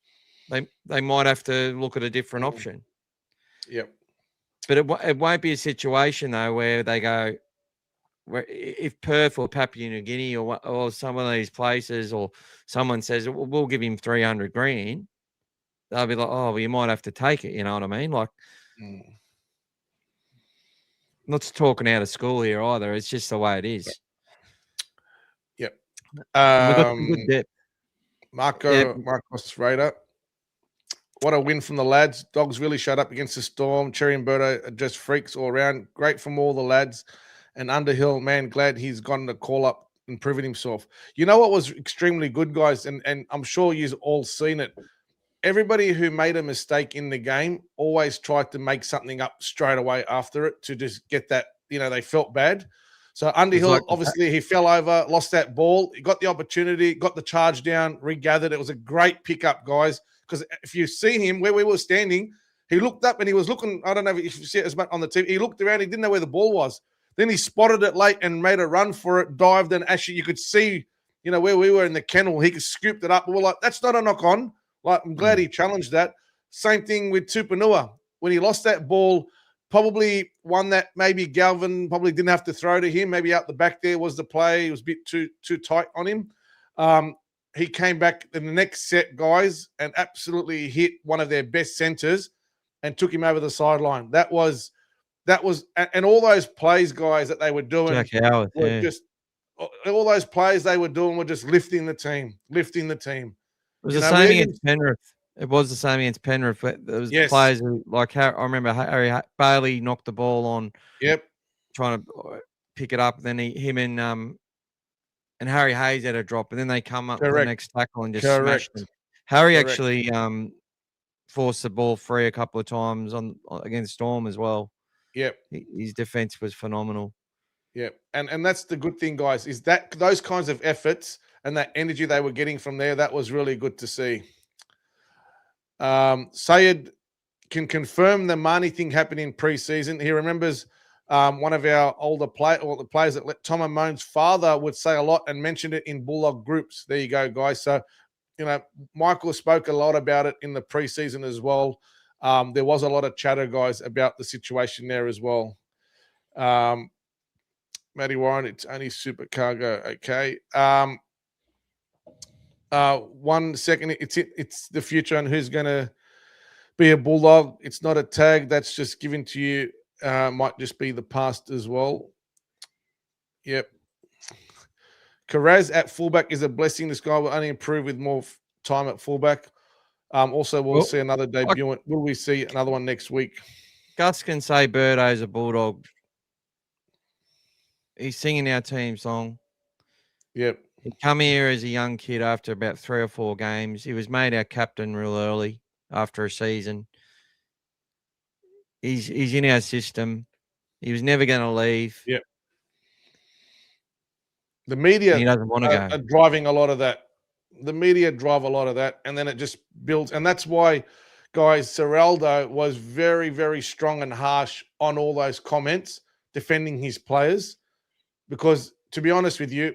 They might have to look at a different option. Yep. But it won't be a situation, though, where they go, where if Perth or Papua New Guinea or some of these places, or someone says, we'll give him 300 grand, they'll be like, oh, well, you might have to take it. You know what I mean? Like, not talking out of school here either. It's just the way it is. Yep. We've got some good depth. Marcos Raider. What a win from the lads. Dogs really shut up against the Storm. Cherry and Birdo are just freaks all around. Great from all the lads. And Underhill, man, glad he's gotten a call up and proven himself. You know what was extremely good, guys, and I'm sure you've all seen it. Everybody who made a mistake in the game always tried to make something up straight away after it to just get that, they felt bad. So Underhill, obviously, he fell over, lost that ball. He got the opportunity, got the charge down, regathered. It was a great pickup, guys, because if you see him where we were standing, he looked up and he was looking, I don't know if you see it as much on the TV, he looked around, he didn't know where the ball was. Then he spotted it late and made a run for it, dived, and actually you could see, where we were in the kennel, he scooped it up. And we're like, that's not a knock on. Like, I'm glad he challenged that. Same thing with Tupanua. When he lost that ball, probably one that maybe Galvin probably didn't have to throw to him. Maybe out the back there was the play. It was a bit too tight on him. He came back in the next set, guys, and absolutely hit one of their best centers and took him over the sideline. That was that was, and all those plays, guys, that they were doing Jack Howard, were yeah. just, all those plays they were doing were just lifting the team. It was You the know, we same even, against Penrith. It was the same against Penrith. But there was yes, players who, like I remember Harry Bailey knocked the ball on, yep, trying to pick it up. Then him and Harry Hayes had a drop, and then they come up with the correct, next tackle and just smashed correct, them. Harry correct. actually forced the ball free a couple of times against Storm as well. Yep. His defense was phenomenal. Yep. And that's the good thing, guys, is that those kinds of efforts and that energy they were getting from there, that was really good to see. Sayed can confirm the Marnie thing happened in pre-season. He remembers one of our older the players that Tom Amone's father would say a lot and mentioned it in Bulldog groups. There you go, guys. So, you know, Michael spoke a lot about it in the pre-season as well. There was a lot of chatter, guys, about the situation there as well. Matty Warren, it's only supercargo. Okay. 1 second. It's the future and who's going to be a Bulldog. It's not a tag that's just given to you. Might just be the past as well. Yep. Karaz at fullback is a blessing. This guy will only improve with more time at fullback. Also, we'll see another debut. Will we see another one next week? Gus can say Birdo's a Bulldog. He's singing our team song. Yep. He come here as a young kid after about 3 or 4 games. He was made our captain real early after a season. He's in our system. He was never going to leave. Yep. The media he doesn't want to go. Are driving a lot of that. The media drive a lot of that, and then it just builds. And that's why, guys, Seraldo was very, very strong and harsh on all those comments, defending his players. Because, to be honest with you,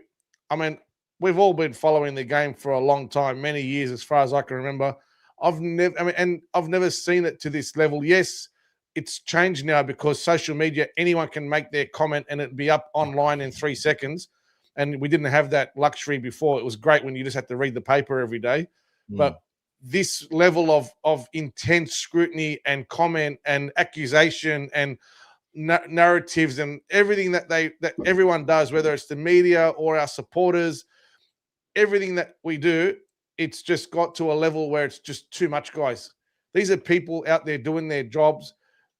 I mean, we've all been following the game for a long time, many years, as far as I can remember. I've never seen it to this level. Yes, it's changed now because social media, anyone can make their comment and it'd be up online in 3 seconds. And we didn't have that luxury before. It was great when you just had to read the paper every day. But this level of intense scrutiny and comment and accusation and narratives and everything that everyone does, whether it's the media or our supporters, everything that we do, it's just got to a level where it's just too much, guys. These are people out there doing their jobs,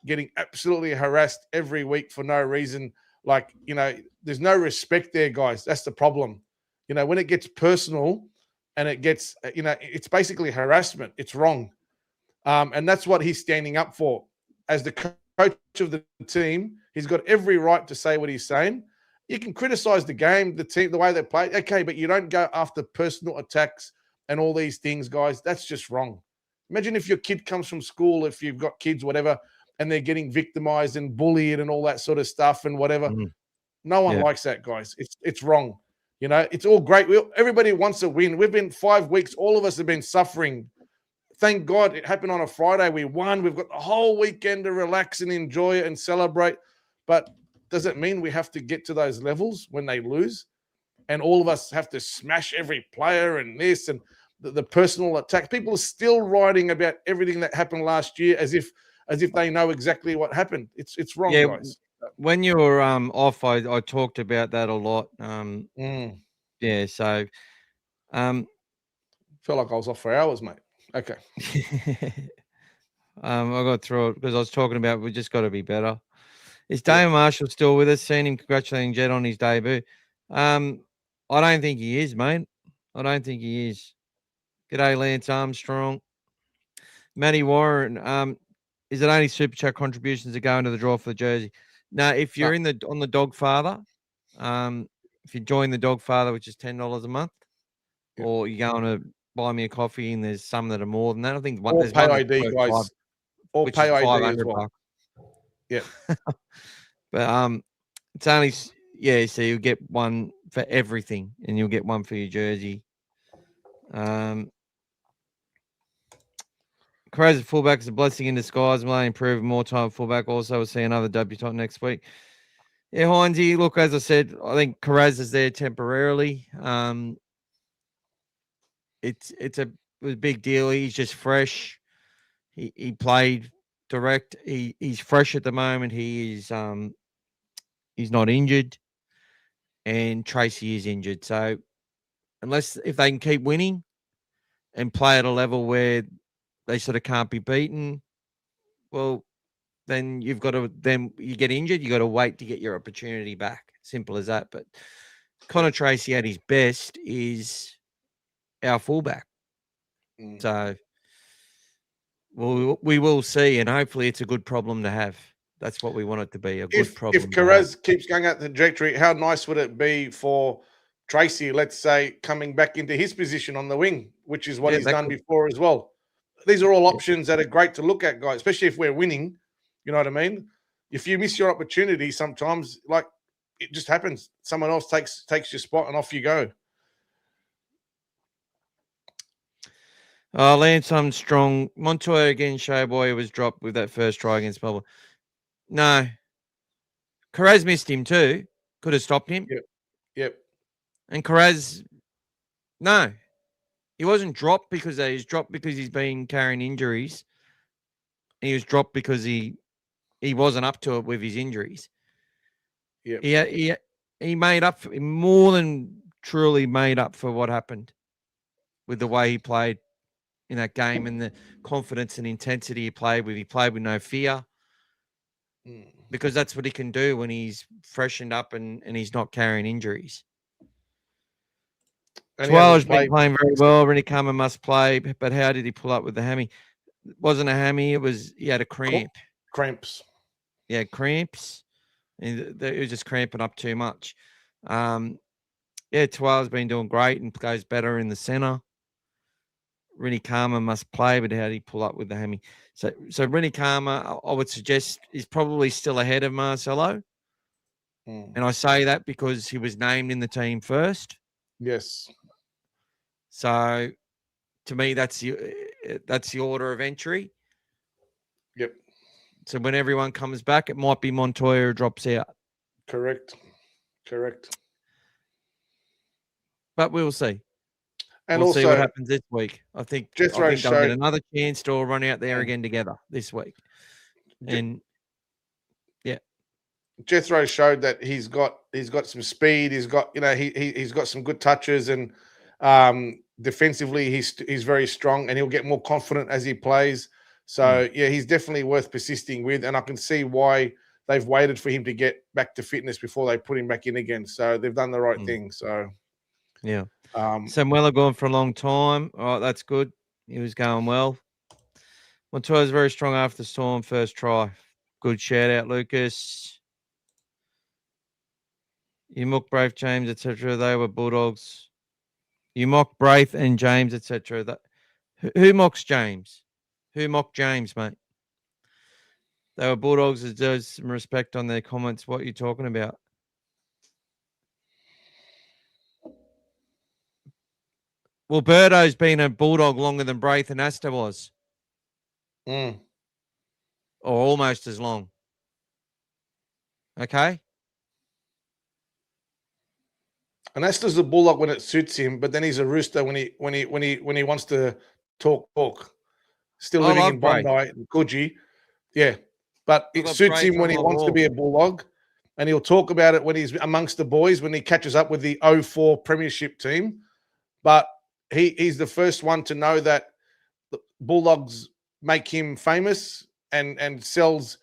getting absolutely harassed every week for no reason. Like, you know, there's no respect there, guys. That's the problem. You know, when it gets personal and it gets, you know, it's basically harassment. It's wrong. And that's what he's standing up for. As the coach of the team, he's got every right to say what he's saying. You can criticize the game, the team, the way they play. Okay, but you don't go after personal attacks and all these things, guys. That's just wrong. Imagine if your kid comes from school, if you've got kids, whatever, and they're getting victimized and bullied and all that sort of stuff and whatever. No one likes that, guys. It's wrong. You know, it's all great. Everybody wants a win. We've been 5 weeks. All of us have been suffering. Thank God it happened on a Friday. We won. We've got the whole weekend to relax and enjoy it and celebrate. But does it mean we have to get to those levels when they lose? And all of us have to smash every player and this and the personal attack. People are still writing about everything that happened last year as if they know exactly what happened. It's wrong, guys. When you were off, I talked about that a lot. Yeah, so felt like I was off for hours, mate. Okay. I got through it because I was talking about we just got to be better. Is Dave Marshall still with us? Seen him congratulating Jed on his debut. I don't think he is, mate. I don't think he is. G'day, Lance Armstrong. Matty Warren, is it only Super Chat contributions that go into the draw for the jersey? No, if you're on the Dogfather, if you join the Dogfather, which is $10 a month, or you're going to buy me a coffee, and there's some that are more than that. I think there's pay one ID, guys. Or pay ID as well. Yeah. But it's only so you'll get one for everything, and you'll get one for your jersey. Crazy fullback is a blessing in disguise. Will only improve more time fullback. Also, we'll see another debutant next week. Yeah, Heinzie, look, as I said, I think Carraz is there temporarily. It was a big deal. He's just fresh. He played direct. He's fresh at the moment. He's not injured, and Tracy is injured. So if they can keep winning and play at a level where they sort of can't be beaten, well, then you get injured. You got to wait to get your opportunity back. Simple as that. But Connor Tracy at his best is our fullback. So we will see, and hopefully it's a good problem to have. That's what we want it to be, a good problem. If Carraz keeps going out the trajectory, how nice would it be for Tracy, let's say, coming back into his position on the wing, which is what he's done before as well. These are all options that are great to look at, guys, especially if we're winning. You know what I mean? If you miss your opportunity, sometimes, like, it just happens. Someone else takes your spot and off you go. Lance Armstrong, Montoya again, Showboy was dropped with that first try against Melbourne. No. Carraz missed him too. Could have stopped him. Yep. And Carraz, no. He wasn't dropped because he's dropped because he's been carrying injuries. He was dropped because he wasn't up to it with his injuries. Yeah. He made up for, more than truly made up for what happened with the way he played in that game and the confidence and intensity he played with. He played with no fear because that's what he can do when he's freshened up and he's not carrying injuries. Tuala's been playing very well. Rennie Kama must play, but how did he pull up with the hammy? It wasn't a hammy. He had a cramp. Cramps. Yeah, cramps. And he was just cramping up too much. Tuala's been doing great and goes better in the centre. Rennie Kama must play, but how did he pull up with the hammy? So Rennie Kama, I would suggest, is probably still ahead of Marcelo. And I say that because he was named in the team first. Yes. So to me, that's the order of entry. Yep. So when everyone comes back, it might be Montoya who drops out. Correct. But we'll see. And we'll also see what happens this week. I think Jethro they'll get another chance to all run out there again together this week. And Jethro showed that he's got some speed. He's got he's got some good touches, and defensively he's very strong, and he'll get more confident as he plays. So he's definitely worth persisting with, and I can see why they've waited for him to get back to fitness before they put him back in again. So they've done the right thing. So Samuela gone for a long time. All right, that's good. He was going well. Montoya's very strong after the Storm first try. Good shout out, Lucas. You mock Braith, James, etc. They were Bulldogs. You mock Braith and James, etc. Who mocks James? Who mocked James, mate? They were Bulldogs. There's some respect on their comments. What are you talking about? Well, Birdo's been a Bulldog longer than Braith and Asta was. Or almost as long. Okay? And Asta's a Bulldog when it suits him, but then he's a Rooster when he wants to talk. Still living in Bondi and Coogee. Yeah. But it suits him when he wants to be a Bulldog. And he'll talk about it when he's amongst the boys, when he catches up with the 04 Premiership team. But he's the first one to know that the Bulldogs make him famous and sells,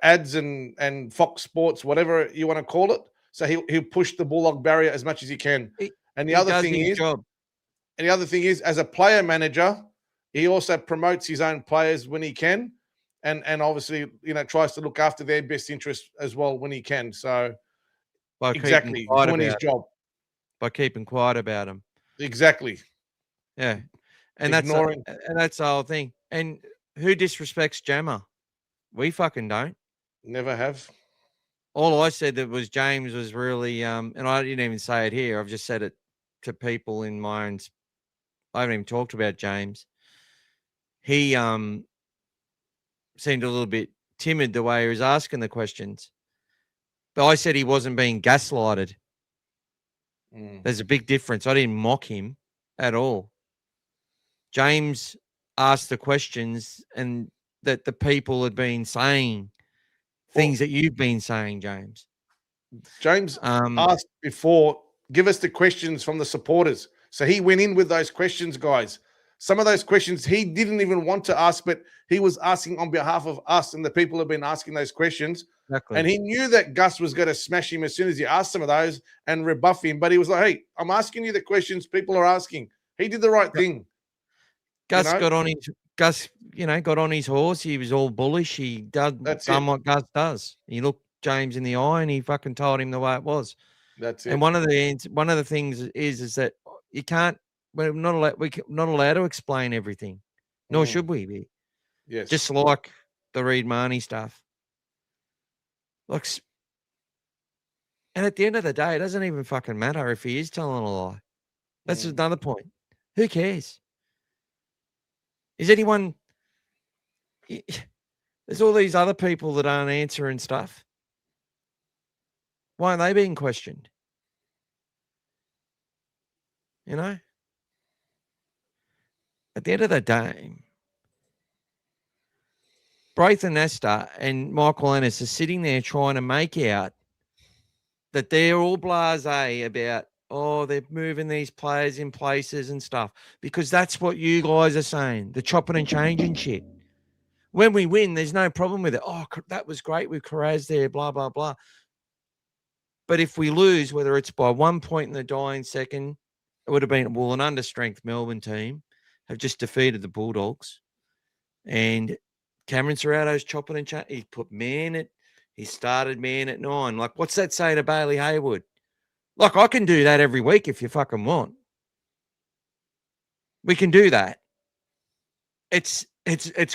ads and Fox Sports, whatever you want to call it. So he'll push the Bulldog barrier as much as he can. And the other thing is, as a player manager, he also promotes his own players when he can, and obviously, tries to look after their best interests as well when he can. So exactly, doing his job by keeping quiet about him. Exactly. Yeah, and that's the whole thing. And who disrespects Jammer? We fucking don't. Never have. All I said that was James was really, and I didn't even say it here. I've just said it to people in my own. I haven't even talked about James. He seemed a little bit timid the way he was asking the questions. But I said he wasn't being gaslighted. There's a big difference. I didn't mock him at all. James asked the questions and that the people had been saying things that you've been saying, James. James asked before, give us the questions from the supporters. So he went in with those questions, guys. Some of those questions he didn't even want to ask, but he was asking on behalf of us and the people who have been asking those questions. Exactly. And he knew that Gus was going to smash him as soon as he asked some of those and rebuff him. But he was like, hey, I'm asking you the questions people are asking. He did the right thing. Gus got on his horse. He was all bullish. He done what Gus does. He looked James in the eye and he fucking told him the way it was. That's it. And one of the things is that you can't. We're not allowed to explain everything, nor should we be. Yes. Just like the Reed Marnie stuff. Like, and at the end of the day, it doesn't even fucking matter if he is telling a lie. That's another point. Who cares? Is anyone? There's all these other people that aren't answering stuff. Why aren't they being questioned? You know? At the end of the day, Braith and Nesta and Michael Ennis are sitting there trying to make out that they're all blasé about, they're moving these players in places and stuff, because that's what you guys are saying, the chopping and changing shit. When we win, there's no problem with it. Oh, that was great with Carraz there, blah, blah, blah. But if we lose, whether it's by 1 point in the dying second, it would have been, an understrength Melbourne team have just defeated the Bulldogs. And Cameron Serrato's chopping and changing. He put he started man at 9. Like, what's that say to Bailey Haywood? Like, I can do that every week if you fucking want. We can do that. It's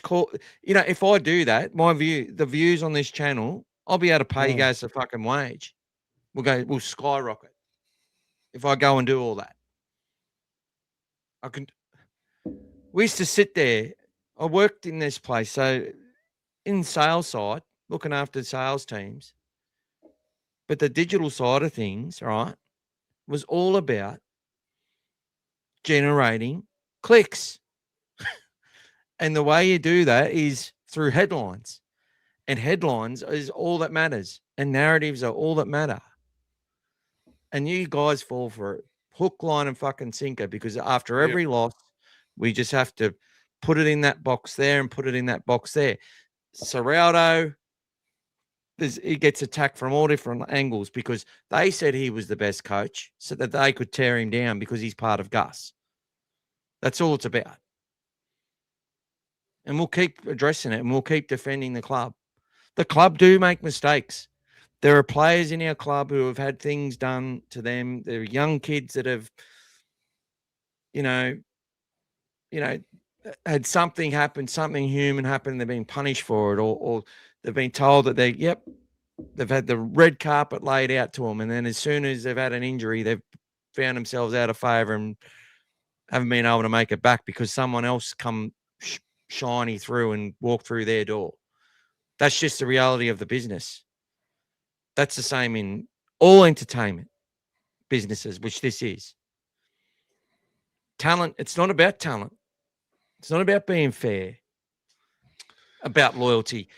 called, if I do that, the views on this channel, I'll be able to pay you guys a fucking wage. We'll skyrocket if I go and do all that. We used to sit there. I worked in this place, so in sales side, looking after sales teams. But the digital side of things, right, was all about generating clicks. And the way you do that is through headlines. And headlines is all that matters. And narratives are all that matter. And you guys fall for it. Hook, line, and fucking sinker, because after every loss, we just have to put it in that box there and put it in that box there. Serrato, he gets attacked from all different angles because they said he was the best coach so that they could tear him down because he's part of Gus. That's all it's about. And we'll keep addressing it and we'll keep defending the club. The club do make mistakes. There are players in our club who have had things done to them. There are young kids that have, had something happen, something human happen, and they've been punished for it, or they've been told that they've had the red carpet laid out to them, and then as soon as they've had an injury, they've found themselves out of favour and haven't been able to make it back because someone else come shiny through and walk through their door. That's just the reality of the business. That's the same in all entertainment businesses, which this is. Talent, it's not about talent. It's not about being fair, about loyalty.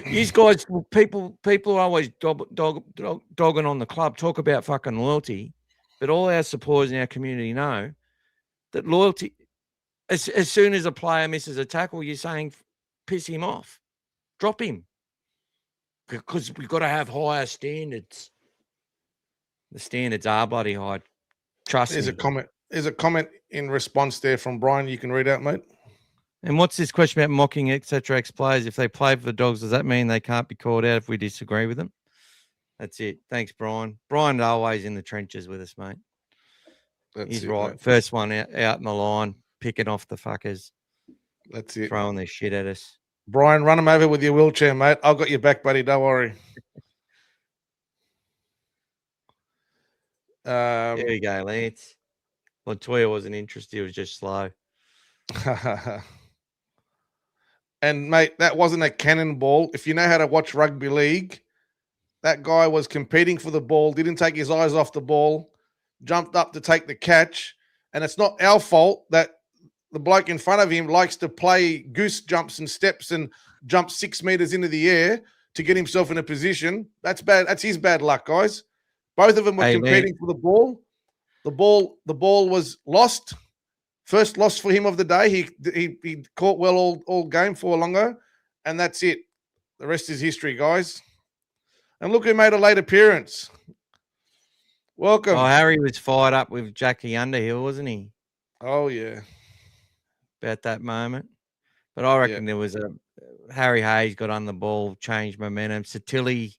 These guys, people are always dogging on the club, talk about fucking loyalty, but all our supporters in our community know that loyalty, as soon as a player misses a tackle, you're saying piss him off, drop him, because we've got to have higher standards. The standards are bloody high. Trust me. There's a comment in response there from Brian. You can read out, mate. And what's this question about mocking, etc. ex-players? If they play for the Dogs, does that mean they can't be called out if we disagree with them? That's it. Thanks, Brian. Brian's always in the trenches with us, mate. He's right. Mate. First one out in the line, picking off the fuckers. That's it. Throwing their shit at us. Brian, run them over with your wheelchair, mate. I've got your back, buddy. Don't worry. There you go, Lance. Montoya wasn't interested. He was just slow. And, mate, that wasn't a cannonball. If you know how to watch rugby league, that guy was competing for the ball, didn't take his eyes off the ball, jumped up to take the catch. And it's not our fault that the bloke in front of him likes to play goose jumps and steps and jumped 6 meters into the air to get himself in a position. That's bad. That's his bad luck, guys. Both of them were competing for the ball. The ball was lost. First loss for him of the day. He caught well all game for Longo, and that's it. The rest is history, guys. And look who made a late appearance. Welcome. Oh, Harry was fired up with Jackie Underhill, wasn't he? Oh, yeah. About that moment. But I reckon there was Harry Hayes got on the ball, changed momentum. Satilli's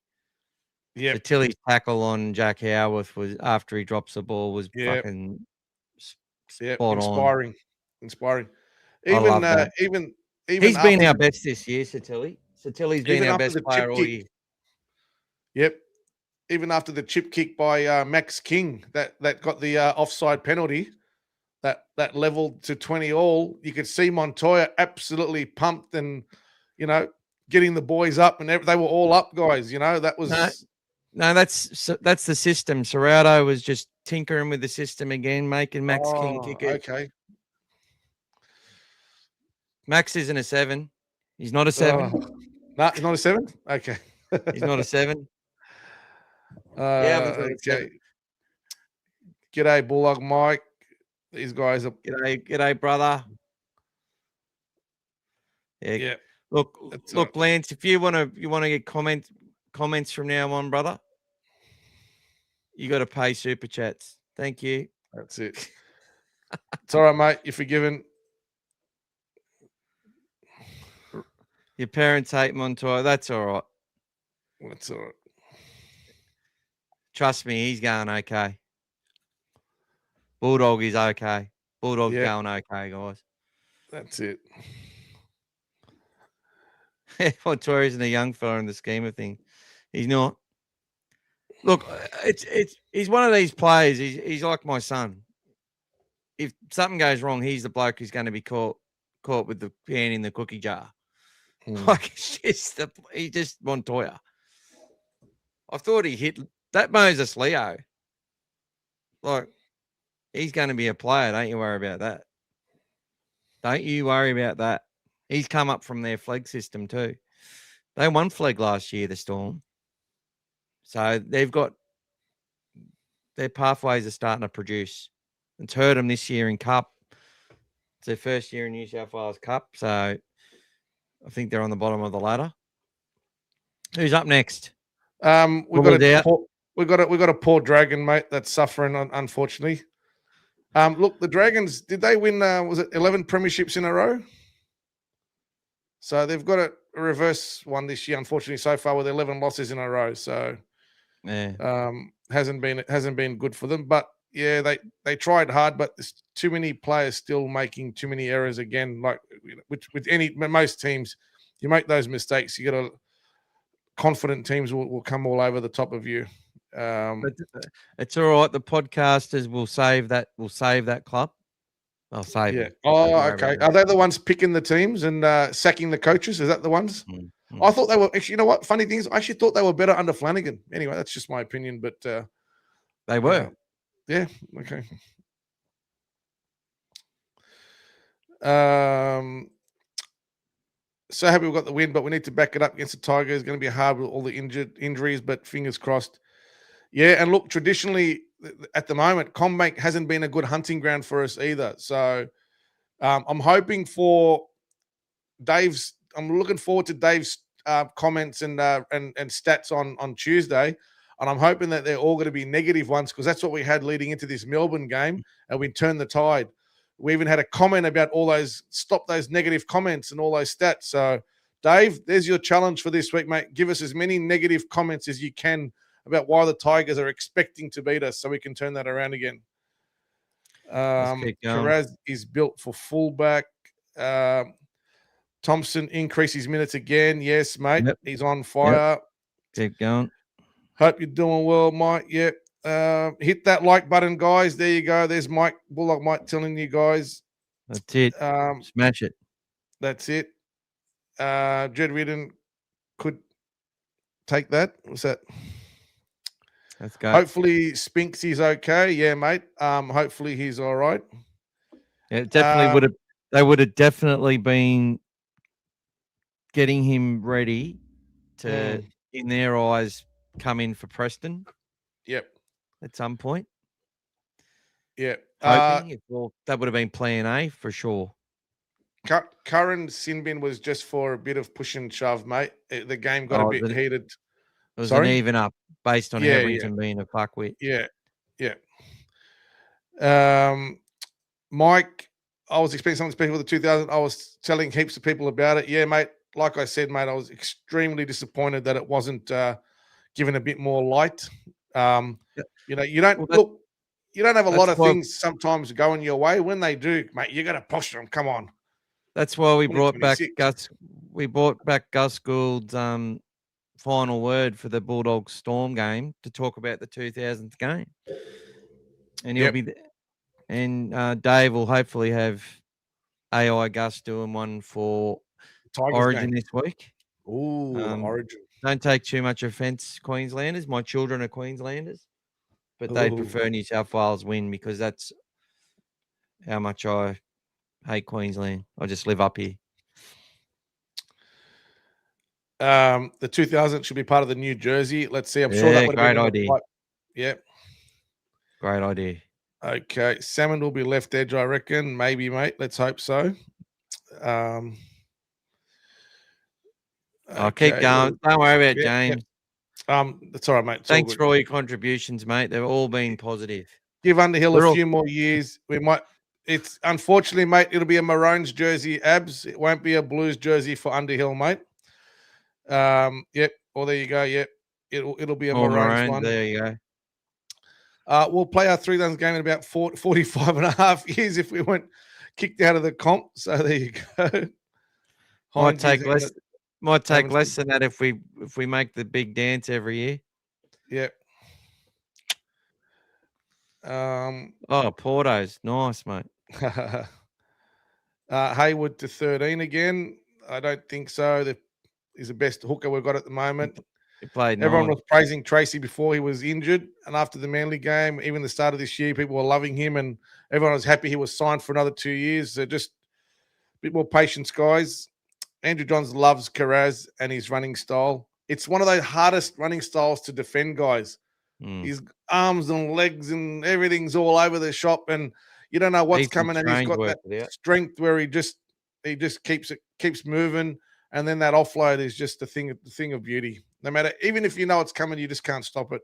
tackle on Jack Howarth was after he drops the ball was fucking spot inspiring. on. Inspiring. Even he's been our best this year, Satilli. Satilli's been our best player all year. Yep. Even after the chip kick by Max King that got the offside penalty, that leveled to 20 all, you could see Montoya absolutely pumped and, getting the boys up, and they were all up, guys. That was no, that's the system. Serrato was just tinkering with the system again, making Max King kick it. Okay. Max isn't a 7. He's not a 7. No, he's not a 7. Okay. He's not a 7. Okay. G'day, Bulldog Mike. These guys are. G'day, brother. Yeah. Look, Lance. If you want to get comments from now on, brother, you got to pay super chats. Thank you. That's it. It's all right, mate. You're forgiven. Your parents hate Montoya. That's all right. That's all right. Trust me, he's going okay. Bulldog is okay. Bulldog's going okay, guys. That's it. Montoya isn't a young fella in the scheme of things. He's not. Look, he's one of these players. He's like my son. If something goes wrong, he's the bloke who's going to be caught with the pan in the cookie jar. Like he's just Montoya. I thought he hit that Moses Leo. Like he's going to be a player. Don't you worry about that. Don't you worry about that. He's come up from their Flegg system too. They won Flegg last year, the Storm. So they've got their pathways are starting to produce. It's hurt them this year in Cup. It's their first year in New South Wales Cup. So I think they're on the bottom of the ladder. Who's up next? We've got a poor Dragon, mate, that's suffering, unfortunately. Look, the Dragons, did they win, was it 11 premierships in a row? So they've got a reverse one this year, unfortunately, so far with 11 losses in a row. So hasn't been good for them. But yeah, they tried hard, but there's too many players still making too many errors again. Like with most teams, you make those mistakes, you got to confident teams will come all over the top of you. But it's all right. The podcasters will save that. Will save that club. I'll save it. Oh, okay. Are they the ones picking the teams and sacking the coaches? Is that the ones? I thought they were actually. You know what? Funny things. I actually thought they were better under Flanagan. Anyway, that's just my opinion. But they were. Yeah. Okay. So happy we got the win, but we need to back it up against the Tigers. It's going to be hard with all the injuries, but fingers crossed. Yeah, and look, traditionally at the moment, CommBank hasn't been a good hunting ground for us either. So I'm hoping for Dave's. I'm looking forward to Dave's comments and stats on Tuesday, and I'm hoping that they're all going to be negative ones because that's what we had leading into this Melbourne game, and we turned the tide. We even had a comment about stop those negative comments and all those stats. So, Dave, there's your challenge for this week, mate. Give us as many negative comments as you can about why the Tigers are expecting to beat us so we can turn that around again. Carraz is built for fullback. Thompson increased his minutes again. Yes, mate. Yep. He's on fire. Yep. Keep going. Hope you're doing well, Mike. Yep. Hit that like button, guys. There you go. There's Mike, Bulldog Mike telling you guys. That's it. Smash it. That's it. Jed Ridden could take that. What's that? Let's go. Hopefully Spinks is okay. Yeah, mate. Hopefully he's all right. Yeah, definitely would have. They would have definitely been getting him ready to, in their eyes, come in for Preston Yep. at some point. Yep. Hoping. Well, that would have been plan A for sure. Curran Sinbin was just for a bit of push and shove, mate. The game got a bit heated. It was an even up based on Hetherington being a fuckwit. Yeah. Mike, I was expecting something special for the 2000. I was telling heaps of people about it. Yeah, mate. Like I said, mate, I was extremely disappointed that it wasn't given a bit more light. You know, you don't you don't have a lot of things sometimes going your way. When they do, mate, you got to push them. Come on. That's why we brought back Gus. We brought back Gus Gould's final word for the Bulldogs Storm game to talk about the 2000th game, and he'll be there. And Dave will hopefully have AI Gus doing one for Tigers Origin game this week. Ooh, Origin. Don't take too much offence, Queenslanders. My children are Queenslanders, but they prefer New South Wales win because that's how much I hate Queensland. I just live up here. The 2000 should be part of the New Jersey. Let's see. I'm sure that would have been great idea. Yep. Great idea. Okay. Salmon will be left edge, I reckon. Maybe, mate. Let's hope so. I'll keep going. Don't worry about James. That's all right, mate. Thanks for all your contributions, mate. They've all been positive. Give Underhill a few more years. We might. It's unfortunately, mate. It'll be a Maroons jersey, Abs. It won't be a Blues jersey for Underhill, mate. Yep. Well, there you go. Yep. It'll be a Maroons one. There you go. We'll play our 3 game in about 45 and a half years if we weren't kicked out of the comp. So there you go. Might take less than that if we make the big dance every year. Yep. Porto's nice, mate. Hayward to 13 again. I don't think so. He's the best hooker we've got at the moment. He played. Everyone was praising Tracy before he was injured, and after the Manly game, even the start of this year, people were loving him, and everyone was happy he was signed for another 2 years. So just a bit more patience, guys. Andrew Johns loves Carraz and his running style. It's one of those hardest running styles to defend, guys. His arms and legs and everything's all over the shop, and you don't know what's coming. And he's got that strength where he just keeps moving, and then that offload is just the thing of beauty. No matter, even if you know it's coming, you just can't stop it.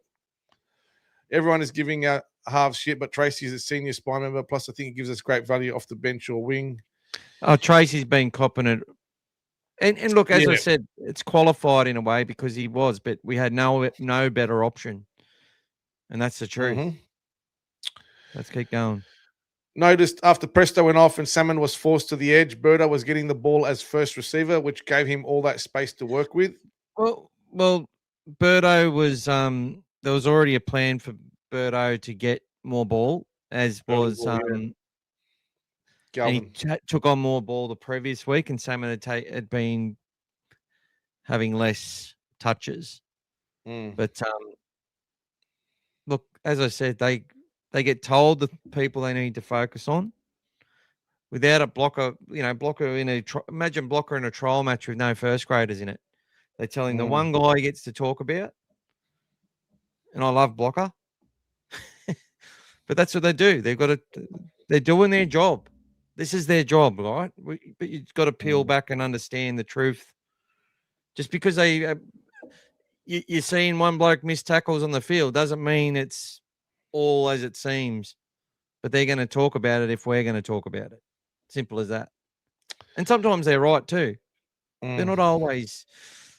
Everyone is giving out half shit, but Tracy's a senior spy member. Plus, I think he gives us great value off the bench or wing. Oh, Tracy's been copping it. And look, as I said, it's qualified in a way because he was, but we had no better option. And that's the truth. Let's keep going. Noticed after Presto went off and Salmon was forced to the edge, Birdo was getting the ball as first receiver, which gave him all that space to work with. Well, Birdo was there was already a plan for Birdo to get more ball, as was and he took on more ball the previous week, and Salmon had been having less touches. But look, as I said, they get told the people they need to focus on. Without a blocker, imagine blocker in a trial match with no first graders in it. They're telling the one guy he gets to talk about, and I love blocker, but that's what they do. They're doing their job. This is their job, right? But you've got to peel back and understand the truth. Just because you're seeing one bloke miss tackles on the field doesn't mean it's all as it seems. But they're going to talk about it if we're going to talk about it. Simple as that. And sometimes they're right too. They're not always.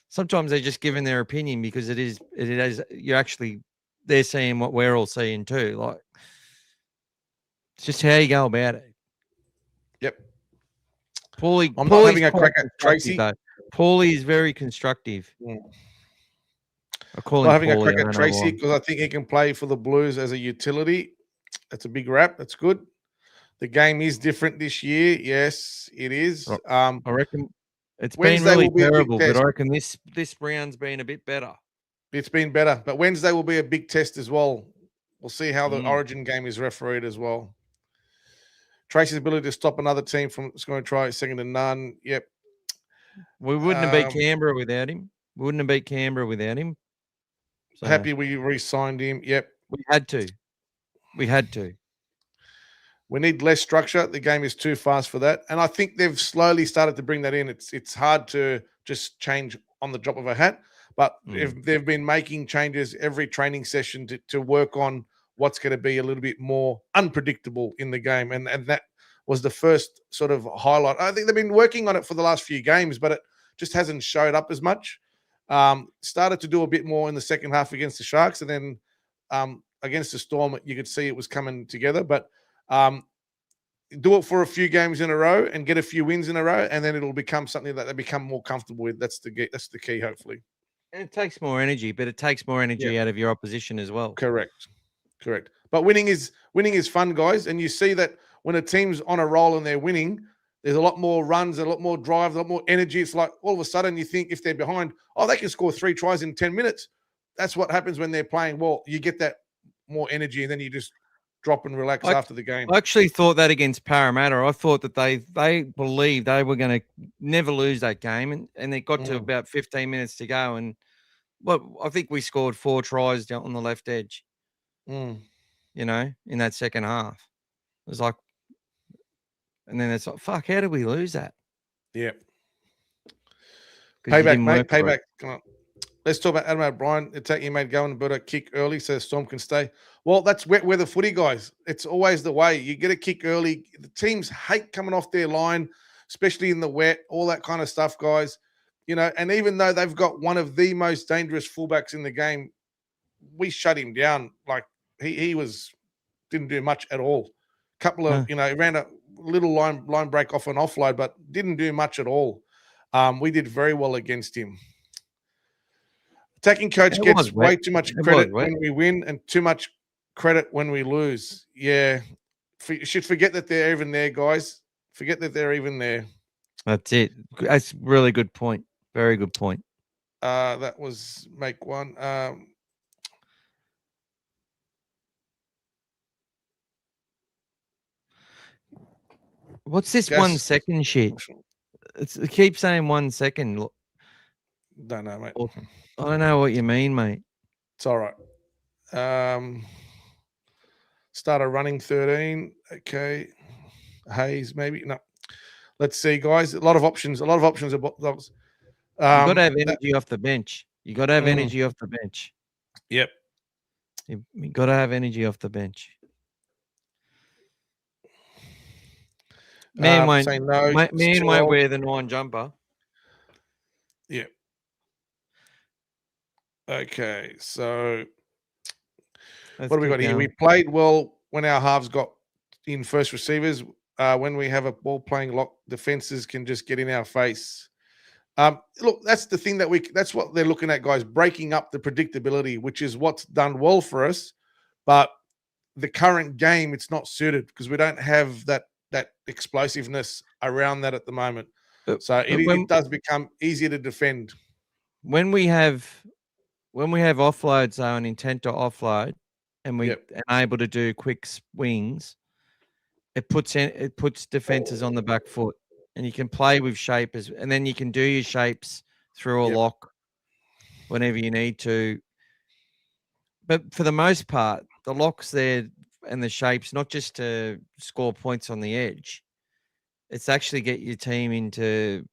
Sometimes they're just giving their opinion because it is. They're seeing what we're all seeing too. Like, it's just how you go about it. Yep. I'm not having a crack at Tracy. Paulie is very constructive. I'm having a crack at Tracy because I think he can play for the Blues as a utility. That's a big rap. That's good. The game is different this year. Yes, it is. I reckon it's been really terrible, but I reckon this round's been a bit better. It's been better, but Wednesday will be a big test as well. We'll see how the Origin game is refereed as well. Tracy's ability to stop another team from scoring a try, second to none. Yep. We wouldn't have beat Canberra without him. We wouldn't have beat Canberra without him. So Happy we re-signed him. Yep. we had to. We had to. We need less structure. The game is too fast for that. And I think they've slowly started to bring that in. It's hard to just change on the drop of a hat, but they've been making changes every training session to work on what's going to be a little bit more unpredictable in the game. And that was the first sort of highlight. I think they've been working on it for the last few games, but it just hasn't showed up as much. Started to do a bit more in the second half against the Sharks, and then against the Storm, you could see it was coming together. But do it for a few games in a row and get a few wins in a row, and then it'll become something that they become more comfortable with. That's the key, hopefully. And it takes more energy, but it takes more energy out of your opposition as well. Correct. But winning is fun, guys. And you see that when a team's on a roll and they're winning, there's a lot more runs, a lot more drive, a lot more energy. It's like all of a sudden you think if they're behind, they can score 3 tries in 10 minutes. That's what happens when they're playing well. You get that more energy, and then you just drop and relax after the game. I actually thought that against Parramatta. I thought that they believed they were going to never lose that game, and they got to about 15 minutes to go, and I think we scored 4 tries down on the left edge. In that second half, it was like, and then it's like, fuck, how did we lose that? Yeah. Payback, mate. Payback. Come on. Let's talk about Adam O'Brien. Attacking made go and build a kick early so the Storm can stay. Well, that's wet weather footy, guys. It's always the way. You get a kick early. The teams hate coming off their line, especially in the wet, all that kind of stuff, guys. And even though they've got one of the most dangerous fullbacks in the game, we shut him down. Like he didn't do much at all. Couple of, he ran a little line break off an offload, but didn't do much at all. We did very well against him. Attacking coach gets way too much credit when we win and too much credit when we lose. Yeah. You should forget that they're even there, guys. Forget that they're even there. That's it. That's a really good point. Very good point. That was make one. What's this 1 second shit? It keeps saying 1 second. Don't know, mate. I don't know what you mean, mate. It's all right. Started running 13. Okay. Hayes, maybe. No. Let's see, guys. A lot of options. About Bulldogs. You got to have energy off the bench. You got to have energy off the bench. Yep. You got to have energy off the bench. Man won't wear the 9 jumper. Yeah. Okay, so what do we got here? We played well when our halves got in first receivers. When we have a ball playing lock, defenses can just get in our face. Look, that's the thing that's what they're looking at, guys, breaking up the predictability, which is what's done well for us. But the current game, it's not suited because we don't have that explosiveness around that at the moment. So it does become easier to defend. When we have offloads, though, an intent to offload, and we are able to do quick swings, it puts defenses on the back foot, and you can play with shapers, and then you can do your shapes through a lock whenever you need to. But for the most part, the locks there and the shapes, not just to score points on the edge, it's actually get your team into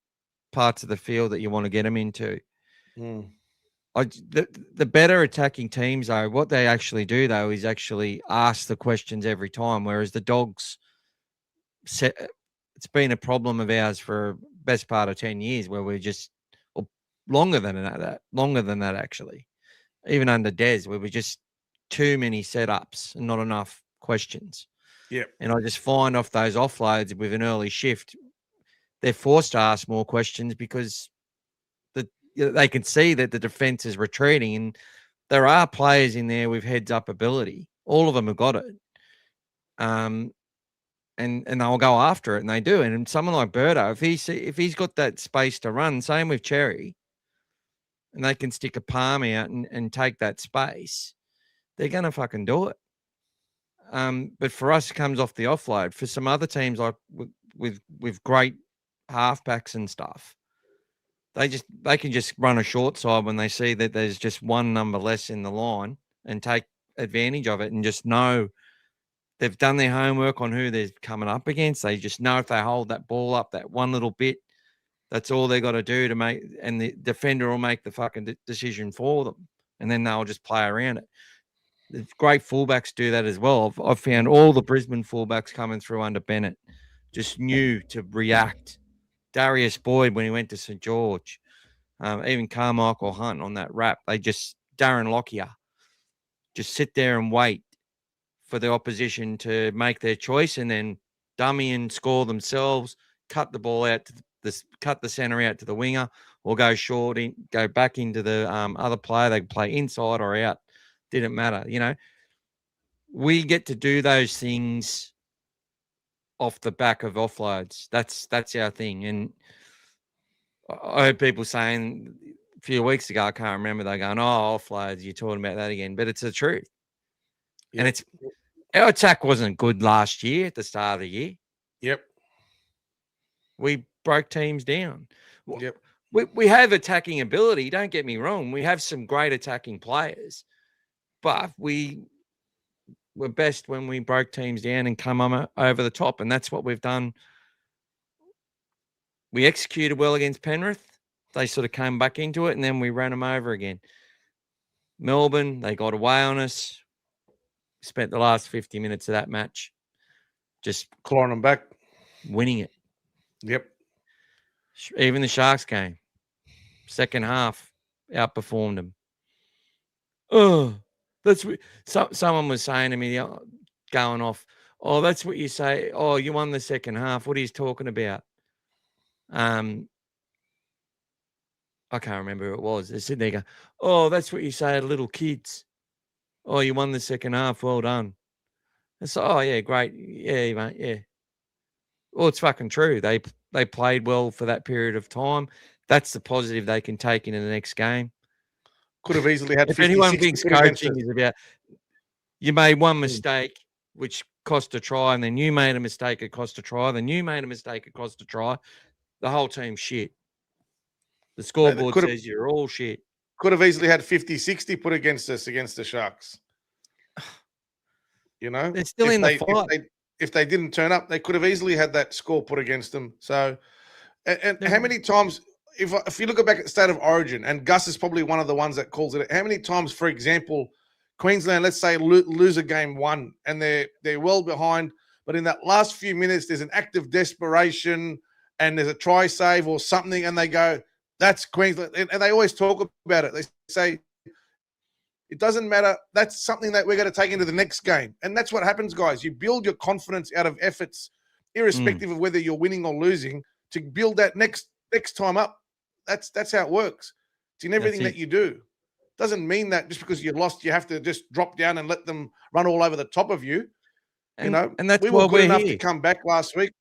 parts of the field that you want to get them into. The better attacking teams, though, what they actually do, though, is actually ask the questions every time, whereas the Dogs, it's been a problem of ours for best part of 10 years where we're just longer than that, actually. Even under Des, where we're just too many setups and not enough questions. Yep. And I just find off those offloads with an early shift, they're forced to ask more questions because they can see that the defense is retreating, and there are players in there with heads-up ability. All of them have got it. And they'll go after it, and they do. And someone like Birdo, if he's got that space to run, same with Cherry, and they can stick a palm out and take that space, they're going to fucking do it. But for us, it comes off the offload. For some other teams, like with great halfbacks and stuff, They can just run a short side when they see that there's just one number less in the line and take advantage of it and just know they've done their homework on who they're coming up against. They just know if they hold that ball up that one little bit, that's all they got to do to make, and the defender will make the fucking decision for them, and then they'll just play around it. The great fullbacks do that as well. I've found all the Brisbane fullbacks coming through under Bennett just knew to react. Darius Boyd when he went to St. George, even Carmichael Hunt on that wrap, Darren Lockyer, just sit there and wait for the opposition to make their choice and then dummy and score themselves, cut the ball out to cut the center out to the winger, or go short, go back into the other player. They can play inside or out. Didn't matter. You know, we get to do those things off the back of offloads. That's our thing. And I heard people saying a few weeks ago, I can't remember, they're going, oh, offloads, you're talking about that again. But it's the truth. Yep. And our attack wasn't good last year at the start of the year. Yep. We broke teams down. Yep. We have attacking ability. Don't get me wrong. We have some great attacking players, but we were best when we broke teams down and come over the top. And that's what we've done. We executed well against Penrith. They sort of came back into it, and then we ran them over again. Melbourne, they got away on us. Spent the last 50 minutes of that match just clawing them back, winning it. Yep. Even the Sharks game, second half, outperformed them. Oh, that's what someone was saying to me, going off. Oh, that's what you say. Oh, you won the second half. What are you talking about? I can't remember who it was. They said, they go, oh, that's what you say to little kids. Oh, you won the second half. Well done. It's oh yeah, great. Yeah, mate. Yeah. Well, it's fucking true. They played well for that period of time. That's the positive they can take into the next game. Could have easily had. If anyone thinks coaching is about you made one mistake, which cost a try, and then you made a mistake, it cost a try, then you made a mistake, it cost a try, the whole team's shit. The scoreboard says you're all shit. Could have easily had 50-60 put against us against the Sharks. You know, they're still in the fight. If they didn't turn up, they could have easily had that score put against them. So, and how many times, if you look back at the State of Origin, and Gus is probably one of the ones that calls it, how many times, for example, Queensland, let's say, lose a game one, and they're well behind, but in that last few minutes, there's an act of desperation, and there's a try save or something, and they go, that's Queensland. And they always talk about it. They say, it doesn't matter. That's something that we're going to take into the next game. And that's what happens, guys. You build your confidence out of efforts, irrespective of whether you're winning or losing, to build that next time up. That's how it works. It's in everything that you do. Doesn't mean that just because you lost, you have to just drop down and let them run all over the top of you. And, you know, and that's we were good enough here to come back last week.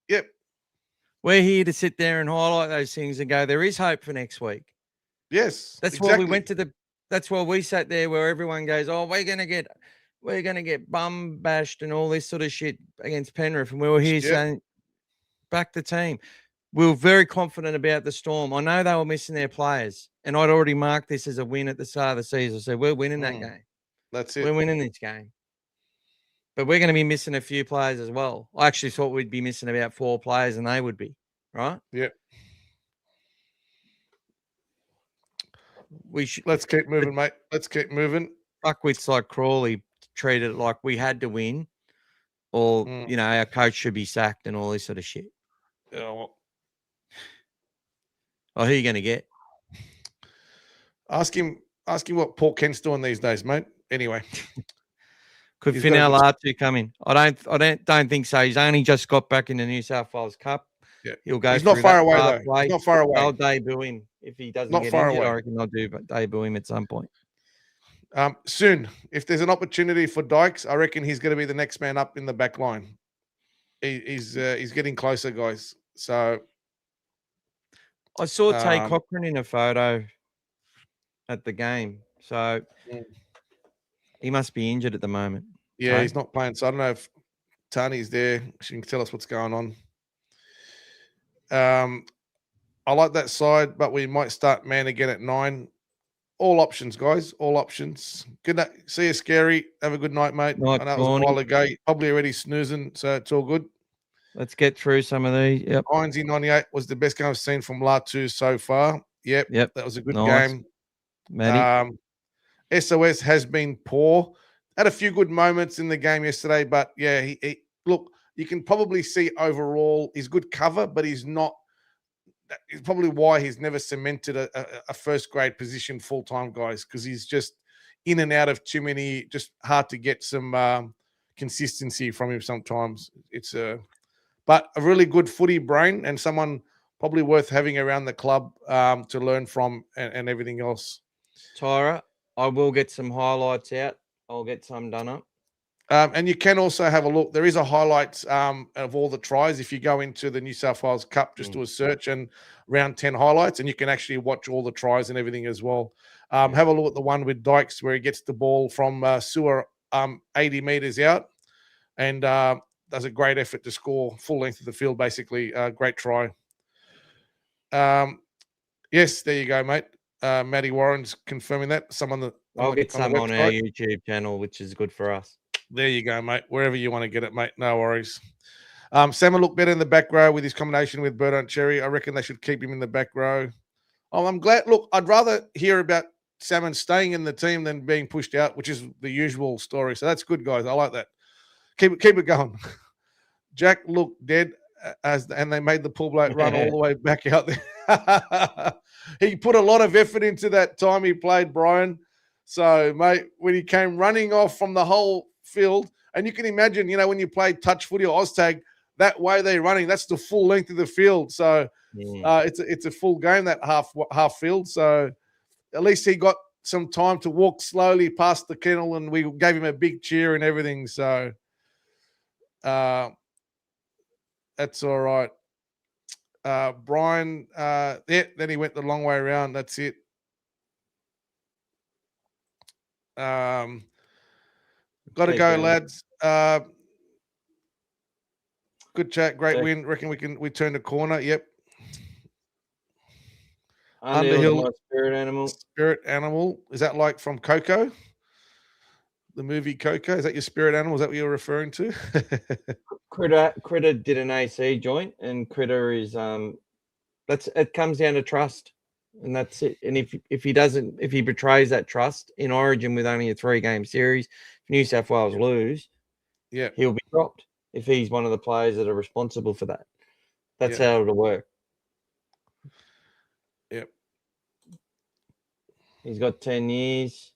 Yep. We're here to sit there and highlight those things and go, there is hope for next week. Yes. That's exactly. why we went to that's why we sat there where everyone goes, oh, we're gonna get bum bashed and all this sort of shit against Penrith. And we were here saying, back the team. We were very confident about the Storm. I know they were missing their players, and I'd already marked this as a win at the start of the season. I said, we're winning that game. That's it. We're winning this game. But we're going to be missing a few players as well. I actually thought we'd be missing about 4 players, and they would be, right? Yep. Let's keep moving, mate. Let's keep moving. Fuckwits like Crawley treated it like we had to win, or you know, our coach should be sacked and all this sort of shit. Yeah, well, who are you going to get? Ask him what Paul Kent's doing these days, mate. Anyway, could Finau Latu come in? I don't think so. He's only just got back in the New South Wales Cup. Yeah, he'll go. He's not far away though. He's not far away. I'll debut him if he doesn't get injured. I reckon I'll debut him at some point. Soon, if there's an opportunity for Dykes, I reckon he's going to be the next man up in the back line. He's getting closer, guys. So I saw Tay Cochran in a photo at the game. So he must be injured at the moment. Yeah, he's not playing. So I don't know if Tani's there. She can tell us what's going on. I like that side, but we might start man again at 9. All options, guys. All options. Good night. See you, Scary. Have a good night, mate. Night, I know it was a while ago. You're probably already snoozing, so it's all good. Let's get through some of these. Yep. Heinzie 98 was the best game I've seen from Latu so far. Yep. That was a good game. Matty. SOS has been poor. Had a few good moments in the game yesterday, but yeah, he look, you can probably see overall he's good cover, but he's not. It's probably why he's never cemented a first grade position full time, guys, because he's just in and out of too many. Just hard to get some consistency from him sometimes. It's but a really good footy brain and someone probably worth having around the club to learn from and everything else. Tyra, I will get some highlights out. I'll get some done up. And you can also have a look. There is a highlights of all the tries. If you go into the New South Wales Cup, just do a search and round 10 highlights, and you can actually watch all the tries and everything as well. Have a look at the one with Dykes where he gets the ball from Sewer 80 metres out and does a great effort to score full length of the field, basically. Great try. Yes, there you go, mate. Matty Warren's confirming that. I'll get some on our YouTube channel, which is good for us. There you go, mate. Wherever you want to get it, mate. No worries. Salmon looked better in the back row with his combination with Bird and Cherry. I reckon they should keep him in the back row. Oh, I'm glad. Look, I'd rather hear about Salmon staying in the team than being pushed out, which is the usual story. So that's good, guys. I like that. Keep it going. Jack looked dead and they made the pull bloke run all the way back out there. He put a lot of effort into that time he played, Brian. So, mate, when he came running off from the whole field, and you can imagine, when you play touch footy or Oztag, that way they're running, that's the full length of the field. So it's a full game, that half field. So at least he got some time to walk slowly past the kennel, and we gave him a big cheer and everything. So that's all right. Brian, then he went the long way around. That's it. Got to go, lads. Good chat, great win. Reckon we turned a corner. Yep. Underhill, spirit animal. Spirit animal. Is that like from Coco? The movie Coco? Is that your spirit animal? Is that what you're referring to? Critter did an AC joint, and Critter is it comes down to trust. And that's it. And if he betrays that trust in Origin with only a 3-game series, if New South Wales lose, he'll be dropped if he's one of the players that are responsible for that. That's how it'll work. Yep. He's got 10 years.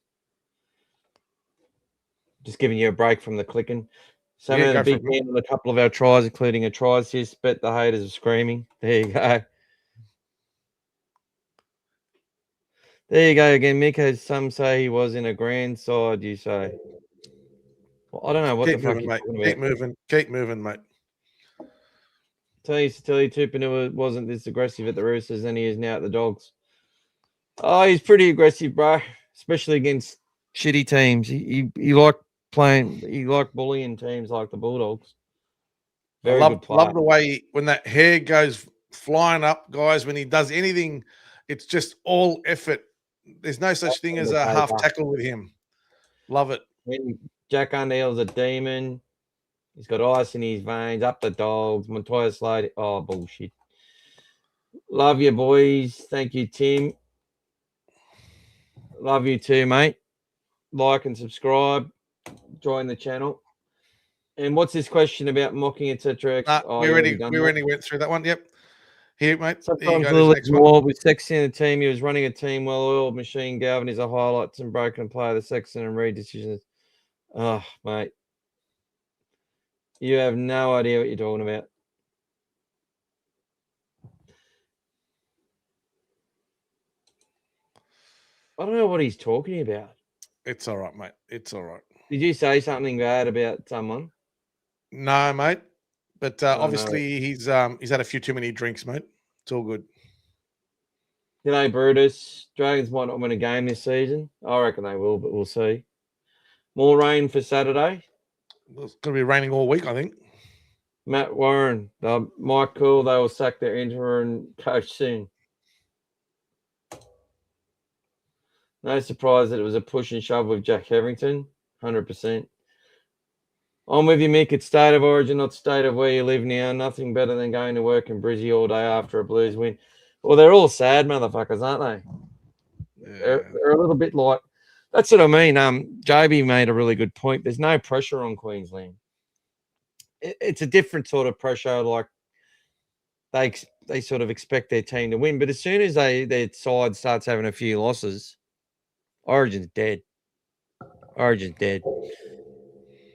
Just giving you a break from the clicking. Some of the big men on a couple of our tries, including a try assist, but the haters are screaming. There you go. There you go again, Mick. As some say he was in a grand side, you say. Well, I don't know what the fuck you're talking about. Keep moving, mate. Tell you, Tupanua wasn't this aggressive at the Roosters than he is now at the Dogs. Oh, he's pretty aggressive, bro. Especially against shitty teams. He liked playing. He liked bullying teams like the Bulldogs. I love the way when that hair goes flying up, guys. When he does anything, it's just all effort. There's no such thing as a half tackle with him. Love it. Jack Underhill's a demon. He's got ice in his veins. Up the Dogs. Montoya Slade. Oh, bullshit. Love you, boys. Thank you, Tim. Love you too, mate. Like and subscribe. Join the channel. And what's this question about mocking, etc.? We already went through that one. Yep. Here, mate. Sometimes Lily's involved with Sexton in the team. He was running a team well-oiled machine. Galvin is a highlights and broken player. The Sexton and Reid decisions. Oh, mate. You have no idea what you're talking about. I don't know what he's talking about. It's all right, mate. It's all right. Did you say something bad about someone? No, mate. But obviously he's had a few too many drinks, mate. It's all good. G'day, Brutus. Dragons might not win a game this season. I reckon they will, but we'll see. More rain for Saturday. It's going to be raining all week, I think. Matt Warren, Mike Cool, they will sack their interim coach soon. No surprise that it was a push and shove with Jack Hetherington, 100%. I'm with you, Mick. It's state of origin, not state of where you live now. Nothing better than going to work in Brizzy all day after a Blues win. Well, they're all sad motherfuckers, aren't they? Yeah. They're a little bit like, that's what I mean. JB made a really good point. There's no pressure on Queensland. It's a different sort of pressure. Like they sort of expect their team to win, but as soon as their side starts having a few losses, Origin's dead. Origin's dead.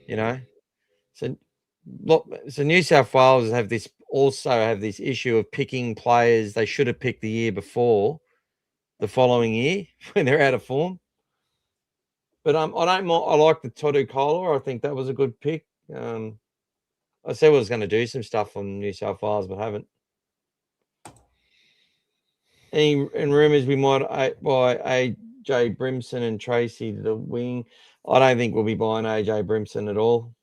You know, so New South Wales have this issue of picking players they should have picked the year before, the following year when they're out of form. But I like the Todu Kola. I think that was a good pick. I said I was going to do some stuff on New South Wales, but haven't. And rumours we might buy AJ Brimson and Tracy to the wing. I don't think we'll be buying AJ Brimson at all.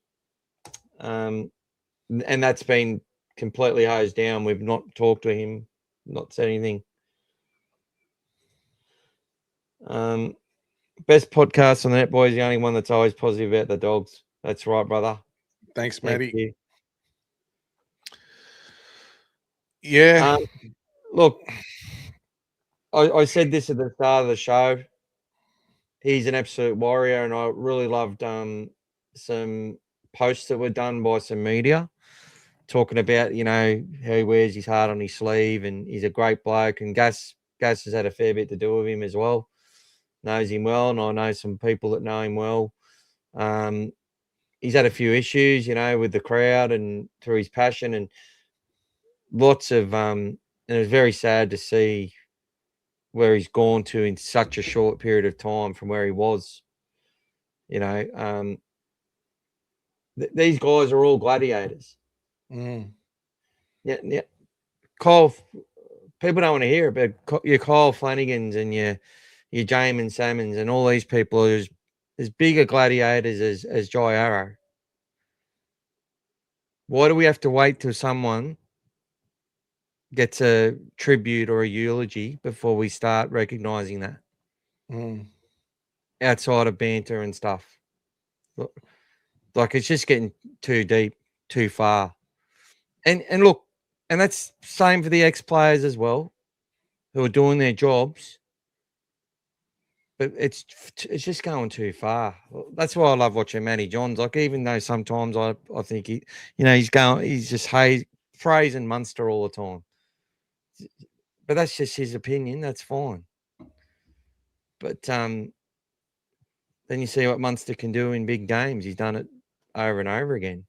And that's been completely hosed down. We've not talked to him, not said anything. Best podcast on the net, boys. The only one that's always positive about the Dogs. That's right, brother. Thanks, Matty. Thank you. Yeah. Look, I said this at the start of the show. He's an absolute warrior, and I really loved some posts that were done by some media talking about, how he wears his heart on his sleeve, and he's a great bloke. And Gas has had a fair bit to do with him as well. Knows him well, and I know some people that know him well. He's had a few issues, with the crowd and through his passion, and lots of and it was very sad to see where he's gone to in such a short period of time from where he was. These guys are all gladiators. Yeah. Kyle, people don't want to hear it, but your Kyle Flanagans and your Jamin Salmons and all these people are as big a gladiators as Jai Arrow. Why do we have to wait till someone gets a tribute or a eulogy before we start recognizing that? Outside of banter and stuff. Like, it's just getting too deep, too far. And look, and that's same for the ex-players as well, who are doing their jobs. But it's just going too far. That's why I love watching Matty Johns. Like, even though sometimes I think he's just praising Munster all the time. But that's just his opinion. That's fine. But then you see what Munster can do in big games. He's done it over and over again.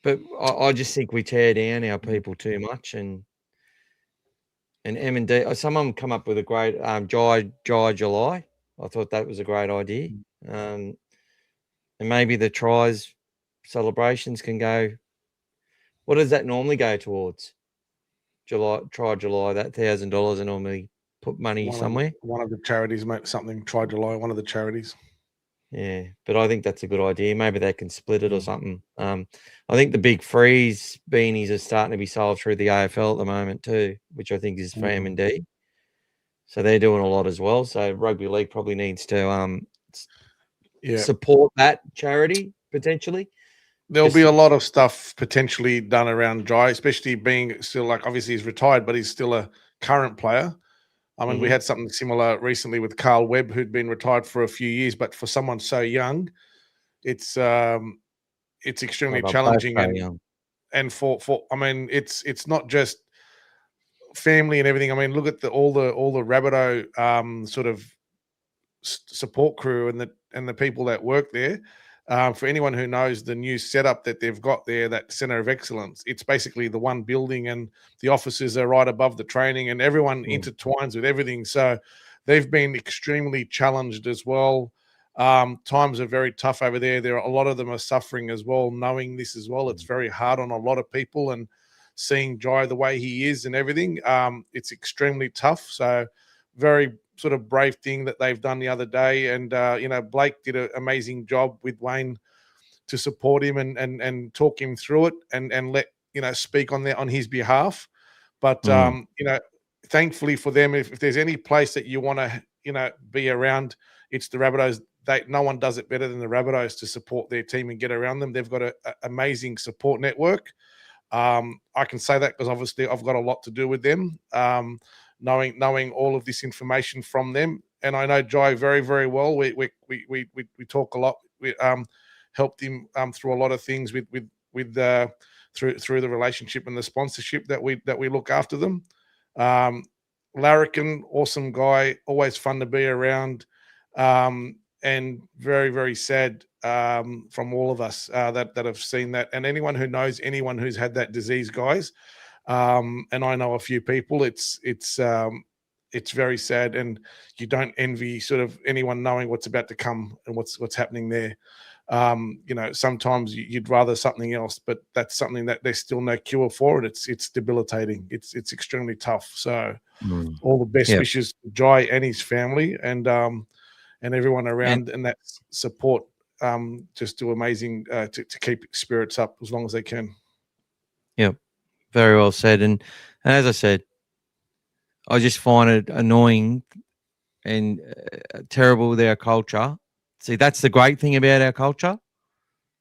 But I just think we tear down our people too much, and M&D. Someone come up with a great Jai July. I thought that was a great idea. And maybe the tries celebrations can go. What does that normally go towards? July, that $1,000 and normally put money somewhere. One of the charities, mate. Something Try July. One of the charities. Yeah, but I think that's a good idea. Maybe they can split it or something. I think the big freeze beanies are starting to be sold through the AFL at the moment too, which I think is for M&D. So they're doing a lot as well. So rugby league probably needs to support that charity potentially. There'll be a lot of stuff potentially done around Jai, especially being still, like, obviously he's retired, but he's still a current player. I mean, we had something similar recently with Carl Webb, who'd been retired for a few years, but for someone so young, it's extremely challenging. And for I mean, it's not just family and everything. I mean, look at all the Rabbitoh sort of support crew and the people that work there. For anyone who knows the new setup that they've got there, that Centre of Excellence, it's basically the one building, and the offices are right above the training, and everyone intertwines with everything. So they've been extremely challenged as well. Times are very tough over there. A lot of them are suffering as well, knowing this as well. It's very hard on a lot of people, and seeing Jai the way he is and everything, it's extremely tough. So very sort of brave thing that they've done the other day. And, Blake did an amazing job with Wayne to support him and talk him through it and let, speak on his behalf. But, thankfully for them, if there's any place that you want to, be around, it's the Rabbitohs. No one does it better than the Rabbitohs to support their team and get around them. They've got an amazing support network. I can say that because obviously I've got a lot to do with them, knowing all of this information from them. And I know Jai very, very well. We talk a lot. We helped him through a lot of things through the relationship and the sponsorship that we look after them. Larrikin, awesome guy, always fun to be around, and very, very sad from all of us that have seen that, and anyone who knows anyone who's had that disease, guys. And I know a few people. It's very sad, and you don't envy sort of anyone knowing what's about to come and what's happening there. Sometimes you'd rather something else, but that's something that there's still no cure for it. It's debilitating. It's extremely tough. So all the best wishes to Jai and his family, and everyone around, and that support. Just do amazing to keep spirits up as long as they can. Yep, very well said. And as I said, I just find it annoying and terrible with our culture. See, that's the great thing about our culture.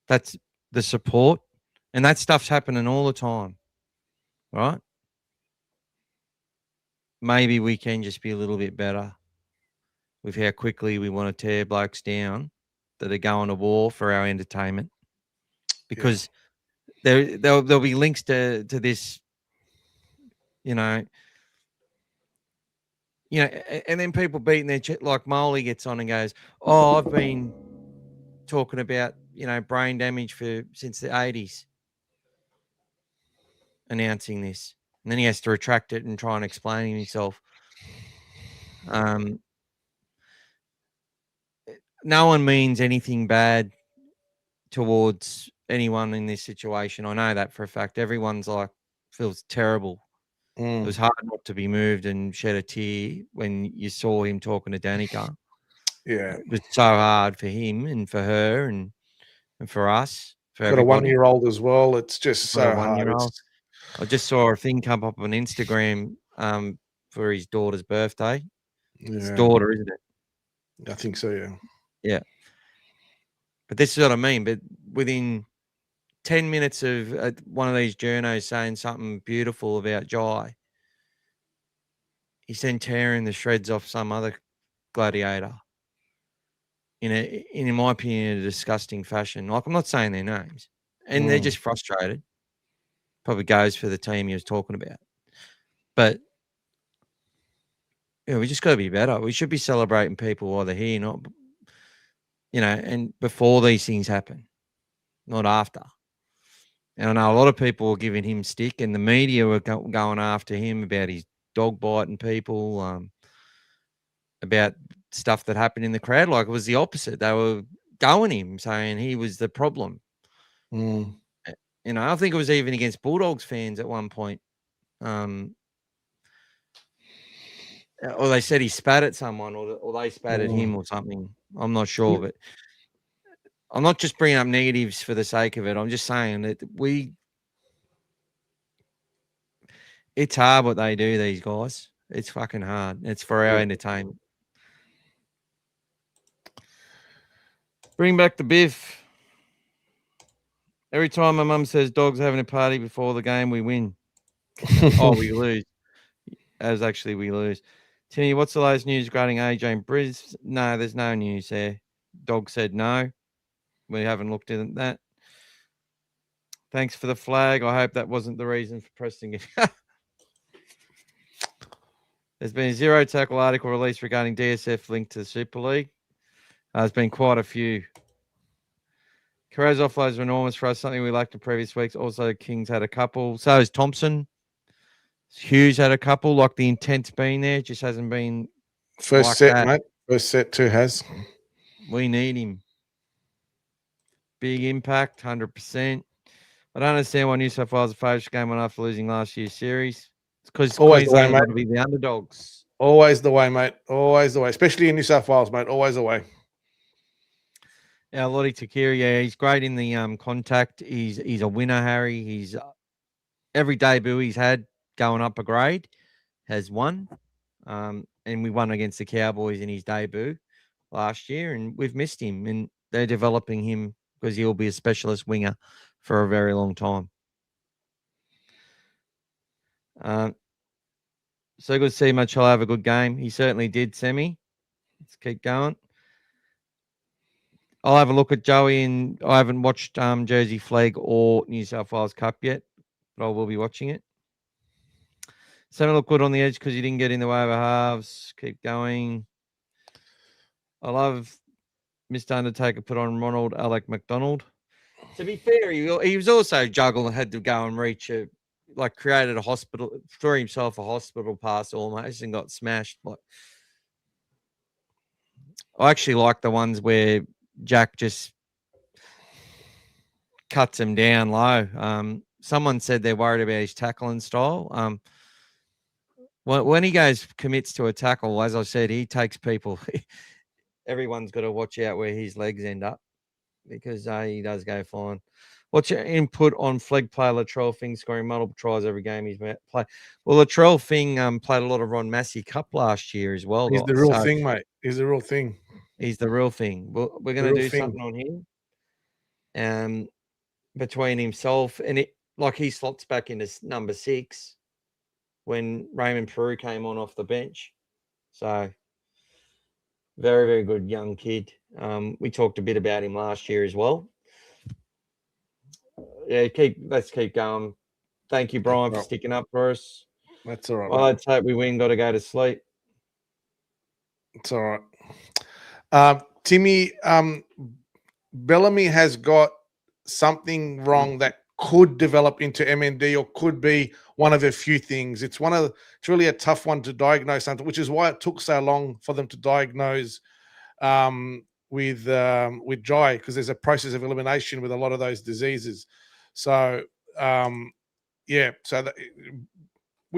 That's the support, and that stuff's happening all the time, right? Maybe we can just be a little bit better with how quickly we want to tear blokes down that are going to war for our entertainment, because there'll be links to this, and then people beating their chest, like Molly gets on and goes, "Oh, I've been talking about brain damage since the 80s, announcing this," and then he has to retract it and try and explain himself. No one means anything bad towards anyone in this situation. I know that for a fact. Everyone's feels terrible. It was hard not to be moved and shed a tear when you saw him talking to Danica. Yeah, it was so hard for him and for her and for us. For got everybody. A 1-year-old as well. It's just so hard. I just saw a thing come up on Instagram for his daughter's birthday. Yeah. His daughter, isn't it? I think so, yeah. Yeah. But this is what I mean. But within 10 minutes of one of these journos saying something beautiful about Jai, he's then tearing the shreds off some other gladiator in my opinion, a disgusting fashion. Like, I'm not saying their names. And they're just frustrated. Probably goes for the team he was talking about. But we just got to be better. We should be celebrating people while they're here, not, and before these things happen, not after. And I know a lot of people were giving him stick, and the media were going after him about his dog biting people, about stuff that happened in the crowd. Like, it was the opposite. They were going him, saying he was the problem. I think it was even against Bulldogs fans at one point. Or they said he spat at someone, or they spat at him or something. I'm not sure, but I'm not just bringing up negatives for the sake of it. I'm just saying that it's hard what they do, these guys. It's fucking hard. It's for our entertainment. Bring back the Biff. Every time my mum says Dogs having a party before the game, we win. Oh, we lose. As actually we lose. Timmy, what's the latest news regarding AJ and Briz? No, there's no news there. Dog said no. We haven't looked at that. Thanks for the flag. I hope that wasn't the reason for pressing it. There's been a zero tackle article released regarding DSF linked to the Super League. There's been quite a few. Carrer's offloads are enormous for us, something we lacked in previous weeks. Also, Kings had a couple. So has Thompson. Hughes had a couple. Like, the intent's been there. It just hasn't been first like set, that. mate. First set too has. We need him. Big impact, 100%. I don't understand why New South Wales favourites game on after losing last year's series. It's because Queensland got to be the underdogs. Always the way, mate. Always the way. Especially in New South Wales, mate. Always the way. Yeah, Lottie Takiri, he's great in the contact. He's a winner, Harry. He's every debut he's had going up a grade has won. And we won against the Cowboys in his debut last year, and we've missed him. And they're developing him because he'll be a specialist winger for a very long time. So good to see Much. I'll have a good game. He certainly did, Semi. Let's keep going. I'll have a look at Joey, and I haven't watched Jersey Flegg or New South Wales Cup yet, but I will be watching it. Semi look good on the edge because he didn't get in the way of a halves. Keep going. I love Mr. Undertaker put on Ronald Alec McDonald. To be fair, he was also juggled and had to go and reach created a hospital, threw himself a hospital pass almost and got smashed. But I actually like the ones where Jack just cuts him down low. Someone said they're worried about his tackling style. When he commits to a tackle, as I said, he takes people. Everyone's got to watch out where his legs end up because he does go flying. What's your input on Flegg player Latrell Fing scoring multiple tries every game he's played? Well, Latrell Fing played a lot of Massey Cup last year as well. He's the real thing, mate. He's the real thing. He's the real thing. We're going to do something on him. Between himself and he slots back into number 6 when Raymond Peru came off the bench. So very, very good young kid. We talked a bit about him last year as well. Yeah, let's keep going. Thank you, Brian, for sticking up for us. That's all right. Well, let's hope we win. Got to go to sleep. It's all right. Timmy, Bellamy has got something wrong that could develop into MND or could be one of a few things. It's really a tough one to diagnose, which is why it took so long for them to diagnose with Jai, because there's a process of elimination with a lot of those diseases. So we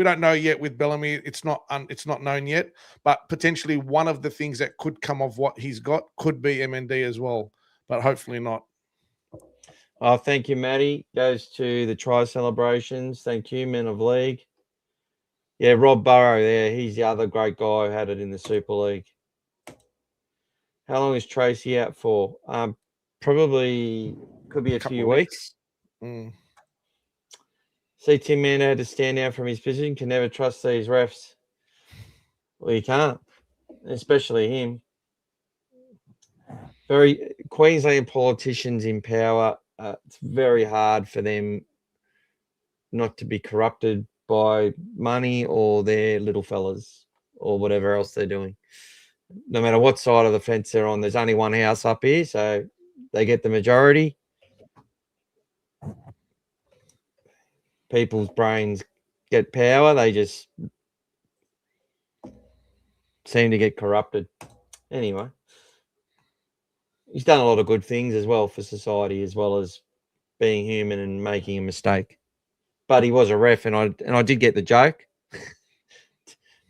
don't know yet with Bellamy. It's not known yet, but potentially one of the things that could come of what he's got could be MND as well, but hopefully not. Oh, thank you, Matty. Goes to the try celebrations. Thank you, Men of League. Yeah, Rob Burrow there. He's the other great guy who had it in the Super League. How long is Tracy out for? Probably could be a few weeks. See, Tim Manor had to stand out from his position. Can never trust these refs. Well, you can't, especially him. Very Queensland politicians in power. It's very hard for them not to be corrupted by money or their little fellas or whatever else they're doing. No matter what side of the fence they're on, there's only one house up here, so they get the majority. People's brains get power. They just seem to get corrupted. Anyway, he's done a lot of good things as well for society, as well as being human and making a mistake. But he was a ref, and I did get the joke.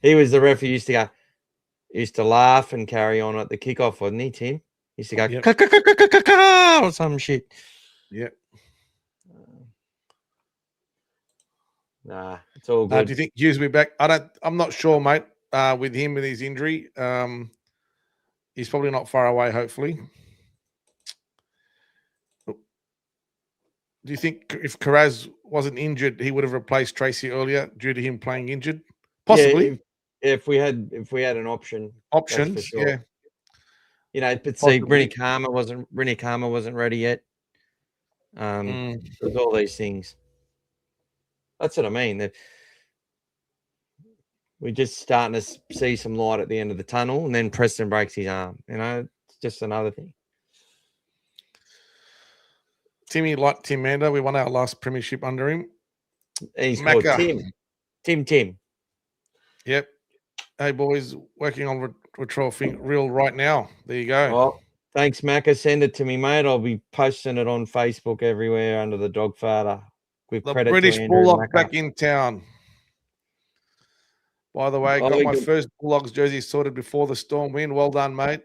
He was the ref who used to laugh and carry on at the kickoff, wasn't he, Tim? He used to go or some shit. Yep. Nah, it's all good. Do you think Hughes will be back? I'm not sure, mate. With him with his injury, he's probably not far away. Hopefully. Do you think if Karaz wasn't injured, he would have replaced Tracy earlier due to him playing injured? Possibly. Yeah, if we had an option. Options, sure. Yeah. You know, but see, Rinnie Karma wasn't ready yet. There's all these things. That's what I mean. We're just starting to see some light at the end of the tunnel, and then Preston breaks his arm. You know, it's just another thing. Timmy, like Tim Mander, we won our last premiership under him. He's called Tim. Yep. Hey, boys, working on Latrell Reel right now. There you go. Well, thanks, Macca. Send it to me, mate. I'll be posting it on Facebook everywhere under the Dogfather. With the British Bulldogs back in town. By the way, got my first Bulldogs jersey sorted before the Storm win. Well done, mate.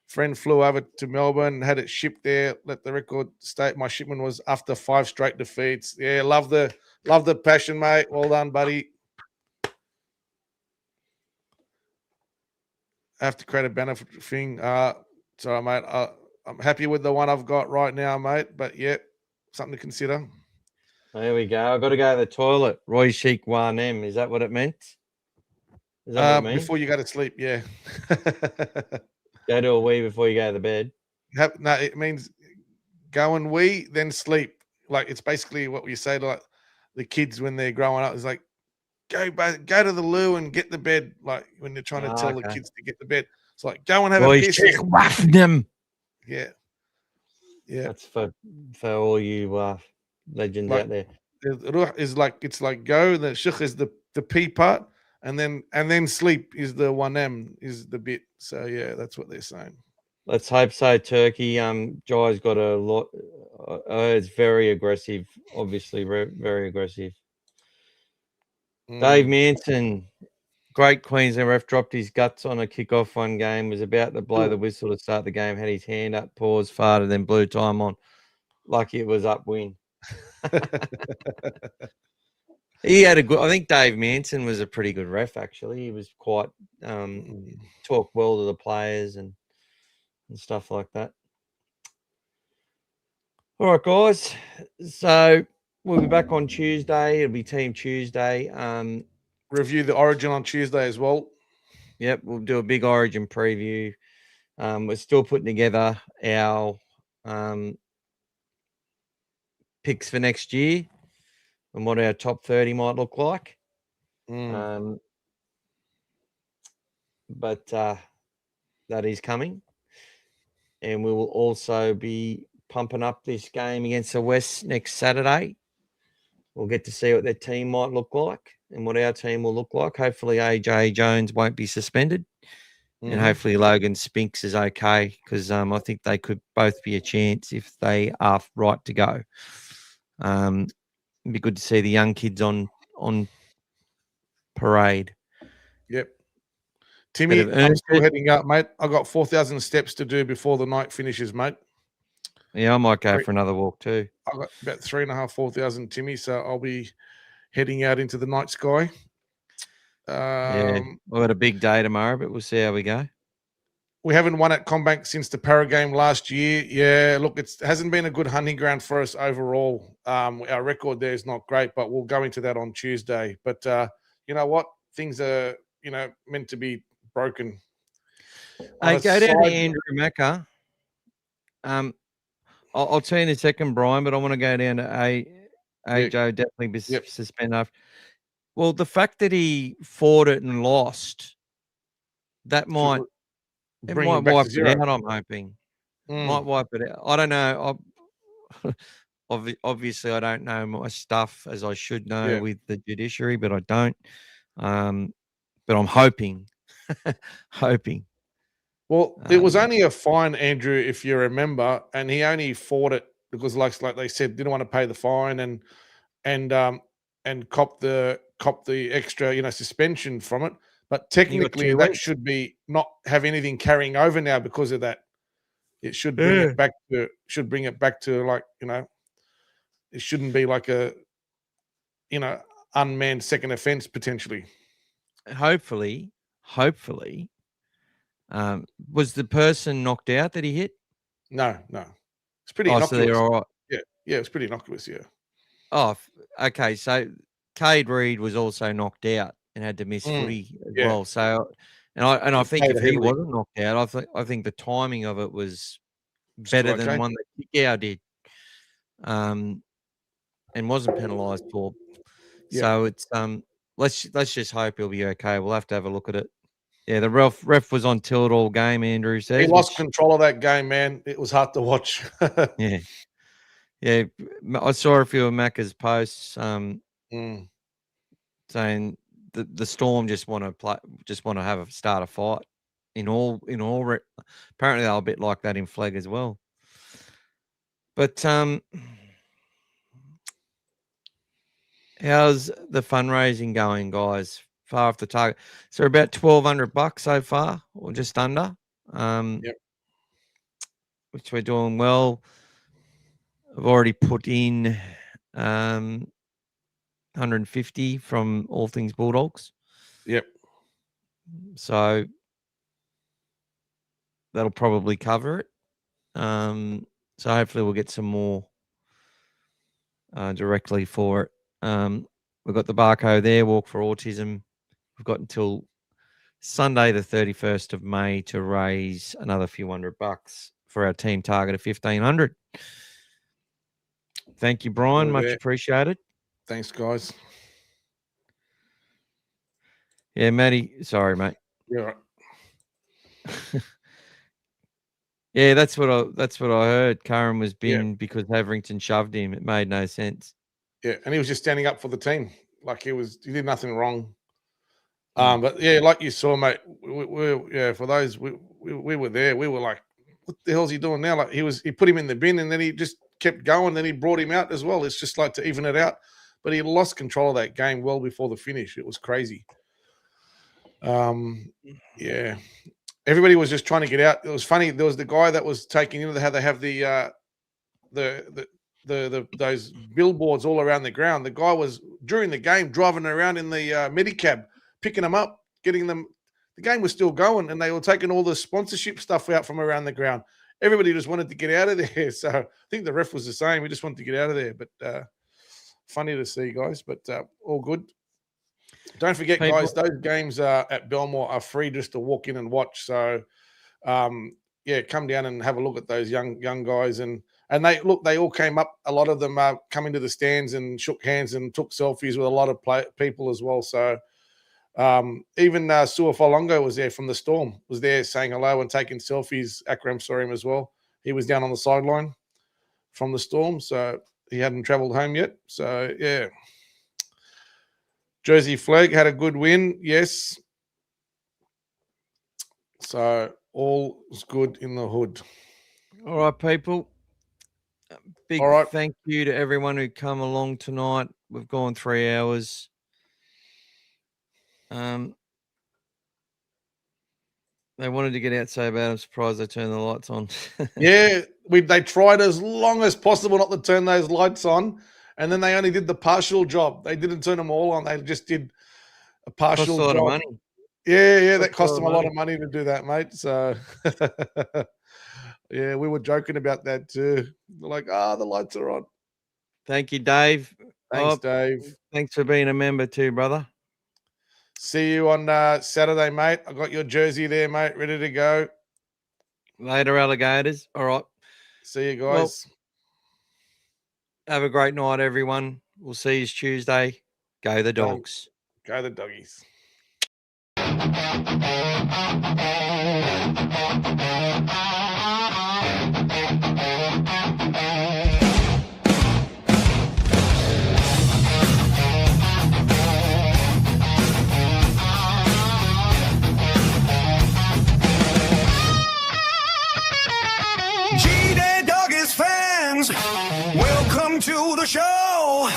Friend flew over to Melbourne, had it shipped there. Let the record state my shipment was after 5 straight defeats. Yeah, love the passion, mate. Well done, buddy. have to create a benefit thing. Sorry, mate. I'm happy with the one I've got right now, mate. But yeah, something to consider. There we go. I've got to go to the toilet. Roy Chic 1M. Is that what it meant? Is that what it means? Before you go to sleep, yeah. Go to a wee before you go to bed. No, it means go and wee, then sleep. Like it's basically what we say to like the kids when they're growing up. It's like go to the loo and get the bed. Like when they're trying to tell the kids to get the bed, it's like go and have Roy a piss. Chic 1M. Yeah, yeah. That's for all you legends Like, out there. Ruh is like it's like go. The shukh is the P part, and then sleep is the 1M is the bit. So yeah, that's what they're saying. Let's hope so. Turkey. Jai's got a lot. It's very aggressive. Obviously, very aggressive. Dave Manson, great Queensland ref, dropped his guts on a kickoff one game. Was about to blow the whistle to start the game. Had his hand up, paused, farted, then blew time on. Lucky it was upwind. He had a good. I think Dave Manson was a pretty good ref. Actually, he was quite talked well to the players and stuff like that. All right, guys. So we'll be back on Tuesday. It'll be Team Tuesday. Review the Origin on Tuesday as well. Yep, we'll do a big Origin preview. We're still putting together our picks for next year and what our top 30 might look like. But that is coming. And we will also be pumping up this game against the West next Saturday. We'll get to see what their team might look like and what our team will look like. Hopefully AJ Jones won't be suspended. And hopefully Logan Spinks is okay because I think they could both be a chance if they are right to go. It'd be good to see the young kids on parade. Yep. Timmy, I'm still heading up, mate. I got 4,000 steps to do before the night finishes, mate. Yeah, I might go for another walk too. I've got about 3,500, 4,000, Timmy, so I'll be heading out into the night sky. Yeah, we've got a big day tomorrow, but we'll see how we go. We haven't won at Combank since the Para game last year. Yeah, look, it hasn't been a good hunting ground for us overall. Our record there is not great, but we'll go into that on Tuesday. But you know what? Things are, meant to be broken. Hey, go down to Andrew Macca. I'll tell you in a second, Brian, but I want to go down to AJ, definitely be suspended after. Well, the fact that he fought it and lost, that might wipe it out, I'm hoping. Might wipe it out. I don't know. Obviously, I don't know my stuff as I should know with the judiciary, but I don't. But I'm hoping. Well, it was only a fine, Andrew, if you remember, and he only fought it because, like they said, didn't want to pay the fine and cop the extra, suspension from it. But technically, that should be not have anything carrying over now because of that. It should bring it back to like, it shouldn't be like a unmanned second offense potentially. Hopefully. Was the person knocked out that he hit? No. It's pretty innocuous. So they're all right. Yeah, it's pretty innocuous, yeah. Oh, okay. So Cade Reed was also knocked out and had to miss footy as well. So, and I think if he wasn't knocked out, I think the timing of it was better than one that Kikau did, and wasn't penalised for. Yeah. So it's let's just hope he'll be okay. We'll have to have a look at it. Yeah, the ref was on tilt all game, Andrew says. He lost control of that game, man. It was hard to watch. Yeah. I saw a few of Macca's posts saying the Storm just want to start a fight in all. Apparently they're a bit like that in Flegg as well. But how's the fundraising going, guys? Far off the target. So about $1,200 so far, or just under. Which we're doing well. I've already put in 150 from All Things Bulldogs. Yep. So that'll probably cover it. So hopefully we'll get some more directly for it. We've got the barcode there, Walk for Autism. We've got until Sunday, the 31st of May, to raise another few $100 for our team target of 1,500. Thank you, Brian. Much appreciated. Thanks, guys. Yeah, Matty. Sorry, mate. Yeah. Yeah, that's what I heard. Curran was binned because Haverington shoved him. It made no sense. Yeah, and he was just standing up for the team. Like he did nothing wrong. But yeah, like you saw, mate. For those we were there. We were like, what the hell's he doing now? Like he put him in the bin, and then he just kept going. Then he brought him out as well. It's just like to even it out. But he lost control of that game well before the finish. It was crazy. Yeah. Everybody was just trying to get out. It was funny. There was the guy that was taking how they have those billboards all around the ground. The guy was during the game driving around in the Medicab, picking them up, getting them. The game was still going, and they were taking all the sponsorship stuff out from around the ground. Everybody just wanted to get out of there. So I think the ref was the same. We just wanted to get out of there. But funny to see, guys. But all good. Don't forget, guys, those games at Belmore are free just to walk in and watch. So, come down and have a look at those young guys. And they all came up. A lot of them come into the stands and shook hands and took selfies with a lot of people as well. So, even Sua Folongo was there from the Storm, was there saying hello and taking selfies. Akram saw him as well. He was down on the sideline from the Storm. So, he hadn't travelled home yet. So, yeah. Jersey Flegg had a good win, yes. So all is good in the hood. All right, people. Big thank you to everyone who come along tonight. We've gone 3 hours. They wanted to get out so bad. I'm surprised they turned the lights on. Yeah, they tried as long as possible not to turn those lights on. And then they only did the partial job. They didn't turn them all on. They just did a partial job. Cost a lot of money. Yeah, that cost them a lot of money to do that, mate. So, yeah, we were joking about that too. They're like, the lights are on. Thank you, Dave. Thanks, Dave. Thanks for being a member too, brother. See you on Saturday, mate. I got your jersey there, mate, ready to go. Later, alligators. All right. See you guys. Well, have a great night, everyone. We'll see you Tuesday. Go the Dogs. Go the Doggies. G-Day Doggies fans, welcome to the show.